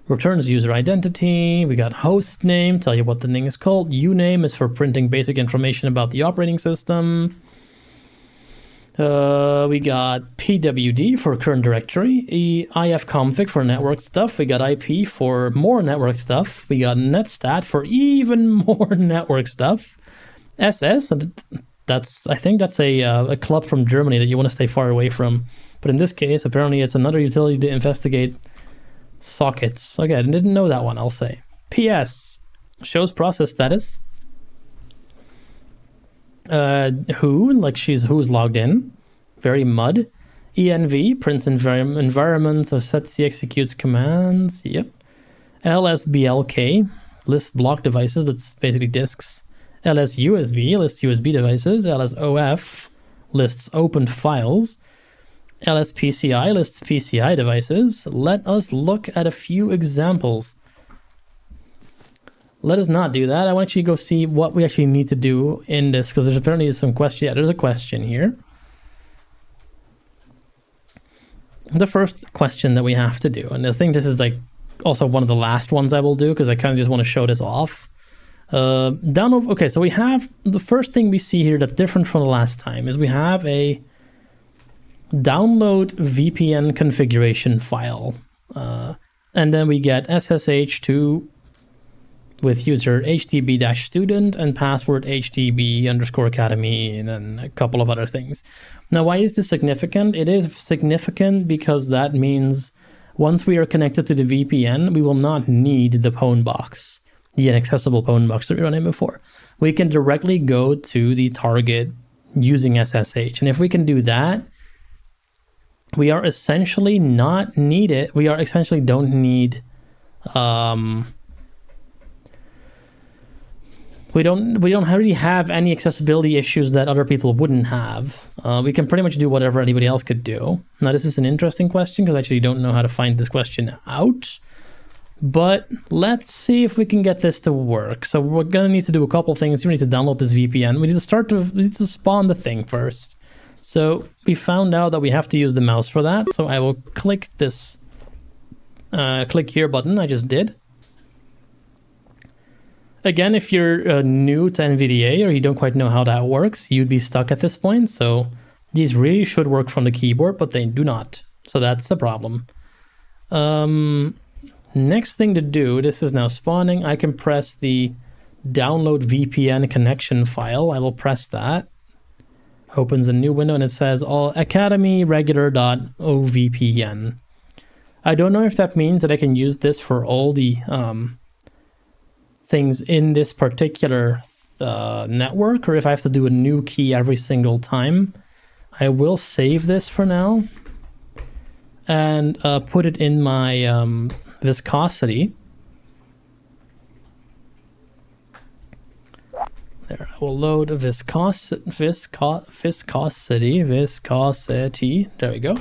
returns user identity. We got host name, tell you what the thing is called. Uname is for printing basic information about the operating system. We got pwd for current directory, ifconfig for network stuff. We got IP for more network stuff. We got netstat for even more network stuff. SS, and I think that's a club from Germany that you want to stay far away from. But in this case, apparently it's another utility to investigate sockets. Okay, I didn't know that one, I'll say. PS shows process status. Who, like who's logged in. Very mud. env prints environments of setc executes commands. Yep. lsblk lists block devices, that's basically disks. lsusb lists USB devices. lsof lists opened files. lspci lists PCI devices. Let us look at a few examples. Let us not do that. I want you to go see what we actually need to do in this, because there's apparently some question. Yeah, there's a question here. The first question that we have to do, and I think this is like also one of the last ones I will do, because I kind of just want to show this off. Download. Okay, so we have the first thing we see here that's different from the last time is we have a download VPN configuration file, and then we get SSH2 with user HTB-student and password HTB_academy, and then a couple of other things. Now, why is this significant? It is significant because that means once we are connected to the VPN, we will not need the Pwnbox, the inaccessible Pwnbox that we ran in before. We can directly go to the target using SSH. And if we can do that, we are essentially not needed. We are essentially don't need we don't really have any accessibility issues that other people wouldn't have. We can pretty much do whatever anybody else could do. Now, this is an interesting question because I actually don't know how to find this question out. But let's see if we can get this to work. So we're gonna need to do a couple things. We need to download this VPN. We need to spawn the thing first. So we found out that we have to use the mouse for that. So I will click this click here button. I just did. Again, if you're new to NVDA or you don't quite know how that works, you'd be stuck at this point. So these really should work from the keyboard, but they do not. So that's the problem. Next thing to do, this is now spawning. I can press the download VPN connection file. I will press that. Opens a new window and it says all academy regular.ovpn. I don't know if that means that I can use this for all the things in this particular network, or if I have to do a new key every single time. I will save this for now and put it in my viscosity. There, I will load viscosity. There we go.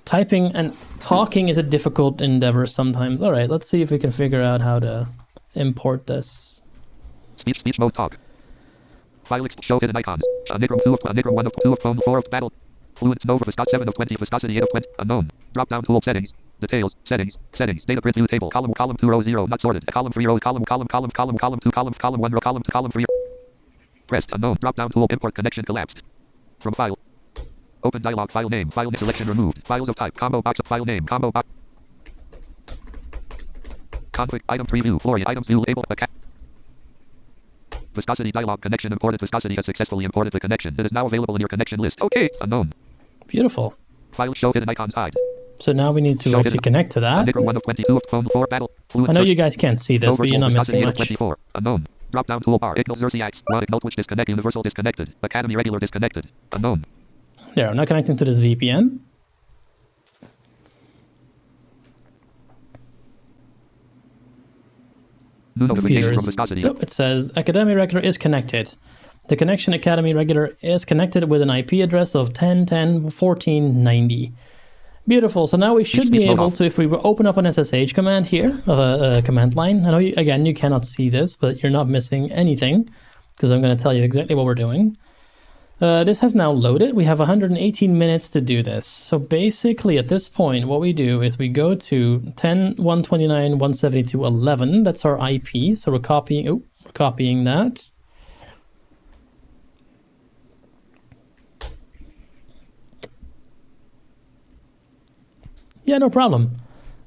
Typing and talking is a difficult endeavor sometimes. All right, let's see if we can figure out how to import this. Speech mode talk. File show hidden icons. Nigrum 2 of Nigrum 1 of 2 of phone 4 of battle. Fluent Nova viscosity 7 of 20 viscosity 8 of 20 unknown. Drop down tool settings. Details settings data print view table column 2 row 0 not sorted column 3 rows column 2 column 1 row column 2 column 3 pressed unknown drop down tool import connection collapsed from file open dialog file name file selection removed files of type combo box of file name combo box config item preview Flory items view label viscosity dialog connection imported viscosity has successfully imported the connection. It is now available in your connection list. Okay, unknown. Beautiful. File show hidden icons hide. So now we need to actually connect to that. I know you guys can't see this, but you're not missing much. Unknown. Drop down toolbar. Ignore Xerxes. Ignore which disconnect. Universal disconnected. Academy regular disconnected. Unknown. There, I'm not connecting to this VPN. New notification from viscosity. Oh, it says Academy regular is connected. The connection Academy regular is connected with an IP address of 10.10.14.90. Beautiful. So now we should be able to, if we open up an SSH command here, command line. I know, again, you cannot see this, but you're not missing anything because I'm going to tell you exactly what we're doing. This has now loaded. We have 118 minutes to do this. So basically at this point, what we do is we go to 10.129.172.11. That's our IP. So we're copying that. Yeah, no problem.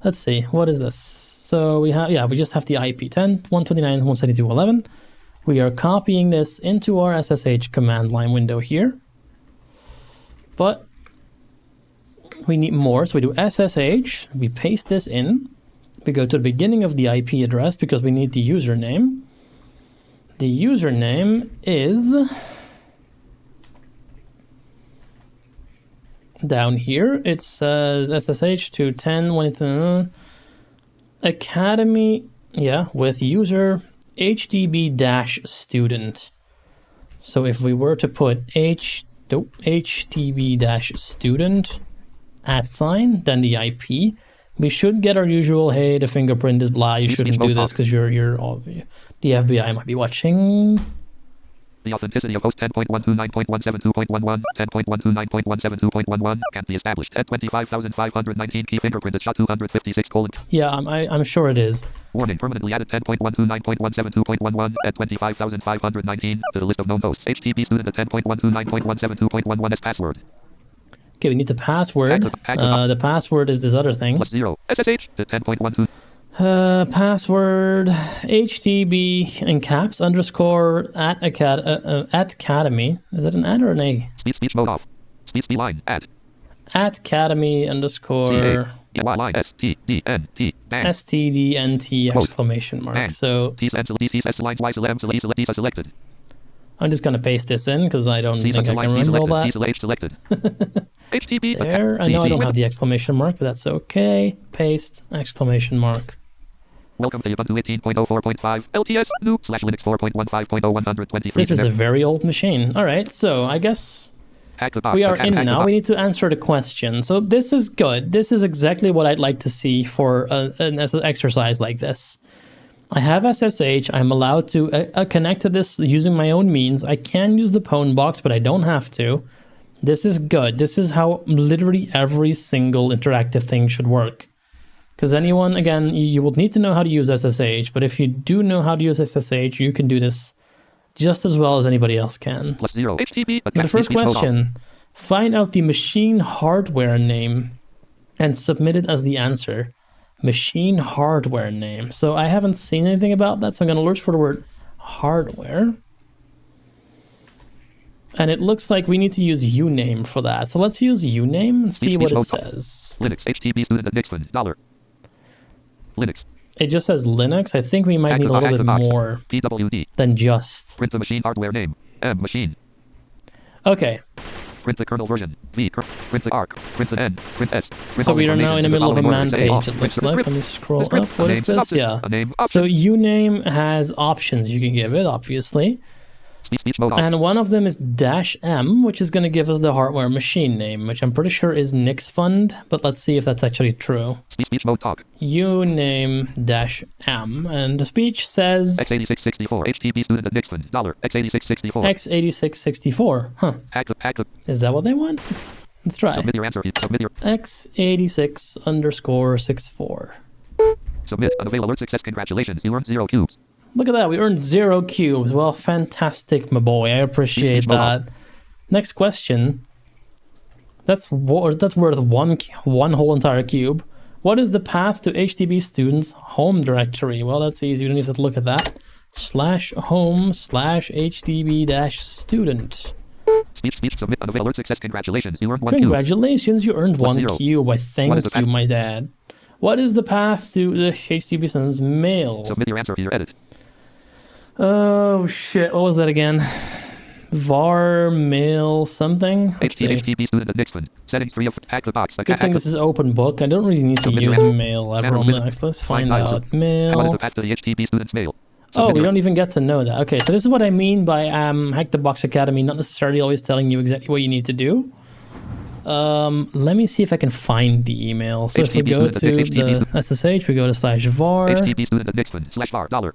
Let's see, what is this? So we just have the IP 10.129.172.11. We are copying this into our SSH command line window here. But we need more, so we do SSH, we paste this in. We go to the beginning of the IP address because we need the username. The username is down here. It says SSH to 10.1 Academy, with user HTTP-student. So if we were to put HTTP-student @ then the IP, we should get our usual, hey, the fingerprint is blah, you shouldn't do this because you're all, the FBI might be watching. The authenticity of host 10.129.172.11, 10.129.172.11 can't be established. At 25,519 key fingerprint is shot 256 : Yeah, I'm sure it is. Warning, permanently added 10.129.172.11 at 25,519 to the list of known hosts. HTTP student at 10.129.172.11 as password. Okay, we need the password. The password is this other thing. +0. SSH to 10.12. Password HTTP in caps _ at academy. Is it an @ or an A? Speech mode off. Speech line @ academy _ STDNT exclamation mark. So I'm just gonna paste this in because I don't think I can remember all that. There, I know I don't have the exclamation mark, but that's okay. Paste exclamation mark. Welcome to Ubuntu 18.04.5 LTS new /Linux 4.15.0123. This is a very old machine. All right, so I guess HackTheBox We are Academy. in now. HackTheBox. We need to answer the question. So this is good. This is exactly what I'd like to see for an exercise like this. I have SSH. I'm allowed to connect to this using my own means. I can use the pwn box, but I don't have to. This is good. This is how literally every single interactive thing should work. Because anyone, again, you will need to know how to use SSH, but if you do know how to use SSH, you can do this just as well as anybody else can. +0 HTTP. The first question, find out the machine hardware name and submit it as the answer. Machine hardware name. So I haven't seen anything about that, so I'm going to search for the word hardware. And it looks like we need to use uname for that. So let's use uname and see what it says. Linux HTTP student at Nixon $. Linux. It just says Linux. I think we might need a little bit more PWD. than just. Print the machine hardware name. M machine. Okay. Print the kernel version. V. Print the ARC. Print the N. Print S. Print So we are now in the middle of a man page, off. it looks like. Let me scroll Descript. up. What is this? Yeah. So uname has options you can give it, obviously. Speech mode off. And one of them is -m, which is going to give us the hardware machine name, which I'm pretty sure is NixFund, but let's see if that's actually true. Speech mode talk. Uname -m, and the speech says x8664 HTTP student at Nixon $x8664 x8664. Huh. Hack the Is that what they want? Let's try. submit your answer. Submit your x86_64. submit unavail alert success. Congratulations, you earned 0 cubes. Look at that, we earned 0 cubes. Well, fantastic, my boy. I appreciate that. Next question. That's worth one whole entire cube. What is the path to HTTP student's home directory? Well, that's easy. We don't need to look at that. /home/HTTP-student. Speech submit unavail alert success. Congratulations, you earned 1 cube. Congratulations, you earned 1 0. cube. I thank you, my dad. What is the path to the HTTP student's mail? Submit your answer here. Edit. Oh shit, what was that again? var mail something? HTTP student at Nixon. Settings 3 of HackTheBox. Good thing this is open book. I don't really need to use mail ever on Linux. Let's find out. What is Mail. the path to the HTTP student's mail? Oh, we don't even get to know that. Okay, so this is what I mean by HackTheBox Academy, not necessarily always telling you exactly what you need to do. Let me see if I can find the email. So if we go to the SSH, we go to /var. HTTP student at Nixon /var $.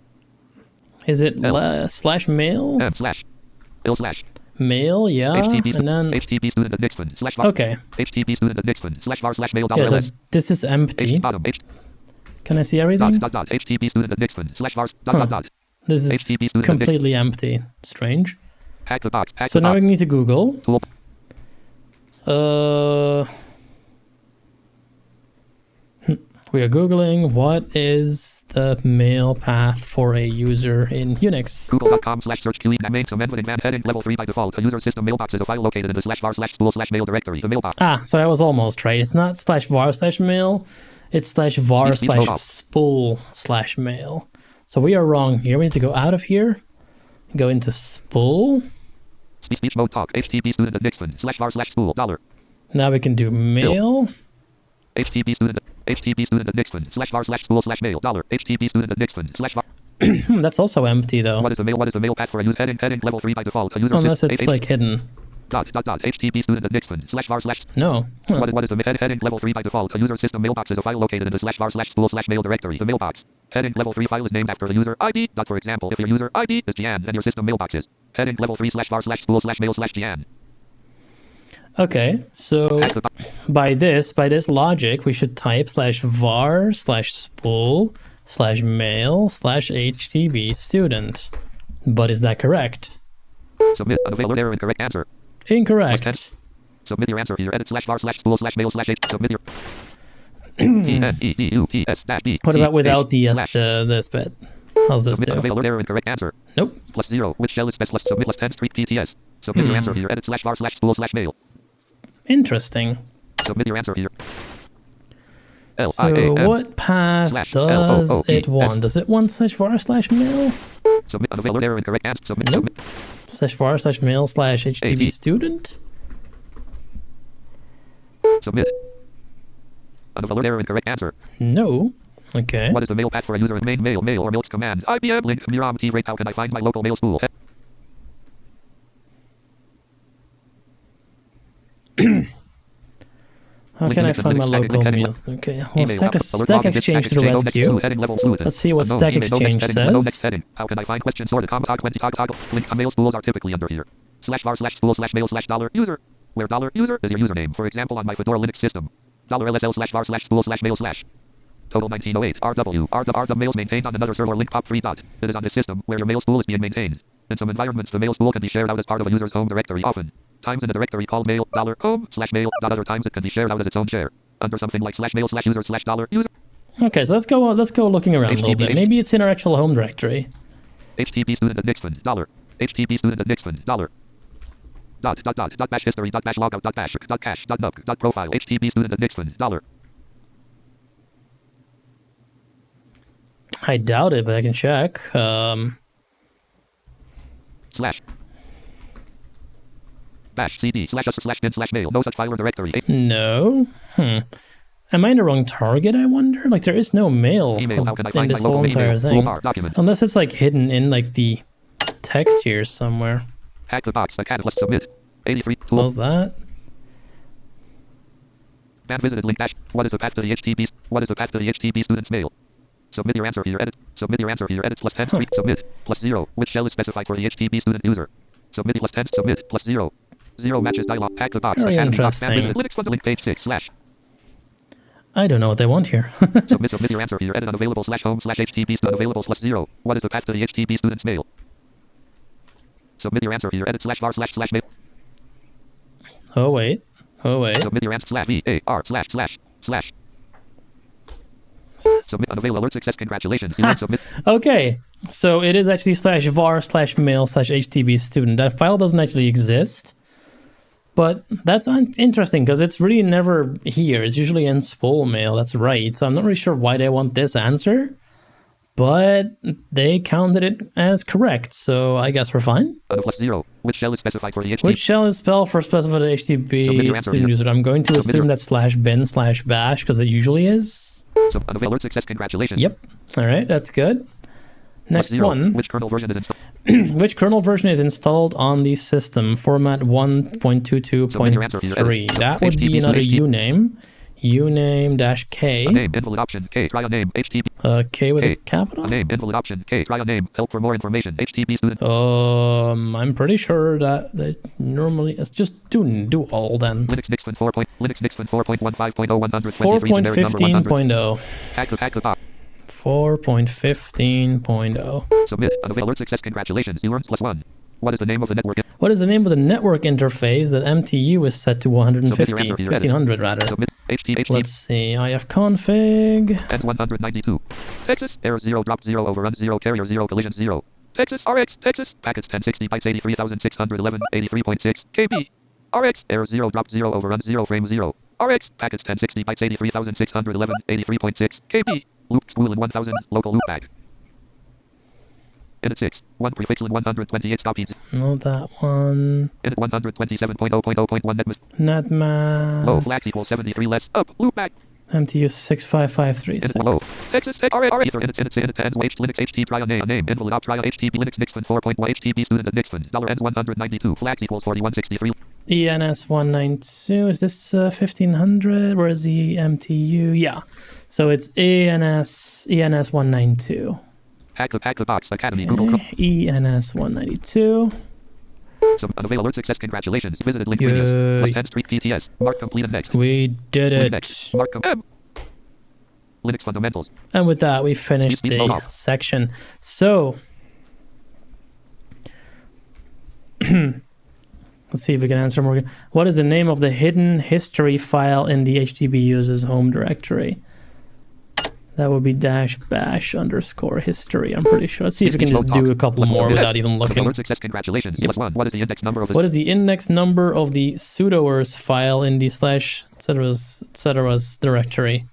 Is it /mail? Mail, yeah. And then HTTP student at Nixon /var. okay. HTTP student at Nixon /var/mail Yeah, so this is empty. Can I see everything? HTTP student at Nixon /var This is completely empty. Strange. HackTheBox. So now we need to Google. We are Googling what is the mail path for a user in Unix. Google.com/search QE name some advanced heading level 3 by default. A user system mailbox is a file located in the /var/school/mail directory. The mailbox. Ah, so I was almost right. It's not /var/mail. It's /var/spool/mail. So we are wrong here. We need to go out of here. Go into spool. Speech mode talk. HTTP student at Nixon /var/spool $. Now we can do mail. HTTP student at Nixon /var/spool/mail $. HTTP student at Nixon /var. That's also empty though. What is the mail path for a user heading level 3 by default? A user unless it's like hidden. HTTP student at Nixon /var/. No. Huh. What is the heading level 3 by default? A user system mailbox is a file located in the /var/spool/mail directory. The mailbox. Heading level 3 file is named after the user ID. For example, if your user ID is Jan, then your system mailbox is heading level 3 /var/spool/mail/Jan. Okay, so by this logic, we should type /var/spool/mail/HTTP student. But is that correct? Submit unavailable error. Incorrect answer. Incorrect. Submit your answer here. Edit /var/spool/mail/h. Submit your. What about without the this bit? How's this submit do? unavailable error. Incorrect answer. Nope. +0. Which shell is best? Submit +10 street PTS. Submit your answer here. Edit /var/spool/mail. Interesting. Submit your answer here. So what path does it want? Does it want /var/mail? Submit unavailable error. Incorrect answer. Submit. Nope. /var/mail/HTTP student? Submit. Unavailable error. Incorrect answer. No. Okay. What is the mail path for a user in main mail or mails command? IBM link Miram T rate. How can I find my local mail spool? How can I find my local meals? Okay, well, Stack Exchange to the rescue. Let's see what Stack Exchange says. How can I find question sorted? Toggle. Link mail spools are typically under here. /var/spool/mail/$ user. Where $user is your username. For example, on my Fedora Linux system. $LSL/var/spool/mail/. Total 1908. RW mails maintained on another server link pop 3. It is on this system where your mail spool is being maintained. In some environments, the mail spool can be shared out as part of a user's home directory often. Times in a directory called mail $home/mail. Other times it can be shared out as its own share. Under something like /mail/user/$user. Okay, so let's go looking around a little bit. Maybe it's in our actual home directory. HTTP student at Nixon $HTTP student at Nixon dot bash history dot bash logout dot bash dot cache dot nuke dot profile HTTP student at Nixon I doubt it, but I can check. Slash bash cd /bin/mail. No such file or directory. No. Am I in the wrong target, I wonder? Like, there is no mail Email. How can I in find this my whole local entire email? thing. Unless it's, like, hidden in, like, the text here somewhere. HackTheBox Academy. Submit. 83. Close that. Ban visited link dash. What is the path to the HTTP student's mail? Submit your answer here. Edit. Submit your answer here. Edit plus 10. Submit plus 0. Which shell is specified for the HTTP student user? Submit plus 10. Submit plus 0. 0 matches dialog. HackTheBox Very Academy. interesting. Ban visited Linux fund link page 6 / I don't know what they want here. Submit your answer here. Edit unavailable /home/HTTP student available plus 0. What is the path to the HTTP student's mail? Submit your answer here. Edit /var//mail. Oh, wait. Submit your answer /var//. Submit unavailable alert success. Congratulations. Submit. Okay, so it is actually /var/mail/HTTP student. That file doesn't actually exist. But that's interesting because it's really never here. It's usually in spool mail. That's right. So I'm not really sure why they want this answer. But they counted it as correct. So I guess we're fine. Plus 0. Which shell is specified for the HTTP? Which shell is spelled for specified HTTP student user? I'm going to assume that's /bin/bash because it usually is. Unavailable alert success. Congratulations. Yep. All right. That's good. Next one. Which kernel version is installed? Which kernel version is installed on the system? Format 1.22.3. That would be another uname. Uname-K. Name, invalid option, K, try a name, HTTP. K with a capital? A name, invalid option, K, try a name, help for more information, HTTP student. I'm pretty sure that normally, it's just do all then. Linux Nixon 4.15.0 4.15.0. HackTheBox. 4.15.0. Submit. Unavailable alert success. Congratulations. You earned +1. What is the name of the network? What is the name of the network interface that MTU is set to 150? 1500 rather. Submit. Let's see. ifconfig. N192. Texas. Error 0. Drop 0. Overrun 0. Carrier 0. Collision 0. Texas. RX. Texas. Packets 1060 bytes 83,611. 83.6 KB. RX. Error 0. Drop 0. Overrun 0. Frame 0. RX. Packets 1060 bytes 83,611. 83.6 KB. Loop spool in 1000. Local loopback. Init 6. 1 prefix in 128 copies. No, that one. Init 127.0.0.1 netmask. Low flags equals 73 less. Up. Loopback. MTU 65536. Init low. Texas Tech RA Ether init Linux HT try a name invalid op try HTTP Linux Nixon 4.1 HTTP student at Nixon $N192 flags equals 4163. ENS 192. Is this 1500? Where is the MTU? Yeah. So it's ENS 192. HackTheBox Academy Google Chrome. ENS 192. Some unavailable alert success. Congratulations. Visited link previous. +10 street PTS. Mark completed next. We did it. Next. Mark Linux fundamentals. And with that, we finished the section. So let's see if we can answer more. What is the name of the hidden history file in the HTTP user's home directory? That would be --bash_history. I'm pretty sure. Let's see if we can just do a couple more without even looking. Alert success. Congratulations. +1. What is the index number of What is the index number of the sudoers file in the /etc.'s directory?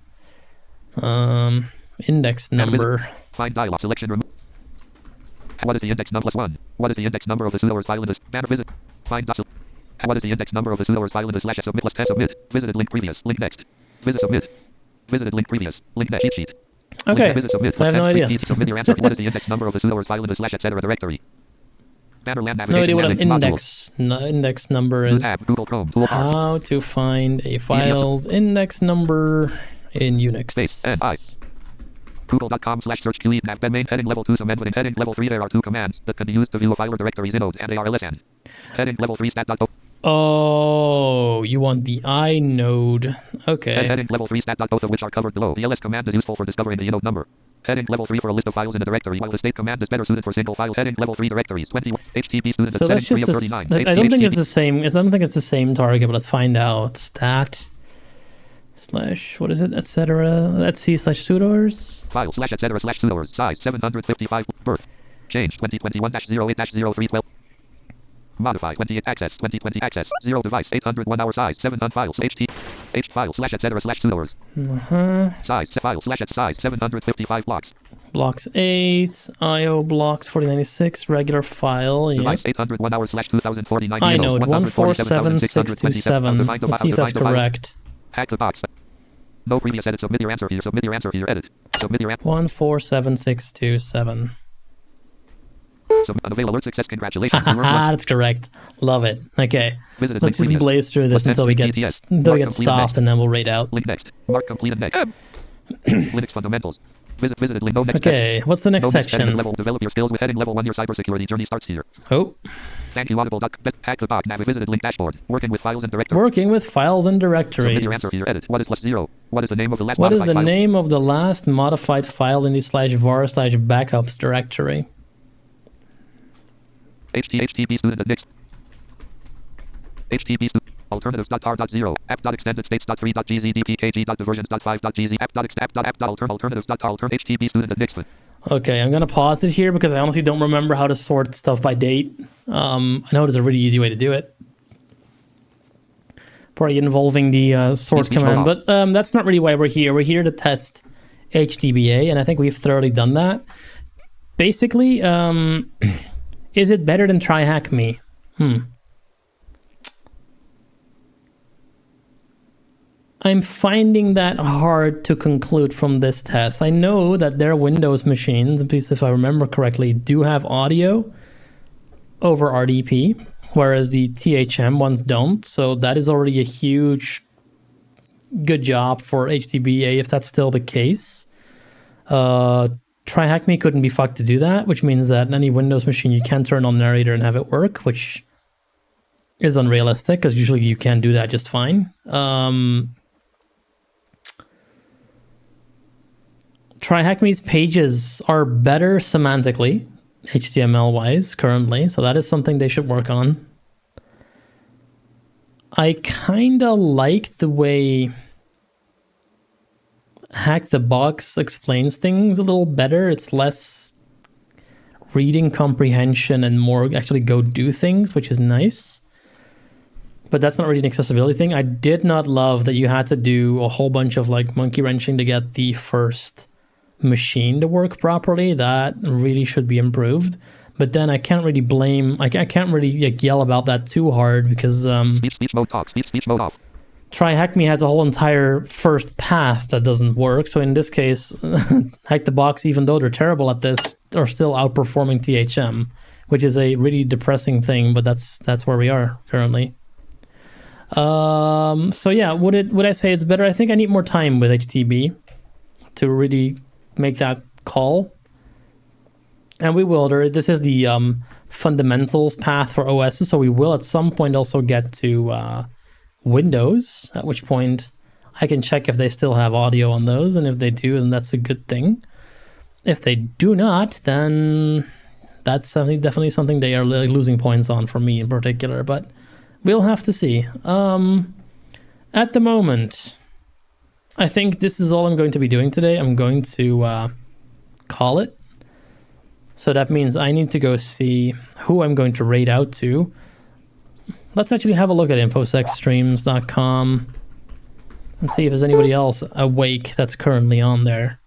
Index number. Find dialog selection. What is the index number +1? What is the index number of the sudoers file in this? Banner visit. Find what is the index number of the sudoers file in this /submit +10 submit. Visited link previous. Link next. Visit submit. Visited link previous. Link next sheet. Okay. Visit submit. I have no idea. Submit your answer. What is the index number of the sudoers file in this /etc. directory? Banner land No navigation. idea what an modules. index number New is. tab. Google Chrome. Toolbar. How to find a file's index number in Unix. Space. N-I. Google.com/search QE nav ben main heading level 2 some ending heading level 3 there are 2 commands that can be used to view a file or directories inode and ARLSN. Heading level 3 stat.o. Oh, you want the inode. Okay. Heading level 3 stat.o of which are covered below. The ls command is useful for discovering the inode number. Heading level 3 for a list of files in a directory, while the state command is better suited for single file. Heading level 3 directories 21 HTTP student So that's setting 3 just of this, 39. I don't think it's the same. I don't think it's the same target, but let's find out. Stat / what is it, etc. Let's see /sudoers. File / etc / sudoers size 755 birth change 2021-08-0312 modify 28 access 2020 access 0 device 801 hour size 7 files h file / etc / sudoers size file / size 755 blocks 8 IO blocks 4096 regular file. Yeah. Device 801 hours / 2049 I know it 147627. Let's see if that's correct. Hack the box. No previous edit. Submit your answer here. Submit your answer here. Edit. Submit your answer. 147627. Unavail alert success. Congratulations. You earned one. That's correct. Love it. Okay. Visited Let's link just previous. blaze through this until we get PTS. stopped, next. and then we'll rate out. Link next. Mark completed next. Linux fundamentals. Visited link. No next. Okay. What's the next no section? Heading level. Develop your skills with heading level 1. Your cybersecurity journey starts here. Oh. Thank you. Audible. Hack the box. Visited link dashboard. Working with files and directories. Working with files and directories. Submit your answer here. Edit. What is +0? What is the name of the last What is modified the file? name of the last modified file in the /var/backups directory? HTTP student next. HTTP student. Alternatives.tar.0 app.extendedstates.3.gz.dpkg.diversions.5.gz app.alternatives.tar HTTP student next. Okay, I'm gonna pause it here because I honestly don't remember how to sort stuff by date. I know there's a really easy way to do it, probably involving the sort command, but that's not really why we're here. We're here to test HTBA, and I think we've thoroughly done that. Basically, is it better than TryHackMe? I'm finding that hard to conclude from this test. I know that their Windows machines, at least if I remember correctly, do have audio over RDP, whereas the THM ones don't. So that is already a huge good job for HTBA if that's still the case. TryHackMe couldn't be fucked to do that, which means that any Windows machine you can turn on narrator and have it work, which is unrealistic because usually you can do that just fine. TryHackMe's pages are better semantically, HTML-wise, currently, so that is something they should work on. I kind of like the way HackTheBox explains things a little better. It's less reading comprehension and more actually go do things, which is nice. But that's not really an accessibility thing. I did not love that you had to do a whole bunch of like monkey wrenching to get the first machine to work properly. That really should be improved. But then I can't really blame, I can't really like, yell about that too hard because Speech mode talk. Speech mode off. TryHackMe has a whole entire first path that doesn't work. So in this case, HackTheBox, even though they're terrible at this, are still outperforming THM, which is a really depressing thing. But that's where we are currently. So yeah, would I say it's better? I think I need more time with HTB to really make that call. And we will. This is the fundamentals path for OS, so we will at some point also get to Windows, at which point I can check if they still have audio on those, and if they do, then that's a good thing. If they do not, then that's definitely something they are losing points on for me in particular, but we'll have to see. At the moment, I think this is all I'm going to be doing today. I'm going to call it. So that means I need to go see who I'm going to rate out to. Let's actually have a look at infosecstreams.com and see if there's anybody else awake that's currently on there.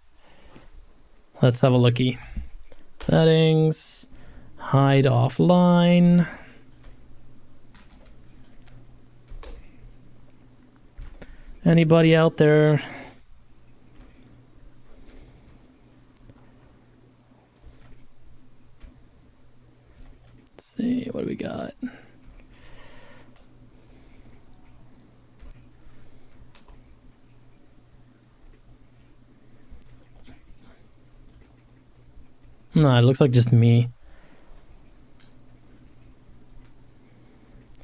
Let's have a looky. Settings, hide offline. Anybody out there? see, what do we got? No, it looks like just me.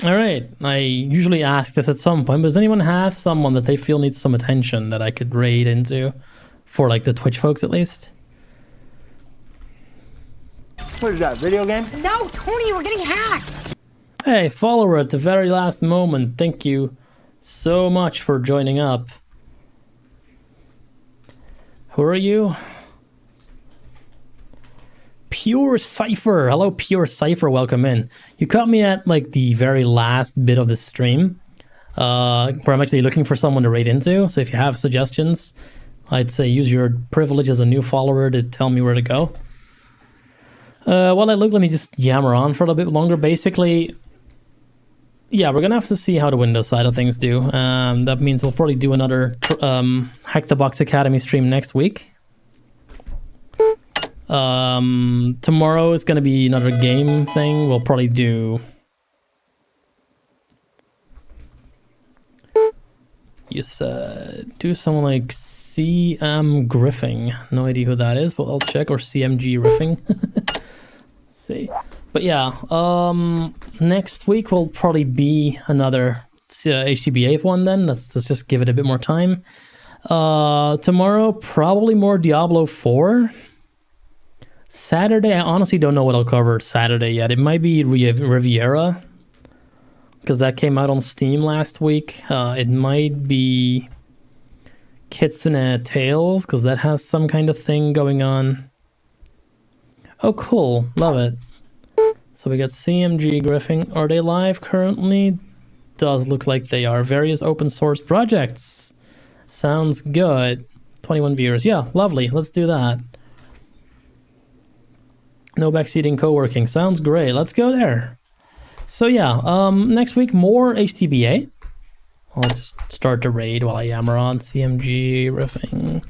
All right, I usually ask this at some point, but does anyone have someone that they feel needs some attention that I could raid into? For like the Twitch folks at least? What is that, video game? No, Tony, we're getting hacked! Hey, follower at the very last moment, thank you so much for joining up. Who are you? Pure Cypher. Hello, Pure Cypher. Welcome in. You caught me at like the very last bit of the stream, where I'm actually looking for someone to raid into. So if you have suggestions, I'd say use your privilege as a new follower to tell me where to go. While I look, let me just yammer on for a little bit longer. Basically, yeah, we're gonna have to see how the Windows side of things do. That means we'll probably do another HackTheBox Academy stream next week. Tomorrow is going to be another game thing. We'll probably do... You said... Do someone like CM Griffing. No idea who that is, but I'll check. Or CMG Riffing. See. But yeah, next week will probably be another HTB8 one then. Let's just give it a bit more time. Tomorrow, probably more Diablo 4. Saturday, I honestly don't know what I'll cover Saturday yet. It might be Riviera, because that came out on Steam last week. It might be Kitsune Tales, because that has some kind of thing going on. Oh, cool. Love it. So we got CMG Griffing. Are they live currently? Does look like they are. Various open source projects. Sounds good. 21 viewers. Yeah, lovely. Let's do that. No backseating co-working. Sounds great. Let's go there. So yeah, next week, more HTBA. I'll just start the raid while I yammer on. CMG Griffing.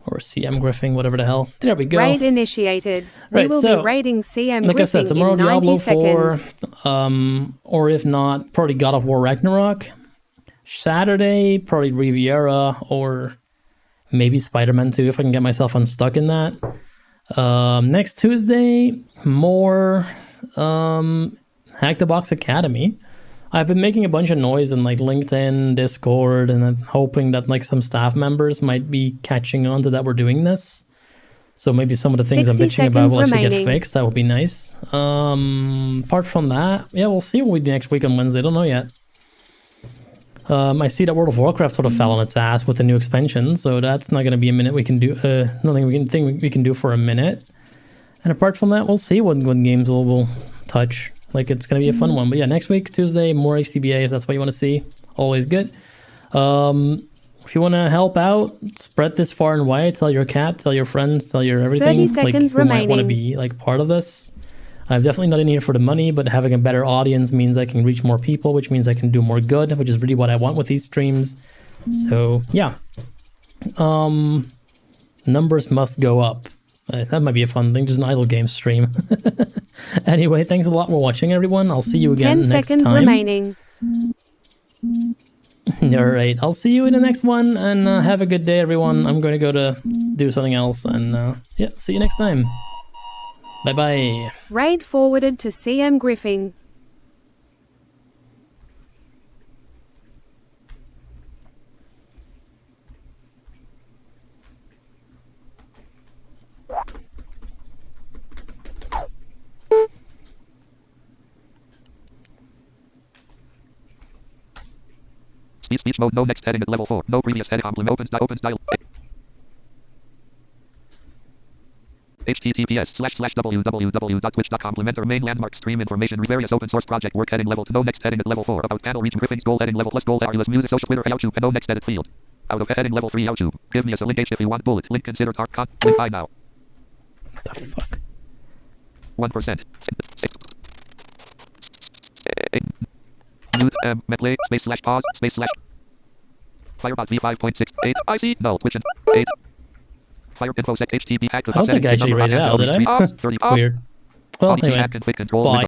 Or CM Griffing, whatever the hell. There we go. Raid initiated. Right, we will so, be raiding CM like Griffing I said, tomorrow in 90 Diablo 4, seconds. or if not, probably God of War Ragnarok. Saturday, probably Riviera, or maybe Spider-Man 2 if I can get myself unstuck in that. Next Tuesday, more HackTheBox Academy. I've been making a bunch of noise in like LinkedIn, Discord, and I'm hoping that like some staff members might be catching on to that we're doing this. So maybe some of the things I'm bitching about will actually get fixed. That would be nice. Apart from that, yeah, we'll see what we do next week on Wednesday. Don't know yet. I see that World of Warcraft sort of fell on its ass with the new expansion, so that's not going to be a minute we can do. Nothing we can do for a minute. And apart from that, we'll see what games we'll touch. Like, it's going to be a fun one. But yeah, next week, Tuesday, more HTBA if that's what you want to see. Always good. If you want to help out, spread this far and wide. Tell your cat, tell your friends, tell your everything. 30 seconds who might want to remaining. be like part of this. I'm definitely not in here for the money, but having a better audience means I can reach more people, which means I can do more good, which is really what I want with these streams. So yeah, numbers must go up. That might be a fun thing, just an idle game stream. Anyway, thanks a lot for watching, everyone. I'll see you again 10 next seconds time. remaining. All right, I'll see you in the next one, and have a good day, everyone. I'm going to go to do something else, and yeah, see you next time. Bye-bye. Raid forwarded to CM Griffing. Speech mode, no next heading at level 4. No previous heading, opens dial. https://www.twitch.com main landmark stream information various open source project work heading level 2 no next heading at level 4 about panel region Griffing's goal heading level plus goal areas music social Twitter YouTube and no next edit field out of heading level 3 YouTube give me a link H if you want bullet link considered art con link buy now What the fuck? 1% mute metlay space slash pause space slash Firebot v5.68 I see no Twitch 8 Fire info sec HTTP hack I don't think I actually rated it out, did I? Weird. Well, Odyssey anyway, hack config control bye. window.